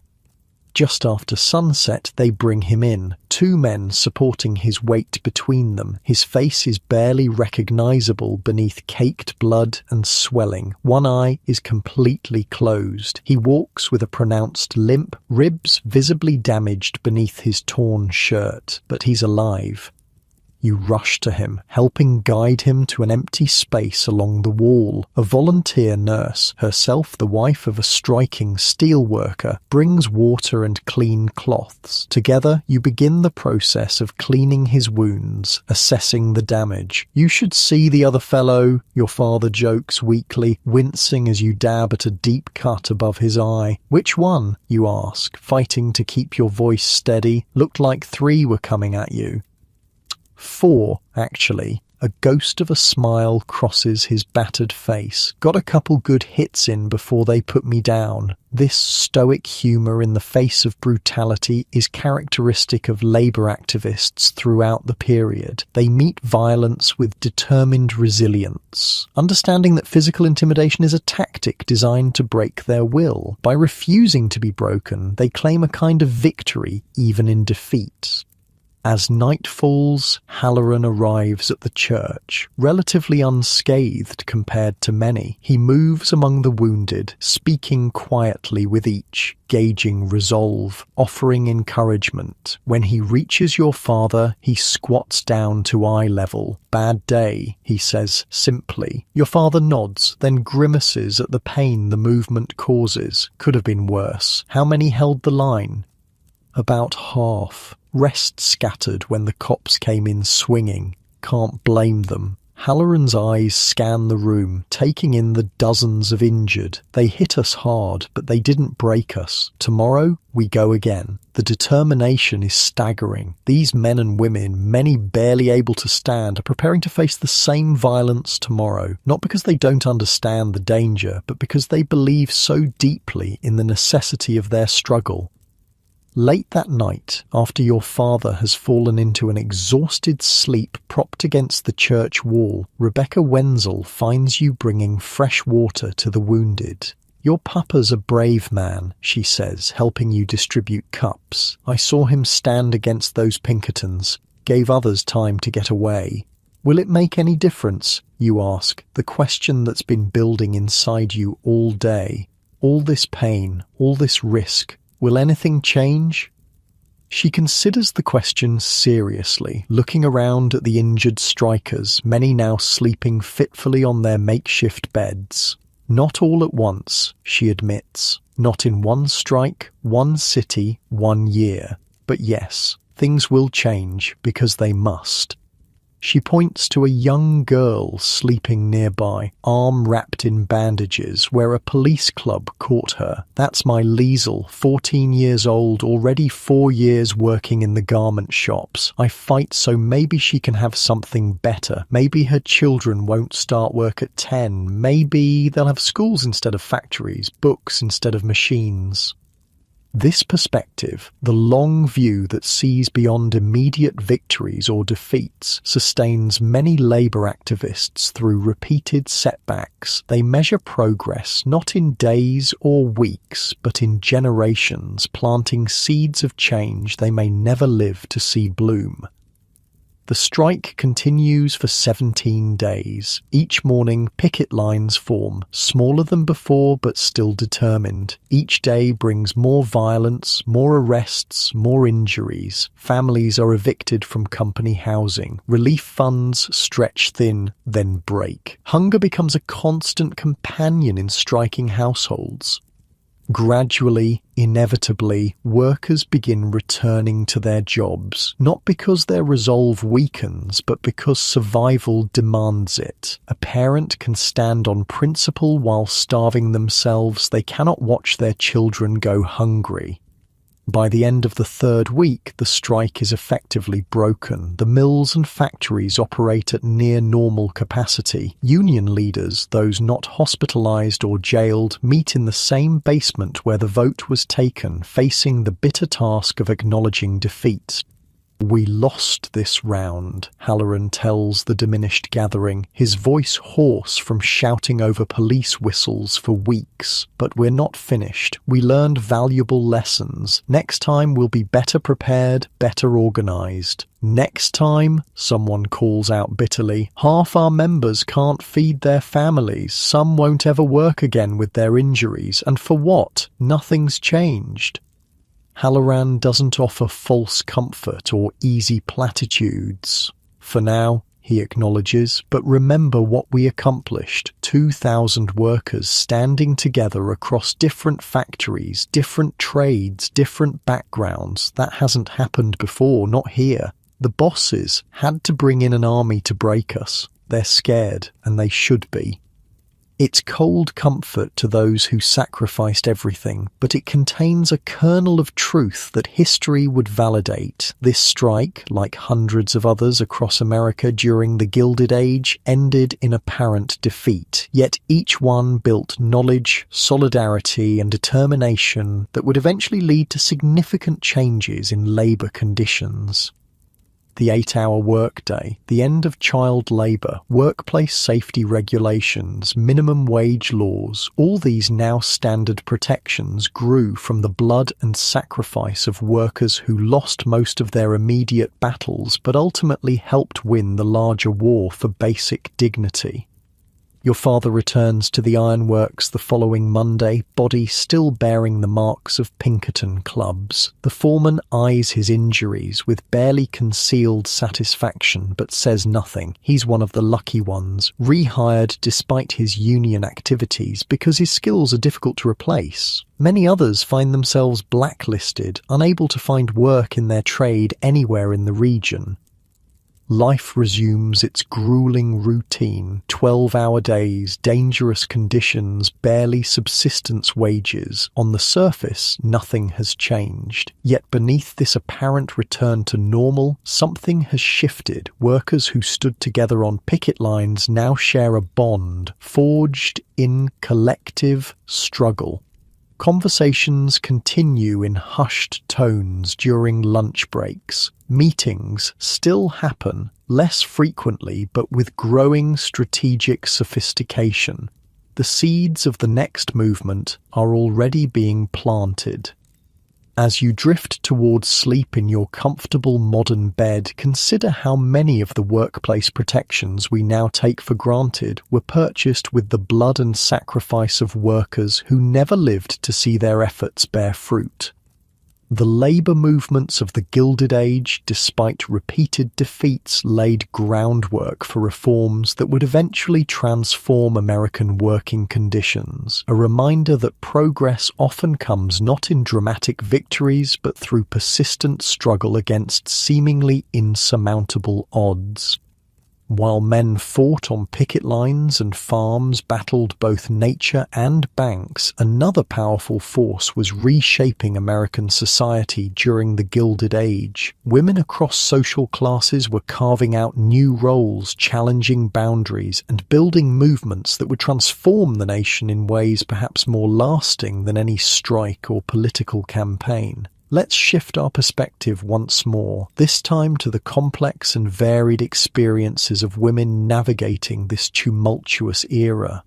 Just after sunset, they bring him in, 2 men supporting his weight between them. His face is barely recognizable beneath caked blood and swelling. One eye is completely closed. He walks with a pronounced limp, ribs visibly damaged beneath his torn shirt, but he's alive. You rush to him, helping guide him to an empty space along the wall. A volunteer nurse, herself the wife of a striking steel worker, brings water and clean cloths. Together, you begin the process of cleaning his wounds, assessing the damage. "You should see the other fellow," your father jokes weakly, wincing as you dab at a deep cut above his eye. "Which one?" you ask, fighting to keep your voice steady. "Looked like 3 were coming at you." 4, actually. A ghost of a smile crosses his battered face. "Got a couple good hits in before they put me down." This stoic humour in the face of brutality is characteristic of labour activists throughout the period. They meet violence with determined resilience, understanding that physical intimidation is a tactic designed to break their will. By refusing to be broken, they claim a kind of victory even in defeat. As night falls, Halloran arrives at the church, relatively unscathed compared to many. He moves among the wounded, speaking quietly with each, gauging resolve, offering encouragement. When he reaches your father, he squats down to eye level. "Bad day," he says simply. Your father nods, then grimaces at the pain the movement causes. "Could have been worse. How many held the line?" "About half. Rest scattered when the cops came in swinging. Can't blame them." Halloran's eyes scan the room, taking in the dozens of injured. "They hit us hard, but they didn't break us. Tomorrow, we go again." The determination is staggering. These men and women, many barely able to stand, are preparing to face the same violence tomorrow, not because they don't understand the danger, but because they believe so deeply in the necessity of their struggle. Late that night, after your father has fallen into an exhausted sleep propped against the church wall, Rebecca Wenzel finds you bringing fresh water to the wounded. "Your papa's a brave man," she says, helping you distribute cups. "I saw him stand against those Pinkertons, gave others time to get away." "Will it make any difference?" you ask, the question that's been building inside you all day. All this pain, all this risk. Will anything change? She considers the question seriously, looking around at the injured strikers, many now sleeping fitfully on their makeshift beds. "Not all at once," she admits. "Not in one strike, one city, one year. But yes, things will change because they must." She points to a young girl sleeping nearby, arm wrapped in bandages, where a police club caught her. "That's my Liesel, 14 years old, already 4 years working in the garment shops. I fight so maybe she can have something better. Maybe her children won't start work at 10. Maybe they'll have schools instead of factories, books instead of machines." This perspective, the long view that sees beyond immediate victories or defeats, sustains many labor activists through repeated setbacks. They measure progress not in days or weeks, but in generations, planting seeds of change they may never live to see bloom. The strike continues for 17 days. Each morning, picket lines form, smaller than before but still determined. Each day brings more violence, more arrests, more injuries. Families are evicted from company housing. Relief funds stretch thin, then break. Hunger becomes a constant companion in striking households. Gradually, inevitably, workers begin returning to their jobs, not because their resolve weakens, but because survival demands it. A parent can stand on principle while starving themselves. They cannot watch their children go hungry. By the end of the third week, the strike is effectively broken. The mills and factories operate at near normal capacity. Union leaders, those not hospitalized or jailed, meet in the same basement where the vote was taken, facing the bitter task of acknowledging defeat. "We lost this round," Halloran tells the diminished gathering, his voice hoarse from shouting over police whistles for weeks. "But we're not finished. We learned valuable lessons. Next time we'll be better prepared, better organized." "Next time," someone calls out bitterly, "half our members can't feed their families. Some won't ever work again with their injuries. And for what? Nothing's changed." Halloran doesn't offer false comfort or easy platitudes. "For now," he acknowledges, "but remember what we accomplished. 2,000 workers standing together across different factories, different trades, different backgrounds. That hasn't happened before, not here. The bosses had to bring in an army to break us. They're scared, and they should be." It's cold comfort to those who sacrificed everything, but it contains a kernel of truth that history would validate. This strike, like hundreds of others across America during the Gilded Age, ended in apparent defeat. Yet each one built knowledge, solidarity, and determination that would eventually lead to significant changes in labor conditions. The 8-hour workday, the end of child labor, workplace safety regulations, minimum wage laws, all these now standard protections grew from the blood and sacrifice of workers who lost most of their immediate battles but ultimately helped win the larger war for basic dignity. Your father returns to the ironworks the following Monday, body still bearing the marks of Pinkerton clubs. The foreman eyes his injuries with barely concealed satisfaction, but says nothing. He's one of the lucky ones, rehired despite his union activities because his skills are difficult to replace. Many others find themselves blacklisted, unable to find work in their trade anywhere in the region. Life resumes its grueling routine, 12-hour days, dangerous conditions, barely subsistence wages. On the surface, nothing has changed. Yet beneath this apparent return to normal, something has shifted. Workers who stood together on picket lines now share a bond, forged in collective struggle. Conversations continue in hushed tones during lunch breaks. Meetings still happen, less frequently but with growing strategic sophistication. The seeds of the next movement are already being planted. As you drift towards sleep in your comfortable modern bed, consider how many of the workplace protections we now take for granted were purchased with the blood and sacrifice of workers who never lived to see their efforts bear fruit. The labor movements of the Gilded Age, despite repeated defeats, laid groundwork for reforms that would eventually transform American working conditions, a reminder that progress often comes not in dramatic victories but through persistent struggle against seemingly insurmountable odds. While men fought on picket lines and farms battled both nature and banks, another powerful force was reshaping American society during the Gilded Age. Women across social classes were carving out new roles, challenging boundaries, and building movements that would transform the nation in ways perhaps more lasting than any strike or political campaign. Let's shift our perspective once more, this time to the complex and varied experiences of women navigating this tumultuous era.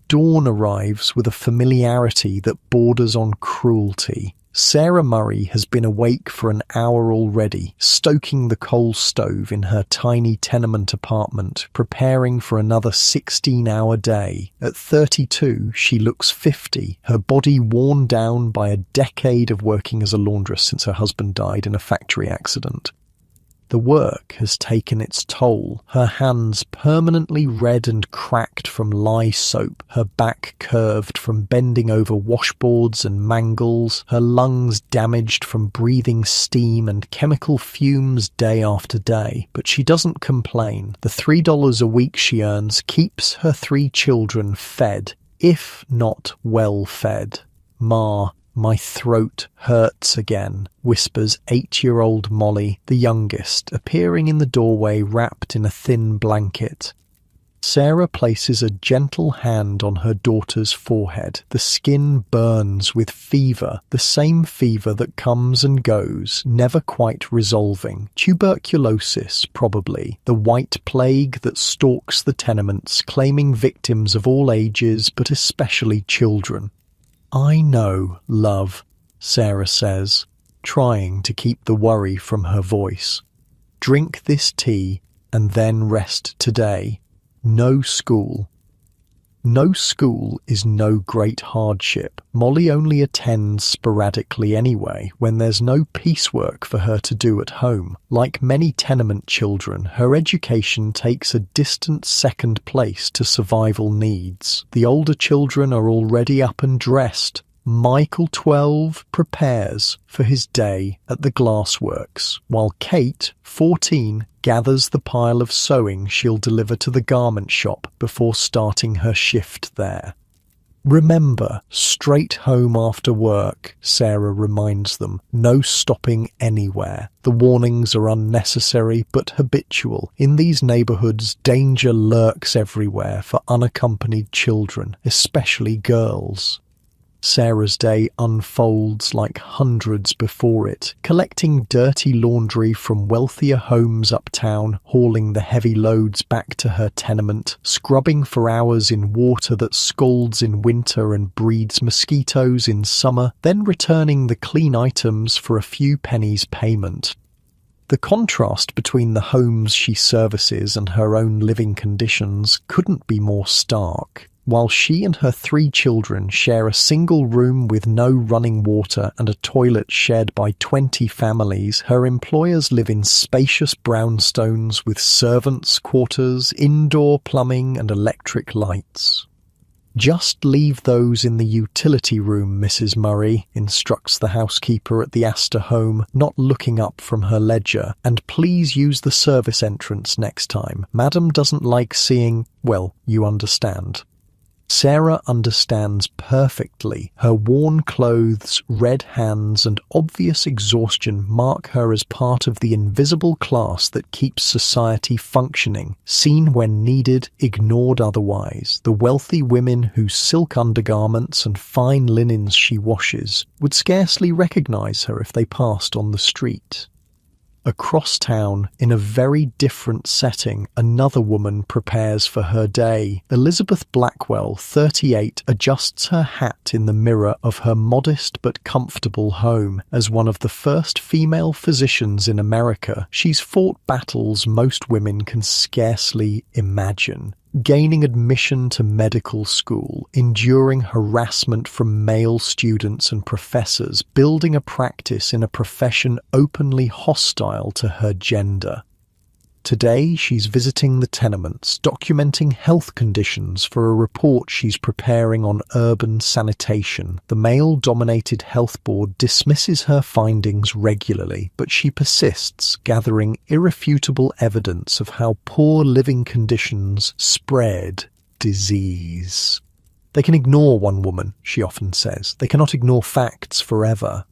Dawn arrives with a familiarity that borders on cruelty. Sarah Murray has been awake for an hour already, stoking the coal stove in her tiny tenement apartment, preparing for another 16-hour day. At 32, she looks 50, her body worn down by a decade of working as a laundress since her husband died in a factory accident. The work has taken its toll, her hands permanently red and cracked from lye soap, her back curved from bending over washboards and mangles, her lungs damaged from breathing steam and chemical fumes day after day. But she doesn't complain. The $3 a week she earns keeps her 3 children fed, if not well fed. "Ma, my throat hurts again," whispers 8-year-old Molly, the youngest, appearing in the doorway wrapped in a thin blanket. Sarah places a gentle hand on her daughter's forehead. The skin burns with fever, the same fever that comes and goes, never quite resolving. Tuberculosis, probably, the white plague that stalks the tenements, claiming victims of all ages, but especially children. "I know, love," Sarah says, trying to keep the worry from her voice. "Drink this tea and then rest today. No school." No school is no great hardship. Molly only attends sporadically anyway, when there's no piecework for her to do at home. Like many tenement children, her education takes a distant second place to survival needs. The older children are already up and dressed. Michael, 12, prepares for his day at the glassworks, while Kate, 14, gathers the pile of sewing she'll deliver to the garment shop before starting her shift there. "Remember, straight home after work," Sarah reminds them. "No stopping anywhere." The warnings are unnecessary but habitual. In these neighborhoods, danger lurks everywhere for unaccompanied children, especially girls. Sarah's day unfolds like hundreds before it, collecting dirty laundry from wealthier homes uptown, hauling the heavy loads back to her tenement, scrubbing for hours in water that scalds in winter and breeds mosquitoes in summer, then returning the clean items for a few pennies payment. The contrast between the homes she services and her own living conditions couldn't be more stark. While she and her 3 children share a single room with no running water and a toilet shared by 20 families, her employers live in spacious brownstones with servants' quarters, indoor plumbing and electric lights. "Just leave those in the utility room, Mrs. Murray," instructs the housekeeper at the Astor home, not looking up from her ledger, "and please use the service entrance next time. Madam doesn't like seeing, well, you understand." Sarah understands perfectly. Her worn clothes, red hands, and obvious exhaustion mark her as part of the invisible class that keeps society functioning, seen when needed, ignored otherwise. The wealthy women whose silk undergarments and fine linens she washes would scarcely recognize her if they passed on the street. Across town, in a very different setting, another woman prepares for her day. Elizabeth Blackwell, 38, adjusts her hat in the mirror of her modest but comfortable home. As one of the first female physicians in America, she's fought battles most women can scarcely imagine. Gaining admission to medical school, enduring harassment from male students and professors, building a practice in a profession openly hostile to her gender. Today, she's visiting the tenements, documenting health conditions for a report she's preparing on urban sanitation. The male-dominated health board dismisses her findings regularly, but she persists, gathering irrefutable evidence of how poor living conditions spread disease. They can ignore one woman, she often says. They cannot ignore facts forever.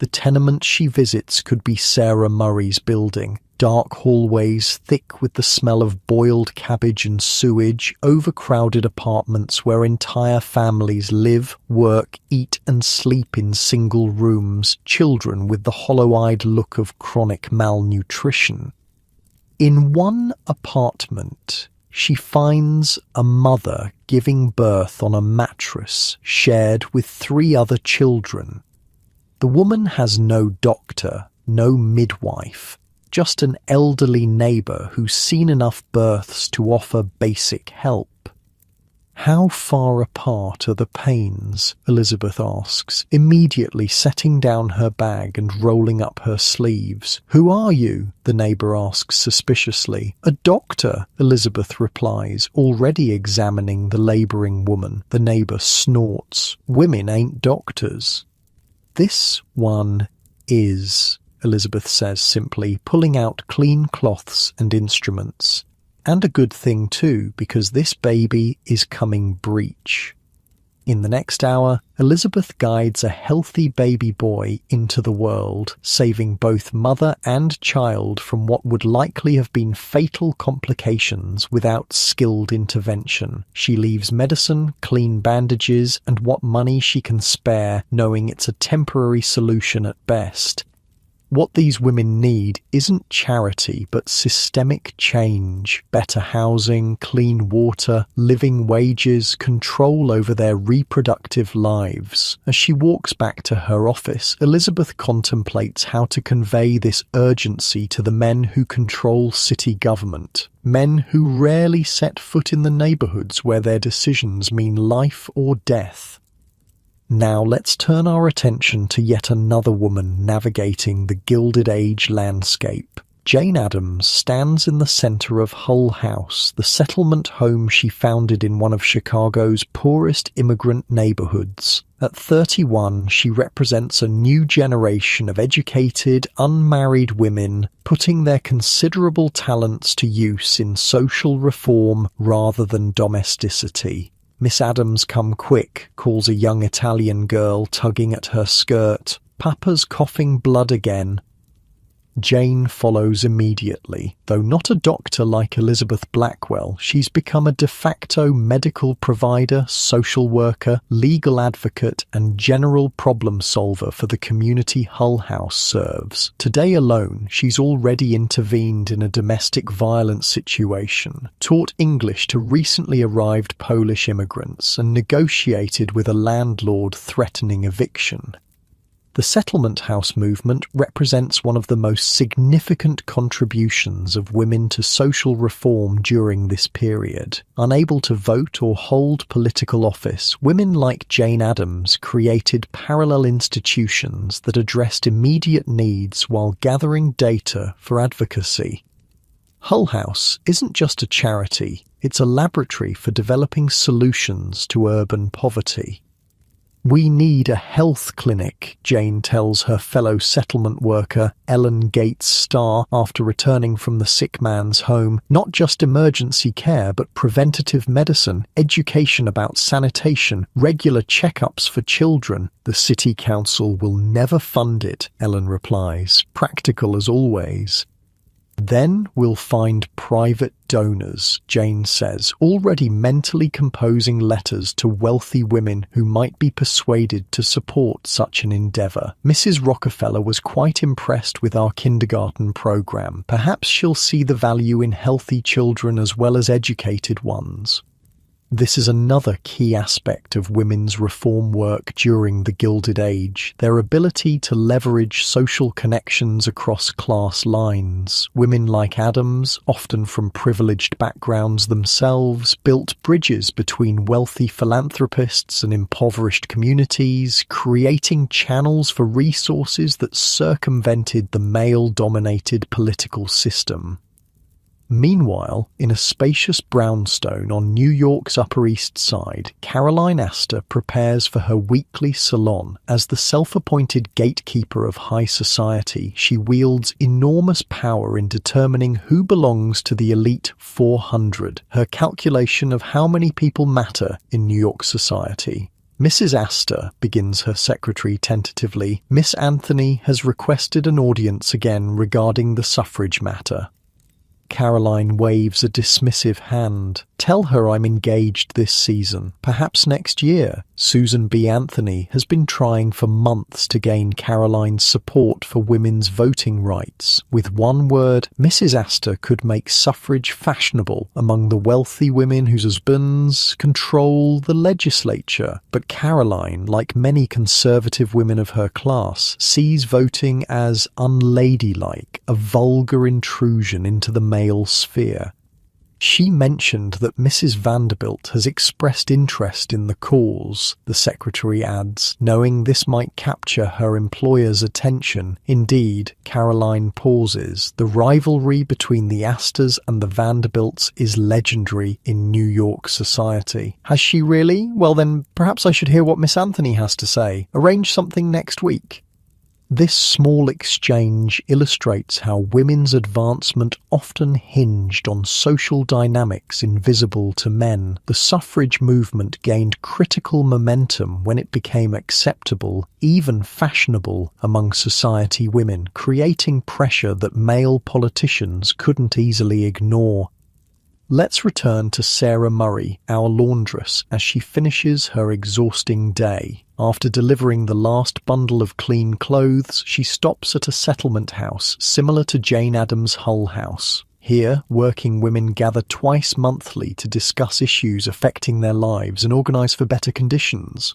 The tenement she visits could be Sarah Murray's building. Dark hallways, thick with the smell of boiled cabbage and sewage, overcrowded apartments where entire families live, work, eat and sleep in single rooms, children with the hollow-eyed look of chronic malnutrition. In one apartment, she finds a mother giving birth on a mattress shared with 3 other children. The woman has no doctor, no midwife, just an elderly neighbour who's seen enough births to offer basic help. How far apart are the pains? Elizabeth asks, immediately setting down her bag and rolling up her sleeves. Who are you? The neighbour asks suspiciously. A doctor, Elizabeth replies, already examining the labouring woman. The neighbour snorts. Women ain't doctors. This one is, Elizabeth says simply, pulling out clean cloths and instruments. And a good thing too, because this baby is coming breech. In the next hour, Elizabeth guides a healthy baby boy into the world, saving both mother and child from what would likely have been fatal complications without skilled intervention. She leaves medicine, clean bandages, and what money she can spare, knowing it's a temporary solution at best. What these women need isn't charity, but systemic change. Better housing, clean water, living wages, control over their reproductive lives. As she walks back to her office, Elizabeth contemplates how to convey this urgency to the men who control city government. Men who rarely set foot in the neighbourhoods where their decisions mean life or death. Now let's turn our attention to yet another woman navigating the Gilded Age landscape. Jane Addams stands in the centre of Hull House, the settlement home she founded in one of Chicago's poorest immigrant neighbourhoods. At 31, she represents a new generation of educated, unmarried women putting their considerable talents to use in social reform rather than domesticity. Miss Addams come quick, calls a young Italian girl tugging at her skirt. Papa's coughing blood again. Jane follows immediately. Though not a doctor like Elizabeth Blackwell, she's become a de facto medical provider, social worker, legal advocate, and general problem solver for the community Hull House serves. Today alone, she's already intervened in a domestic violence situation, taught English to recently arrived Polish immigrants, and negotiated with a landlord threatening eviction. The settlement house movement represents one of the most significant contributions of women to social reform during this period. Unable to vote or hold political office, women like Jane Addams created parallel institutions that addressed immediate needs while gathering data for advocacy. Hull House isn't just a charity, it's a laboratory for developing solutions to urban poverty. We need a health clinic, Jane tells her fellow settlement worker Ellen Gates Starr after returning from the sick man's home. Not just emergency care, but preventative medicine, education about sanitation, regular checkups for children. The city council will never fund it, Ellen replies, practical as always. Then we'll find private donors, Jane says, already mentally composing letters to wealthy women who might be persuaded to support such an endeavour. Mrs. Rockefeller was quite impressed with our kindergarten program. Perhaps she'll see the value in healthy children as well as educated ones. This is another key aspect of women's reform work during the Gilded Age, their ability to leverage social connections across class lines. Women like Addams, often from privileged backgrounds themselves, built bridges between wealthy philanthropists and impoverished communities, creating channels for resources that circumvented the male-dominated political system. Meanwhile, in a spacious brownstone on New York's Upper East Side, Caroline Astor prepares for her weekly salon. As the self-appointed gatekeeper of high society, she wields enormous power in determining who belongs to the elite 400, her calculation of how many people matter in New York society. "Mrs. Astor," begins her secretary tentatively, "Miss Anthony has requested an audience again regarding the suffrage matter." Caroline waves a dismissive hand. "Tell her I'm engaged this season, perhaps next year." Susan B. Anthony has been trying for months to gain Caroline's support for women's voting rights. With one word, Mrs. Astor could make suffrage fashionable among the wealthy women whose husbands control the legislature. But Caroline, like many conservative women of her class, sees voting as unladylike, a vulgar intrusion into the male sphere. "She mentioned that Mrs. Vanderbilt has expressed interest in the cause," the secretary adds, knowing this might capture her employer's attention. Indeed, Caroline pauses. The rivalry between the Astors and the Vanderbilts is legendary in New York society. "Has she really? Well then, perhaps I should hear what Miss Anthony has to say. Arrange something next week." This small exchange illustrates how women's advancement often hinged on social dynamics invisible to men. The suffrage movement gained critical momentum when it became acceptable, even fashionable, among society women, creating pressure that male politicians couldn't easily ignore. Let's return to Sarah Murray, our laundress, as she finishes her exhausting day. After delivering the last bundle of clean clothes, she stops at a settlement house similar to Jane Addams' Hull House. Here, working women gather twice monthly to discuss issues affecting their lives and organize for better conditions.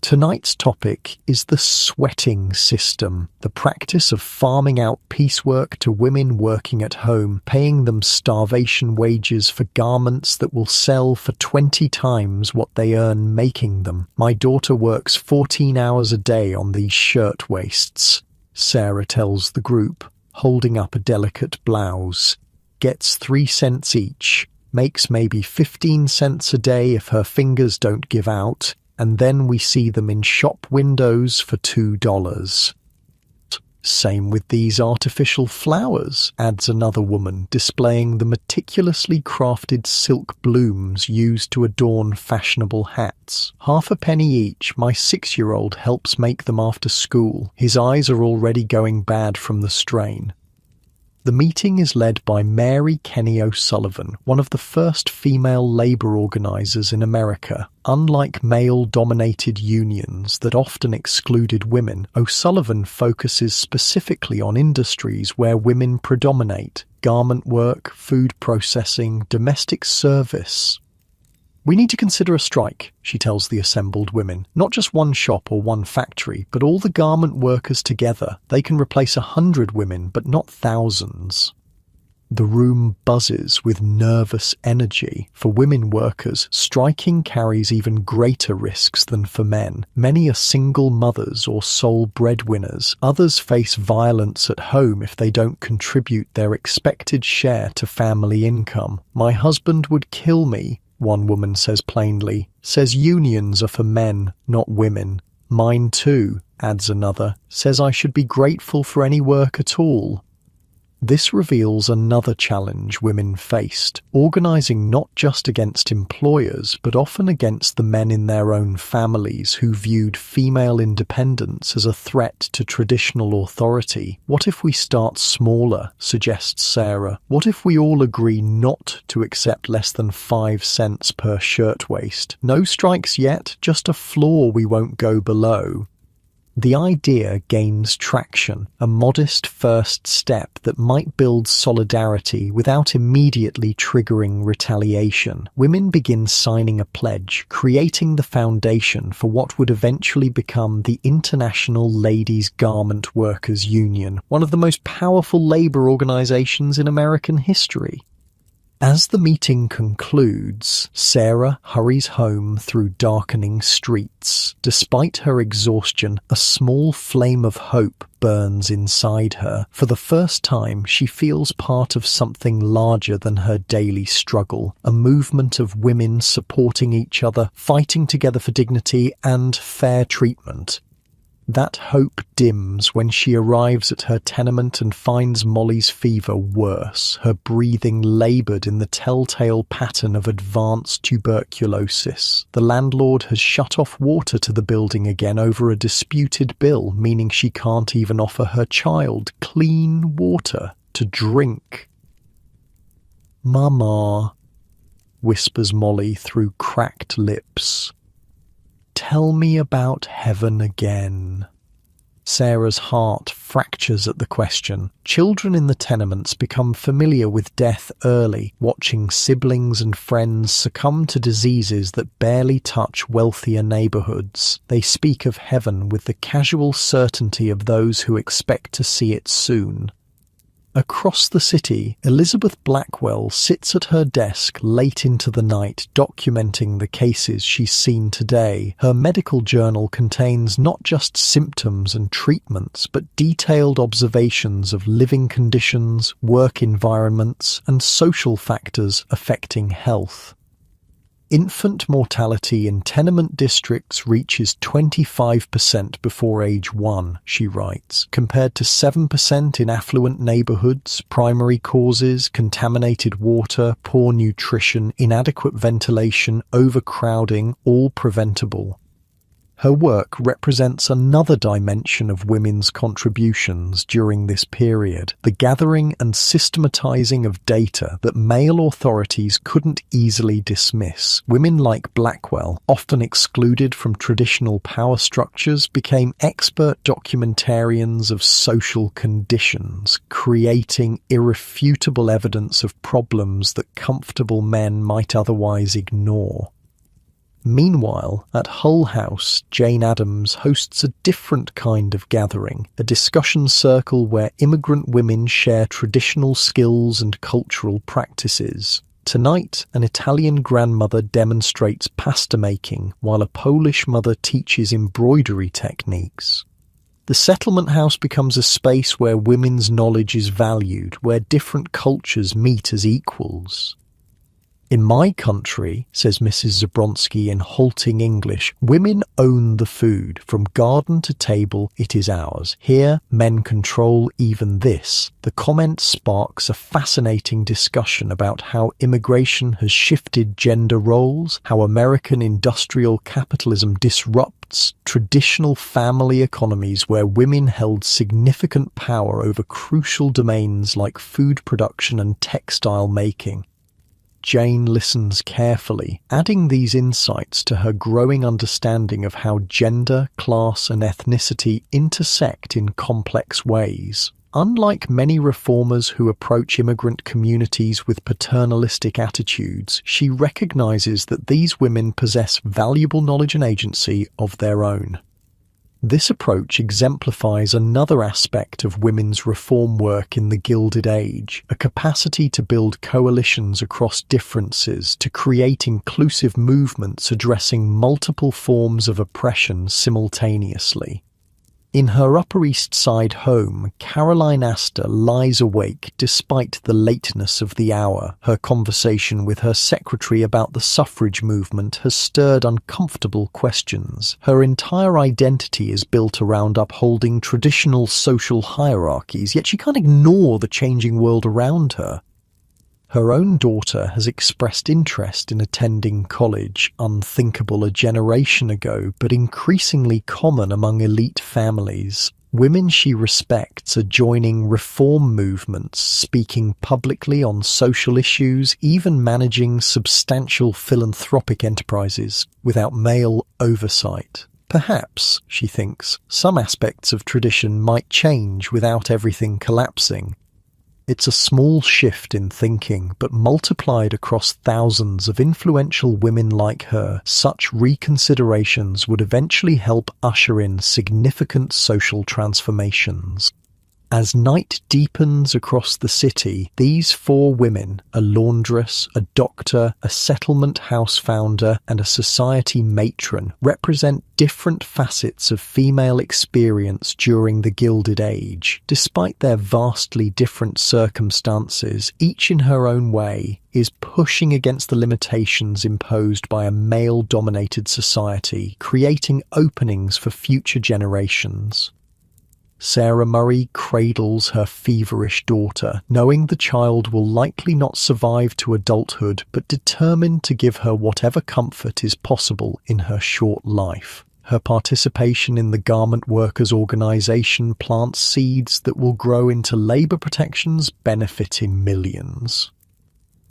Tonight's topic is the sweating system, the practice of farming out piecework to women working at home, paying them starvation wages for garments that will sell for 20 times what they earn making them. "My daughter works 14 hours a day on these shirtwaists," Sarah tells the group, holding up a delicate blouse. "Gets 3 cents each, makes maybe 15 cents a day if her fingers don't give out, and then we see them in shop windows for $2. "Same with these artificial flowers," adds another woman, displaying the meticulously crafted silk blooms used to adorn fashionable hats. "Half a penny each, my 6-year-old helps make them after school. His eyes are already going bad from the strain." The meeting is led by Mary Kenny O'Sullivan, one of the first female labor organizers in America. Unlike male-dominated unions that often excluded women, O'Sullivan focuses specifically on industries where women predominate: garment work, food processing, domestic service. "We need to consider a strike," she tells the assembled women. "Not just one shop or one factory, but all the garment workers together. They can replace 100 women, but not thousands." The room buzzes with nervous energy. For women workers, striking carries even greater risks than for men. Many are single mothers or sole breadwinners. Others face violence at home if they don't contribute their expected share to family income. "My husband would kill me," one woman says plainly. "Says unions are for men, not women." "Mine too," adds another. "Says I should be grateful for any work at all." This reveals another challenge women faced, organizing not just against employers, but often against the men in their own families who viewed female independence as a threat to traditional authority. "What if we start smaller?" suggests Sarah. "What if we all agree not to accept less than 5 cents per shirtwaist? No strikes yet, just a floor we won't go below." The idea gains traction, a modest first step that might build solidarity without immediately triggering retaliation. Women begin signing a pledge, creating the foundation for what would eventually become the International Ladies Garment Workers Union, one of the most powerful labor organizations in American history. As the meeting concludes, Sarah hurries home through darkening streets. Despite her exhaustion, a small flame of hope burns inside her. For the first time, she feels part of something larger than her daily struggle, a movement of women supporting each other, fighting together for dignity and fair treatment. That hope dims when she arrives at her tenement and finds Molly's fever worse, her breathing laboured in the telltale pattern of advanced tuberculosis. The landlord has shut off water to the building again over a disputed bill, meaning she can't even offer her child clean water to drink. "Mama," whispers Molly through cracked lips. "Tell me about heaven again." Sarah's heart fractures at the question. Children in the tenements become familiar with death early, watching siblings and friends succumb to diseases that barely touch wealthier neighbourhoods. They speak of heaven with the casual certainty of those who expect to see it soon. Across the city, Elizabeth Blackwell sits at her desk late into the night, documenting the cases she's seen today. Her medical journal contains not just symptoms and treatments, but detailed observations of living conditions, work environments, and social factors affecting health. Infant mortality in tenement districts reaches 25% before age 1, she writes, compared to 7% in affluent neighbourhoods. Primary causes: contaminated water, poor nutrition, inadequate ventilation, overcrowding, all preventable. Her work represents another dimension of women's contributions during this period, the gathering and systematizing of data that male authorities couldn't easily dismiss. Women like Blackwell, often excluded from traditional power structures, became expert documentarians of social conditions, creating irrefutable evidence of problems that comfortable men might otherwise ignore. Meanwhile, at Hull House, Jane Addams hosts a different kind of gathering, a discussion circle where immigrant women share traditional skills and cultural practices. Tonight, an Italian grandmother demonstrates pasta making, while a Polish mother teaches embroidery techniques. The settlement house becomes a space where women's knowledge is valued, where different cultures meet as equals. "In my country," says Mrs. Zabronsky in halting English, "women own the food. From garden to table, it is ours. Here, men control even this." The comment sparks a fascinating discussion about how immigration has shifted gender roles, how American industrial capitalism disrupts traditional family economies where women held significant power over crucial domains like food production and textile making. Jane listens carefully, adding these insights to her growing understanding of how gender, class, and ethnicity intersect in complex ways. Unlike many reformers who approach immigrant communities with paternalistic attitudes, she recognizes that these women possess valuable knowledge and agency of their own. This approach exemplifies another aspect of women's reform work in the Gilded Age, a capacity to build coalitions across differences, to create inclusive movements addressing multiple forms of oppression simultaneously. In her Upper East Side home, Caroline Astor lies awake despite the lateness of the hour. Her conversation with her secretary about the suffrage movement has stirred uncomfortable questions. Her entire identity is built around upholding traditional social hierarchies, yet she can't ignore the changing world around her. Her own daughter has expressed interest in attending college, unthinkable a generation ago, but increasingly common among elite families. Women she respects are joining reform movements, speaking publicly on social issues, even managing substantial philanthropic enterprises without male oversight. Perhaps, she thinks, some aspects of tradition might change without everything collapsing. It's a small shift in thinking, but multiplied across thousands of influential women like her, such reconsiderations would eventually help usher in significant social transformations. As night deepens across the city, these four women, a laundress, a doctor, a settlement house founder, and a society matron, represent different facets of female experience during the Gilded Age. Despite their vastly different circumstances, each in her own way is pushing against the limitations imposed by a male-dominated society, creating openings for future generations. Sarah Murray cradles her feverish daughter, knowing the child will likely not survive to adulthood, but determined to give her whatever comfort is possible in her short life. Her participation in the Garment Workers' Organization plants seeds that will grow into labor protections benefiting millions.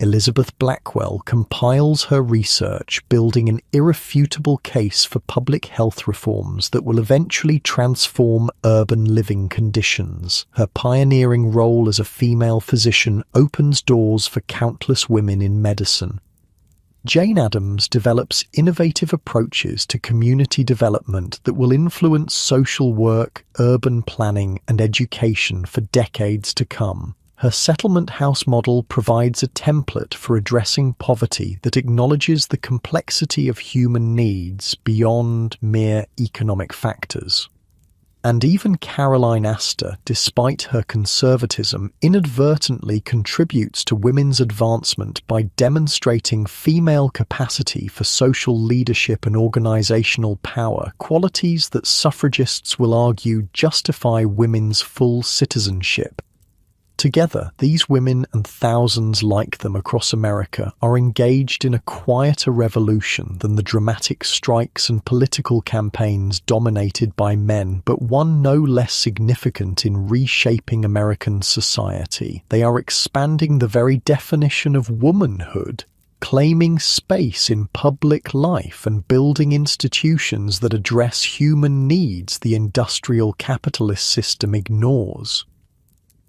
Elizabeth Blackwell compiles her research, building an irrefutable case for public health reforms that will eventually transform urban living conditions. Her pioneering role as a female physician opens doors for countless women in medicine. Jane Addams develops innovative approaches to community development that will influence social work, urban planning, and education for decades to come. Her settlement house model provides a template for addressing poverty that acknowledges the complexity of human needs beyond mere economic factors. And even Caroline Astor, despite her conservatism, inadvertently contributes to women's advancement by demonstrating female capacity for social leadership and organizational power, qualities that suffragists will argue justify women's full citizenship. Together, these women and thousands like them across America are engaged in a quieter revolution than the dramatic strikes and political campaigns dominated by men, but one no less significant in reshaping American society. They are expanding the very definition of womanhood, claiming space in public life and building institutions that address human needs the industrial capitalist system ignores.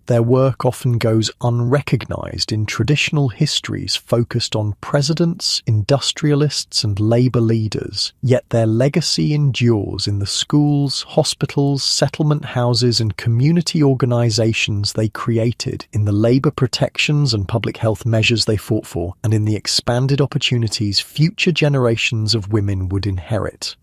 Their work often goes unrecognized in traditional histories focused on presidents, industrialists, and labor leaders, yet their legacy endures in the schools, hospitals, settlement houses, and community organizations they created, in the labor protections and public health measures they fought for, and in the expanded opportunities future generations of women would inherit.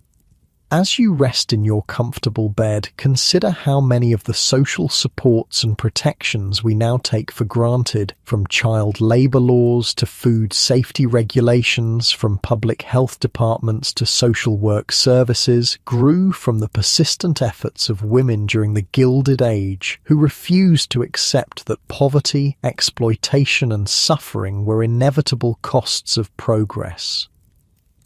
As you rest in your comfortable bed, consider how many of the social supports and protections we now take for granted, from child labor laws to food safety regulations, from public health departments to social work services, grew from the persistent efforts of women during the Gilded Age who refused to accept that poverty, exploitation, and suffering were inevitable costs of progress.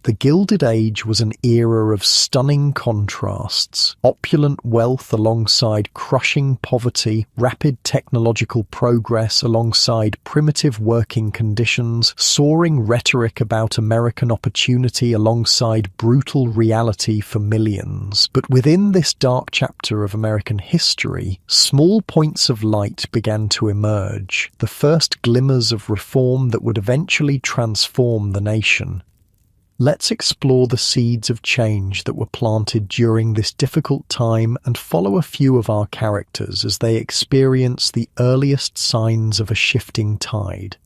The Gilded Age was an era of stunning contrasts: opulent wealth alongside crushing poverty, rapid technological progress alongside primitive working conditions, soaring rhetoric about American opportunity alongside brutal reality for millions. But within this dark chapter of American history, small points of light began to emerge, the first glimmers of reform that would eventually transform the nation. Let's explore the seeds of change that were planted during this difficult time and follow a few of our characters as they experience the earliest signs of a shifting tide.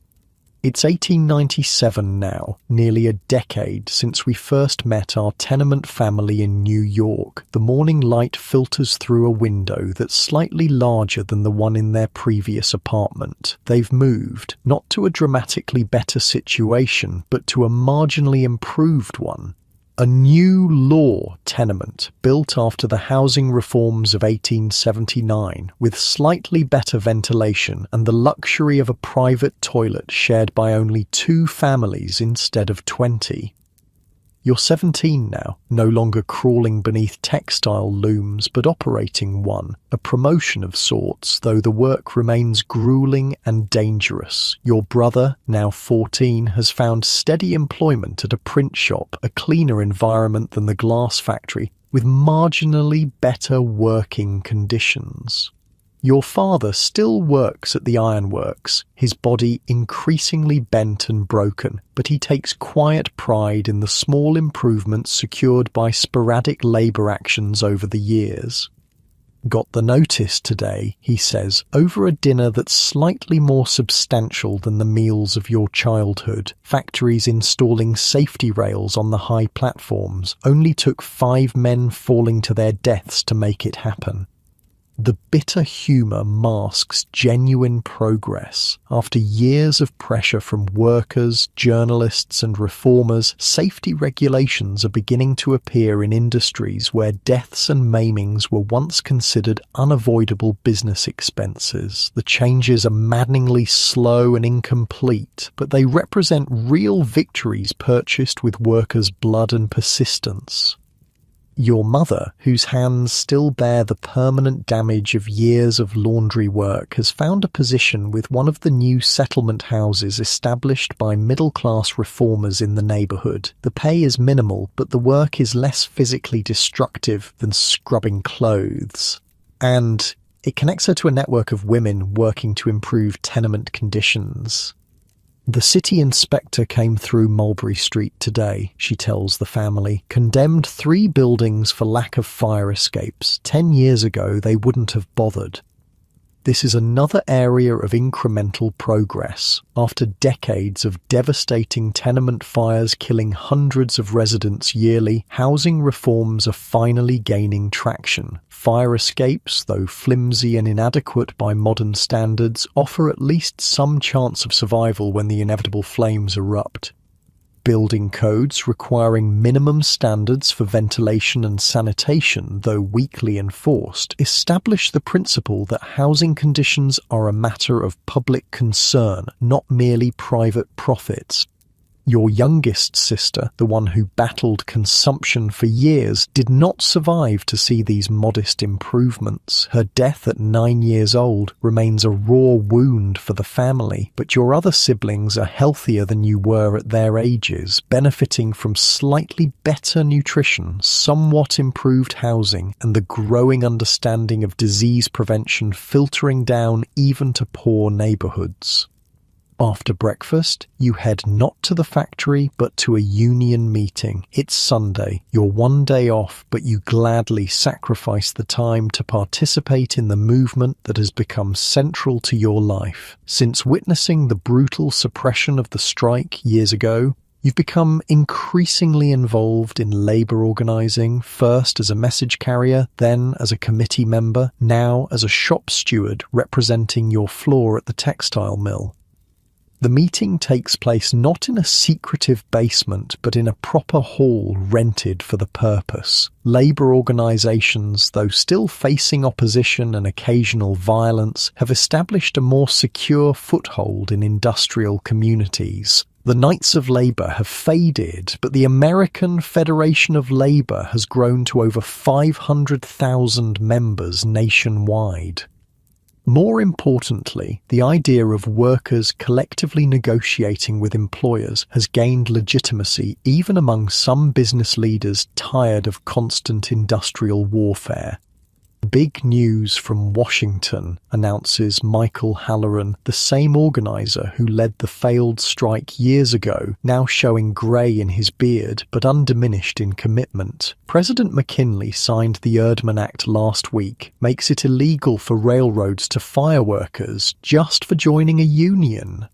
It's 1897 now, nearly a decade since we first met our tenement family in New York. The morning light filters through a window that's slightly larger than the one in their previous apartment. They've moved, not to a dramatically better situation, but to a marginally improved one. A new law tenement built after the housing reforms of 1879, with slightly better ventilation and the luxury of a private toilet shared by only 2 families instead of 20. You're 17 now, no longer crawling beneath textile looms but operating one, a promotion of sorts, though the work remains grueling and dangerous. Your brother, now 14, has found steady employment at a print shop, a cleaner environment than the glass factory, with marginally better working conditions. Your father still works at the ironworks, his body increasingly bent and broken, but he takes quiet pride in the small improvements secured by sporadic labour actions over the years. Got the notice today, he says, over a dinner that's slightly more substantial than the meals of your childhood. Factories installing safety rails on the high platforms only took 5 men falling to their deaths to make it happen. The bitter humour masks genuine progress. After years of pressure from workers, journalists and reformers, safety regulations are beginning to appear in industries where deaths and maimings were once considered unavoidable business expenses. The changes are maddeningly slow and incomplete, but they represent real victories purchased with workers' blood and persistence. Your mother, whose hands still bear the permanent damage of years of laundry work, has found a position with one of the new settlement houses established by middle-class reformers in the neighbourhood. The pay is minimal, but the work is less physically destructive than scrubbing clothes. And it connects her to a network of women working to improve tenement conditions. The city inspector came through Mulberry Street today, she tells the family, condemned 3 buildings for lack of fire escapes. 10 years ago, they wouldn't have bothered. This is another area of incremental progress. After decades of devastating tenement fires killing hundreds of residents yearly, housing reforms are finally gaining traction. Fire escapes, though flimsy and inadequate by modern standards, offer at least some chance of survival when the inevitable flames erupt. Building codes requiring minimum standards for ventilation and sanitation, though weakly enforced, establish the principle that housing conditions are a matter of public concern, not merely private profits. Your youngest sister, the one who battled consumption for years, did not survive to see these modest improvements. Her death at 9 years old remains a raw wound for the family, but your other siblings are healthier than you were at their ages, benefiting from slightly better nutrition, somewhat improved housing, and the growing understanding of disease prevention filtering down even to poor neighbourhoods. After breakfast, you head not to the factory but to a union meeting. It's Sunday, your one day off, but you gladly sacrifice the time to participate in the movement that has become central to your life. Since witnessing the brutal suppression of the strike years ago, you've become increasingly involved in labour organising, first as a message carrier, then as a committee member, now as a shop steward representing your floor at the textile mill. The meeting takes place not in a secretive basement, but in a proper hall rented for the purpose. Labour organisations, though still facing opposition and occasional violence, have established a more secure foothold in industrial communities. The Knights of Labour have faded, but the American Federation of Labour has grown to over 500,000 members nationwide. More importantly, the idea of workers collectively negotiating with employers has gained legitimacy even among some business leaders tired of constant industrial warfare. Big news from Washington, announces Michael Halloran, the same organizer who led the failed strike years ago, now showing grey in his beard but undiminished in commitment. President McKinley signed the Erdman Act last week, makes it illegal for railroads to fire workers just for joining a union.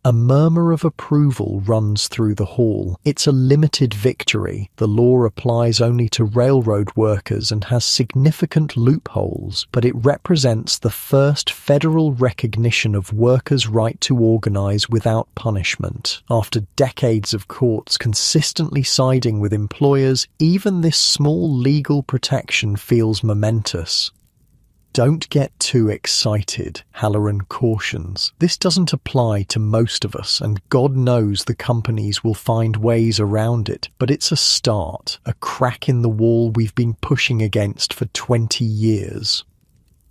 A murmur of approval runs through the hall. It's a limited victory. The law applies only to railroad workers and has significant loopholes, but it represents the first federal recognition of workers' right to organize without punishment. After decades of courts consistently siding with employers, even this small legal protection feels momentous. Don't get too excited, Halloran cautions. This doesn't apply to most of us, and God knows the companies will find ways around it, but it's a start, a crack in the wall we've been pushing against for 20 years.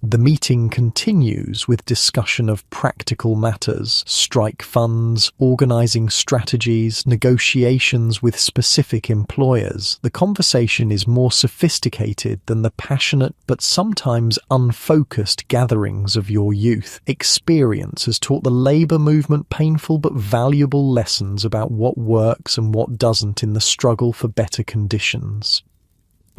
The meeting continues with discussion of practical matters, strike funds, organising strategies, negotiations with specific employers. The conversation is more sophisticated than the passionate but sometimes unfocused gatherings of your youth. Experience has taught the labour movement painful but valuable lessons about what works and what doesn't in the struggle for better conditions.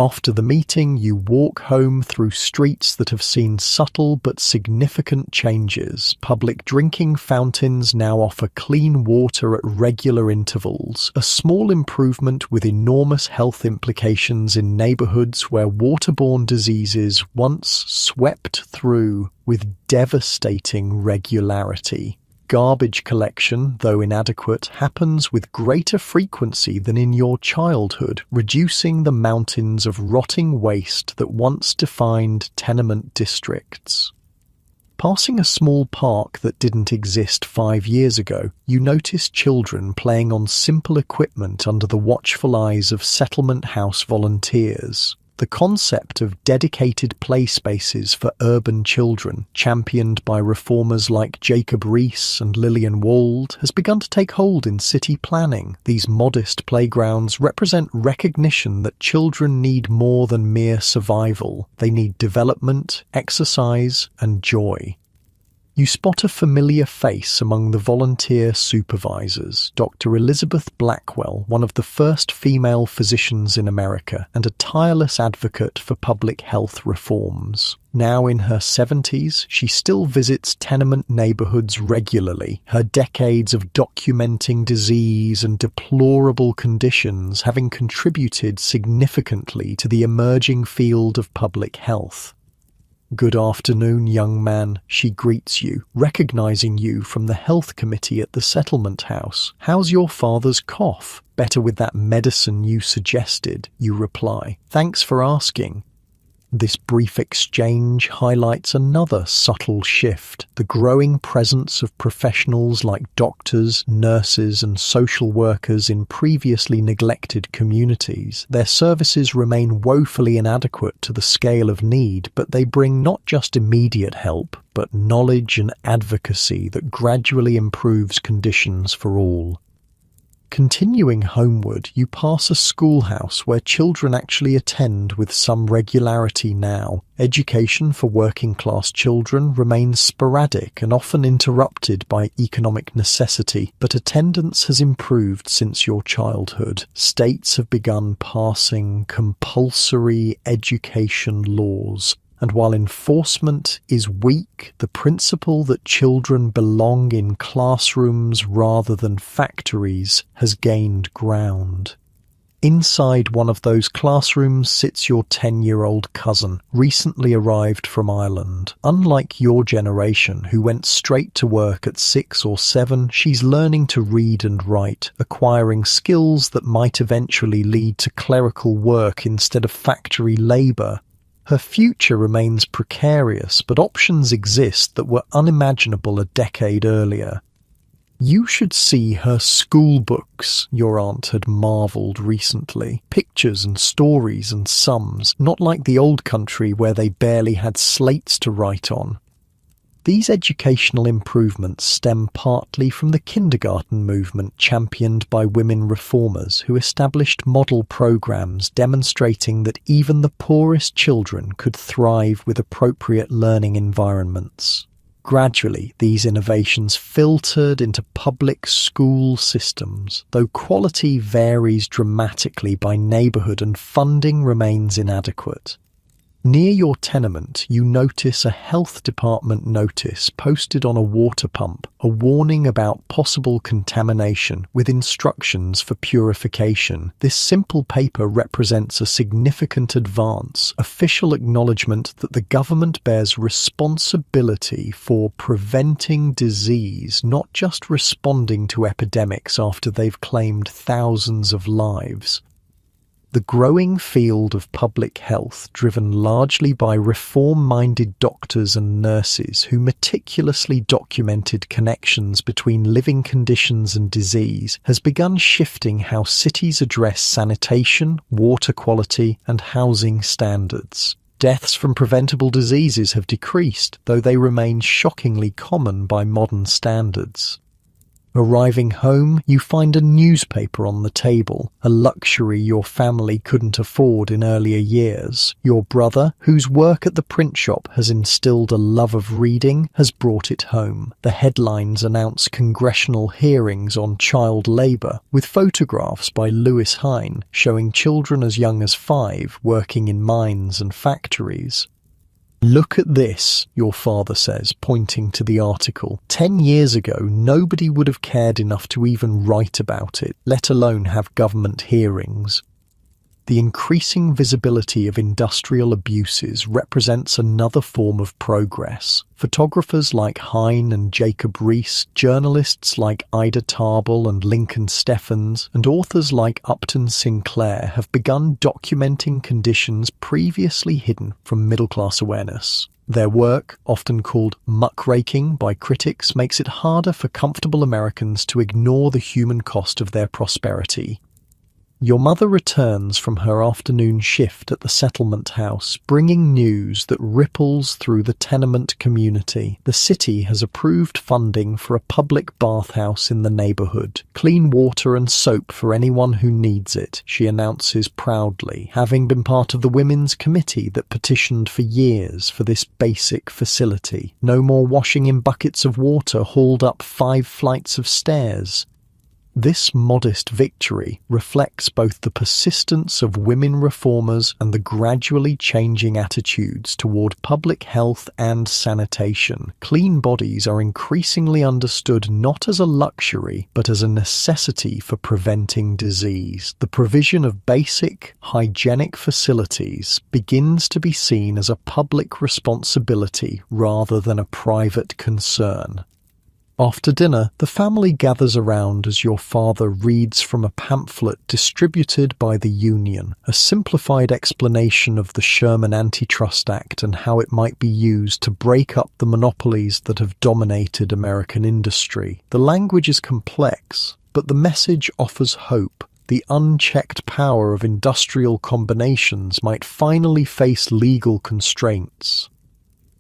After the meeting, you walk home through streets that have seen subtle but significant changes. Public drinking fountains now offer clean water at regular intervals, a small improvement with enormous health implications in neighborhoods where waterborne diseases once swept through with devastating regularity. Garbage collection, though inadequate, happens with greater frequency than in your childhood, reducing the mountains of rotting waste that once defined tenement districts. Passing a small park that didn't exist 5 years ago, you notice children playing on simple equipment under the watchful eyes of settlement house volunteers. The concept of dedicated play spaces for urban children, championed by reformers like Jacob Riis and Lillian Wald, has begun to take hold in city planning. These modest playgrounds represent recognition that children need more than mere survival. They need development, exercise, and joy. You spot a familiar face among the volunteer supervisors, Dr. Elizabeth Blackwell, one of the first female physicians in America and a tireless advocate for public health reforms. Now in her 70s, she still visits tenement neighborhoods regularly, her decades of documenting disease and deplorable conditions having contributed significantly to the emerging field of public health. "Good afternoon, young man," she greets you, recognizing you from the health committee at the settlement house. "How's your father's cough?" "Better with that medicine you suggested," you reply. "Thanks for asking." This brief exchange highlights another subtle shift, the growing presence of professionals like doctors, nurses, and social workers in previously neglected communities. Their services remain woefully inadequate to the scale of need, but they bring not just immediate help, but knowledge and advocacy that gradually improves conditions for all. Continuing homeward, you pass a schoolhouse where children actually attend with some regularity now. Education for working-class children remains sporadic and often interrupted by economic necessity, but attendance has improved since your childhood. States have begun passing compulsory education laws. And while enforcement is weak, the principle that children belong in classrooms rather than factories has gained ground. Inside one of those classrooms sits your 10-year-old cousin, recently arrived from Ireland. Unlike your generation, who went straight to work at 6 or 7, she's learning to read and write, acquiring skills that might eventually lead to clerical work instead of factory labour. Her future remains precarious, but options exist that were unimaginable a decade earlier. "You should see her school books," your aunt had marvelled recently. "Pictures and stories and sums, not like the old country where they barely had slates to write on." These educational improvements stem partly from the kindergarten movement championed by women reformers who established model programs demonstrating that even the poorest children could thrive with appropriate learning environments. Gradually, these innovations filtered into public school systems, though quality varies dramatically by neighborhood and funding remains inadequate. Near your tenement, you notice a health department notice posted on a water pump, a warning about possible contamination with instructions for purification. This simple paper represents a significant advance, official acknowledgement that the government bears responsibility for preventing disease, not just responding to epidemics after they've claimed thousands of lives. The growing field of public health, driven largely by reform-minded doctors and nurses who meticulously documented connections between living conditions and disease, has begun shifting how cities address sanitation, water quality, and housing standards. Deaths from preventable diseases have decreased, though they remain shockingly common by modern standards. Arriving home, you find a newspaper on the table, a luxury your family couldn't afford in earlier years. Your brother, whose work at the print shop has instilled a love of reading, has brought it home. The headlines announce congressional hearings on child labor, with photographs by Lewis Hine showing children as young as 5 working in mines and factories. "Look at this," your father says, pointing to the article. 10 years ago, nobody would have cared enough to even write about it, let alone have government hearings. The increasing visibility of industrial abuses represents another form of progress. Photographers like Hine and Jacob Riis, journalists like Ida Tarbell and Lincoln Steffens, and authors like Upton Sinclair have begun documenting conditions previously hidden from middle-class awareness. Their work, often called muckraking by critics, makes it harder for comfortable Americans to ignore the human cost of their prosperity. Your mother returns from her afternoon shift at the settlement house, bringing news that ripples through the tenement community. The city has approved funding for a public bathhouse in the neighborhood. Clean water and soap for anyone who needs it, she announces proudly, having been part of the women's committee that petitioned for years for this basic facility. No more washing in buckets of water hauled up 5 flights of stairs. This modest victory reflects both the persistence of women reformers and the gradually changing attitudes toward public health and sanitation. Clean bodies are increasingly understood not as a luxury, but as a necessity for preventing disease. The provision of basic, hygienic facilities begins to be seen as a public responsibility rather than a private concern. After dinner, the family gathers around as your father reads from a pamphlet distributed by the Union, a simplified explanation of the Sherman Antitrust Act and how it might be used to break up the monopolies that have dominated American industry. The language is complex, but the message offers hope. The unchecked power of industrial combinations might finally face legal constraints.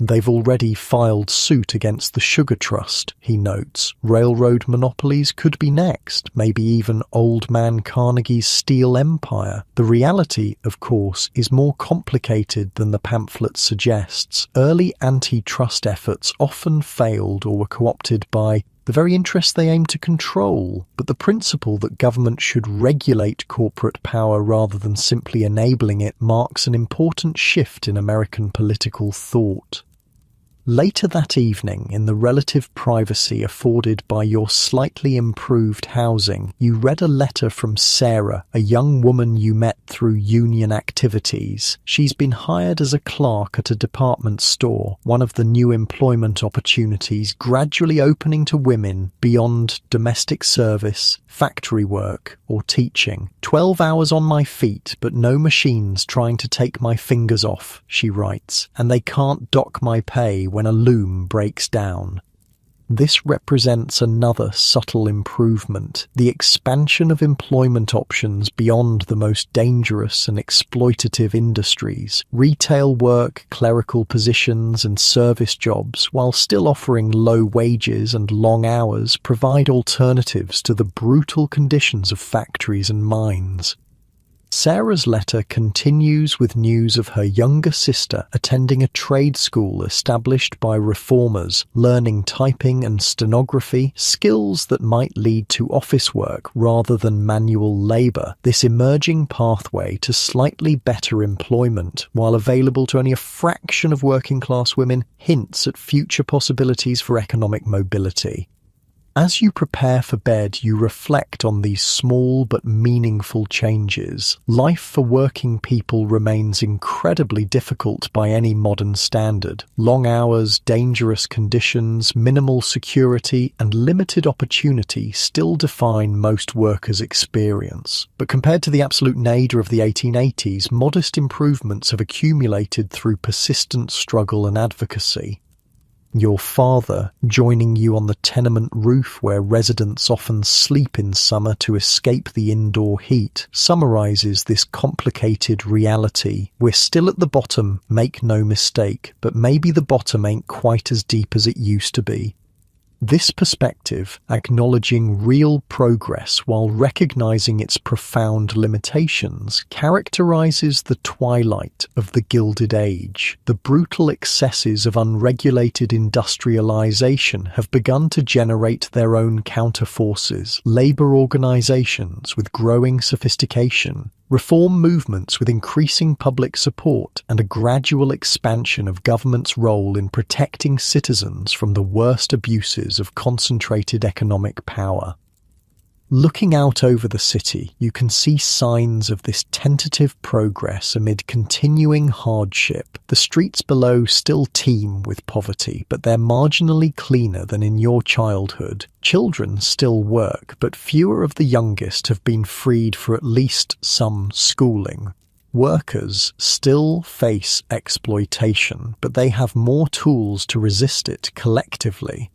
They've already filed suit against the Sugar Trust, he notes. Railroad monopolies could be next, maybe even Old Man Carnegie's steel empire. The reality, of course, is more complicated than the pamphlet suggests. Early antitrust efforts often failed or were co-opted by the very interests they aim to control, but the principle that government should regulate corporate power rather than simply enabling it marks an important shift in American political thought. Later that evening, in the relative privacy afforded by your slightly improved housing, you read a letter from Sarah, a young woman you met through union activities. She's been hired as a clerk at a department store, one of the new employment opportunities gradually opening to women beyond domestic service, factory work, or teaching. 12 hours on my feet, but no machines trying to take my fingers off, she writes, and they can't dock my pay when a loom breaks down. This represents another subtle improvement, the expansion of employment options beyond the most dangerous and exploitative industries. Retail work, clerical positions, and service jobs, while still offering low wages and long hours, provide alternatives to the brutal conditions of factories and mines. Sarah's letter continues with news of her younger sister attending a trade school established by reformers, learning typing and stenography, skills that might lead to office work rather than manual labor. This emerging pathway to slightly better employment, while available to only a fraction of working-class women, hints at future possibilities for economic mobility. As you prepare for bed, you reflect on these small but meaningful changes. Life for working people remains incredibly difficult by any modern standard. Long hours, dangerous conditions, minimal security, and limited opportunity still define most workers' experience. But compared to the absolute nadir of the 1880s, modest improvements have accumulated through persistent struggle and advocacy. Your father, joining you on the tenement roof where residents often sleep in summer to escape the indoor heat, summarizes this complicated reality. We're still at the bottom, make no mistake, but maybe the bottom ain't quite as deep as it used to be. This perspective, acknowledging real progress while recognizing its profound limitations, characterizes the twilight of the Gilded Age. The brutal excesses of unregulated industrialization have begun to generate their own counterforces, labor organizations with growing sophistication, reform movements with increasing public support, and a gradual expansion of government's role in protecting citizens from the worst abuses of concentrated economic power. Looking out over the city, you can see signs of this tentative progress amid continuing hardship. The streets below still teem with poverty, but they're marginally cleaner than in your childhood. Children still work, but fewer of the youngest have been freed for at least some schooling. Workers still face exploitation, but they have more tools to resist it collectively.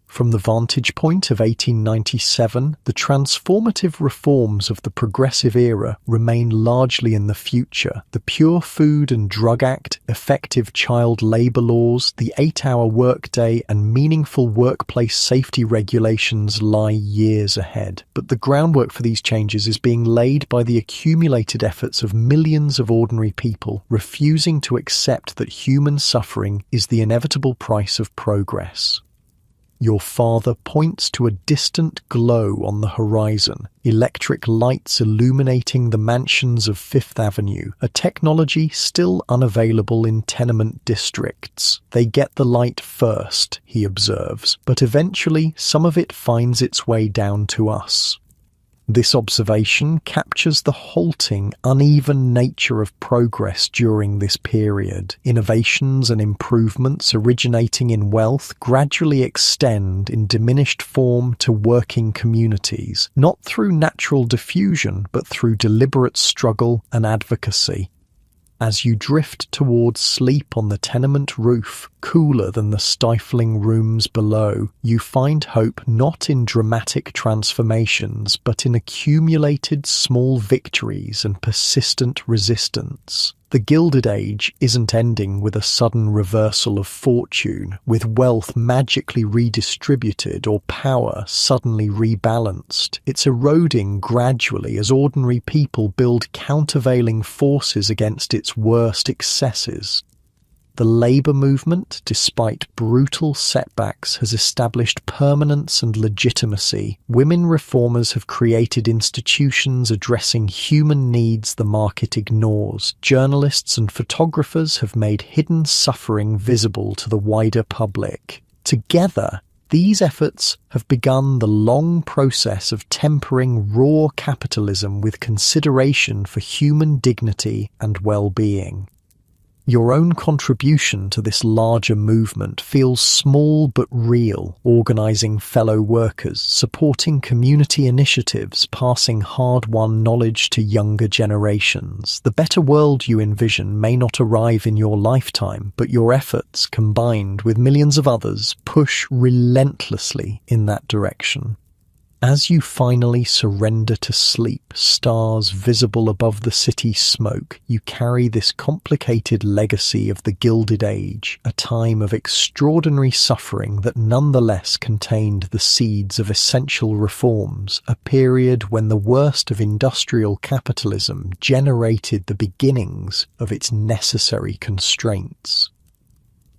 From the vantage point of 1897, the transformative reforms of the Progressive Era remain largely in the future. The Pure Food and Drug Act, effective child labor laws, the 8-hour workday, and meaningful workplace safety regulations lie years ahead. But the groundwork for these changes is being laid by the accumulated efforts of millions of ordinary people refusing to accept that human suffering is the inevitable price of progress. Your father points to a distant glow on the horizon, electric lights illuminating the mansions of Fifth Avenue, a technology still unavailable in tenement districts. They get the light first, he observes, but eventually some of it finds its way down to us. This observation captures the halting, uneven nature of progress during this period. Innovations and improvements originating in wealth gradually extend in diminished form to working communities, not through natural diffusion, but through deliberate struggle and advocacy. As you drift towards sleep on the tenement roof, cooler than the stifling rooms below, you find hope not in dramatic transformations, but in accumulated small victories and persistent resistance. The Gilded Age isn't ending with a sudden reversal of fortune, with wealth magically redistributed or power suddenly rebalanced. It's eroding gradually as ordinary people build countervailing forces against its worst excesses. The labour movement, despite brutal setbacks, has established permanence and legitimacy. Women reformers have created institutions addressing human needs the market ignores. Journalists and photographers have made hidden suffering visible to the wider public. Together, these efforts have begun the long process of tempering raw capitalism with consideration for human dignity and well-being. Your own contribution to this larger movement feels small but real, organising fellow workers, supporting community initiatives, passing hard-won knowledge to younger generations. The better world you envision may not arrive in your lifetime, but your efforts, combined with millions of others, push relentlessly in that direction. As you finally surrender to sleep, stars visible above the city's smoke, you carry this complicated legacy of the Gilded Age, a time of extraordinary suffering that nonetheless contained the seeds of essential reforms, a period when the worst of industrial capitalism generated the beginnings of its necessary constraints.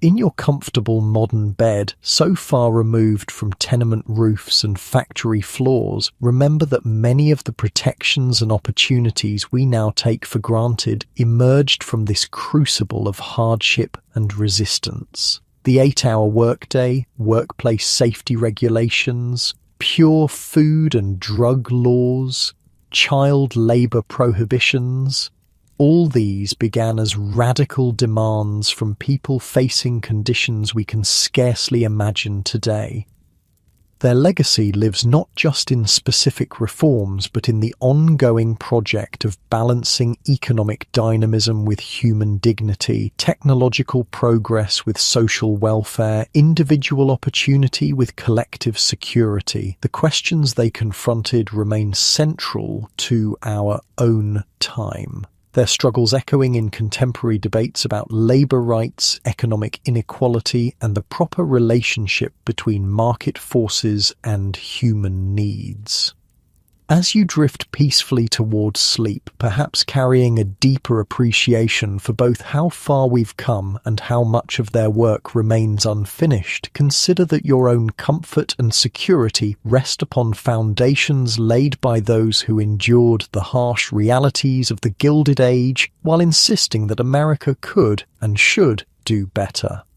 In your comfortable modern bed, so far removed from tenement roofs and factory floors, remember that many of the protections and opportunities we now take for granted emerged from this crucible of hardship and resistance. The 8-hour workday, workplace safety regulations, pure food and drug laws, child labour prohibitions, all these began as radical demands from people facing conditions we can scarcely imagine today. Their legacy lives not just in specific reforms, but in the ongoing project of balancing economic dynamism with human dignity, technological progress with social welfare, individual opportunity with collective security. The questions they confronted remain central to our own time. their struggles echoing in contemporary debates about labor rights, economic inequality, and the proper relationship between market forces and human needs. As you drift peacefully towards sleep, perhaps carrying a deeper appreciation for both how far we've come and how much of their work remains unfinished, consider that your own comfort and security rest upon foundations laid by those who endured the harsh realities of the Gilded Age while insisting that America could and should do better.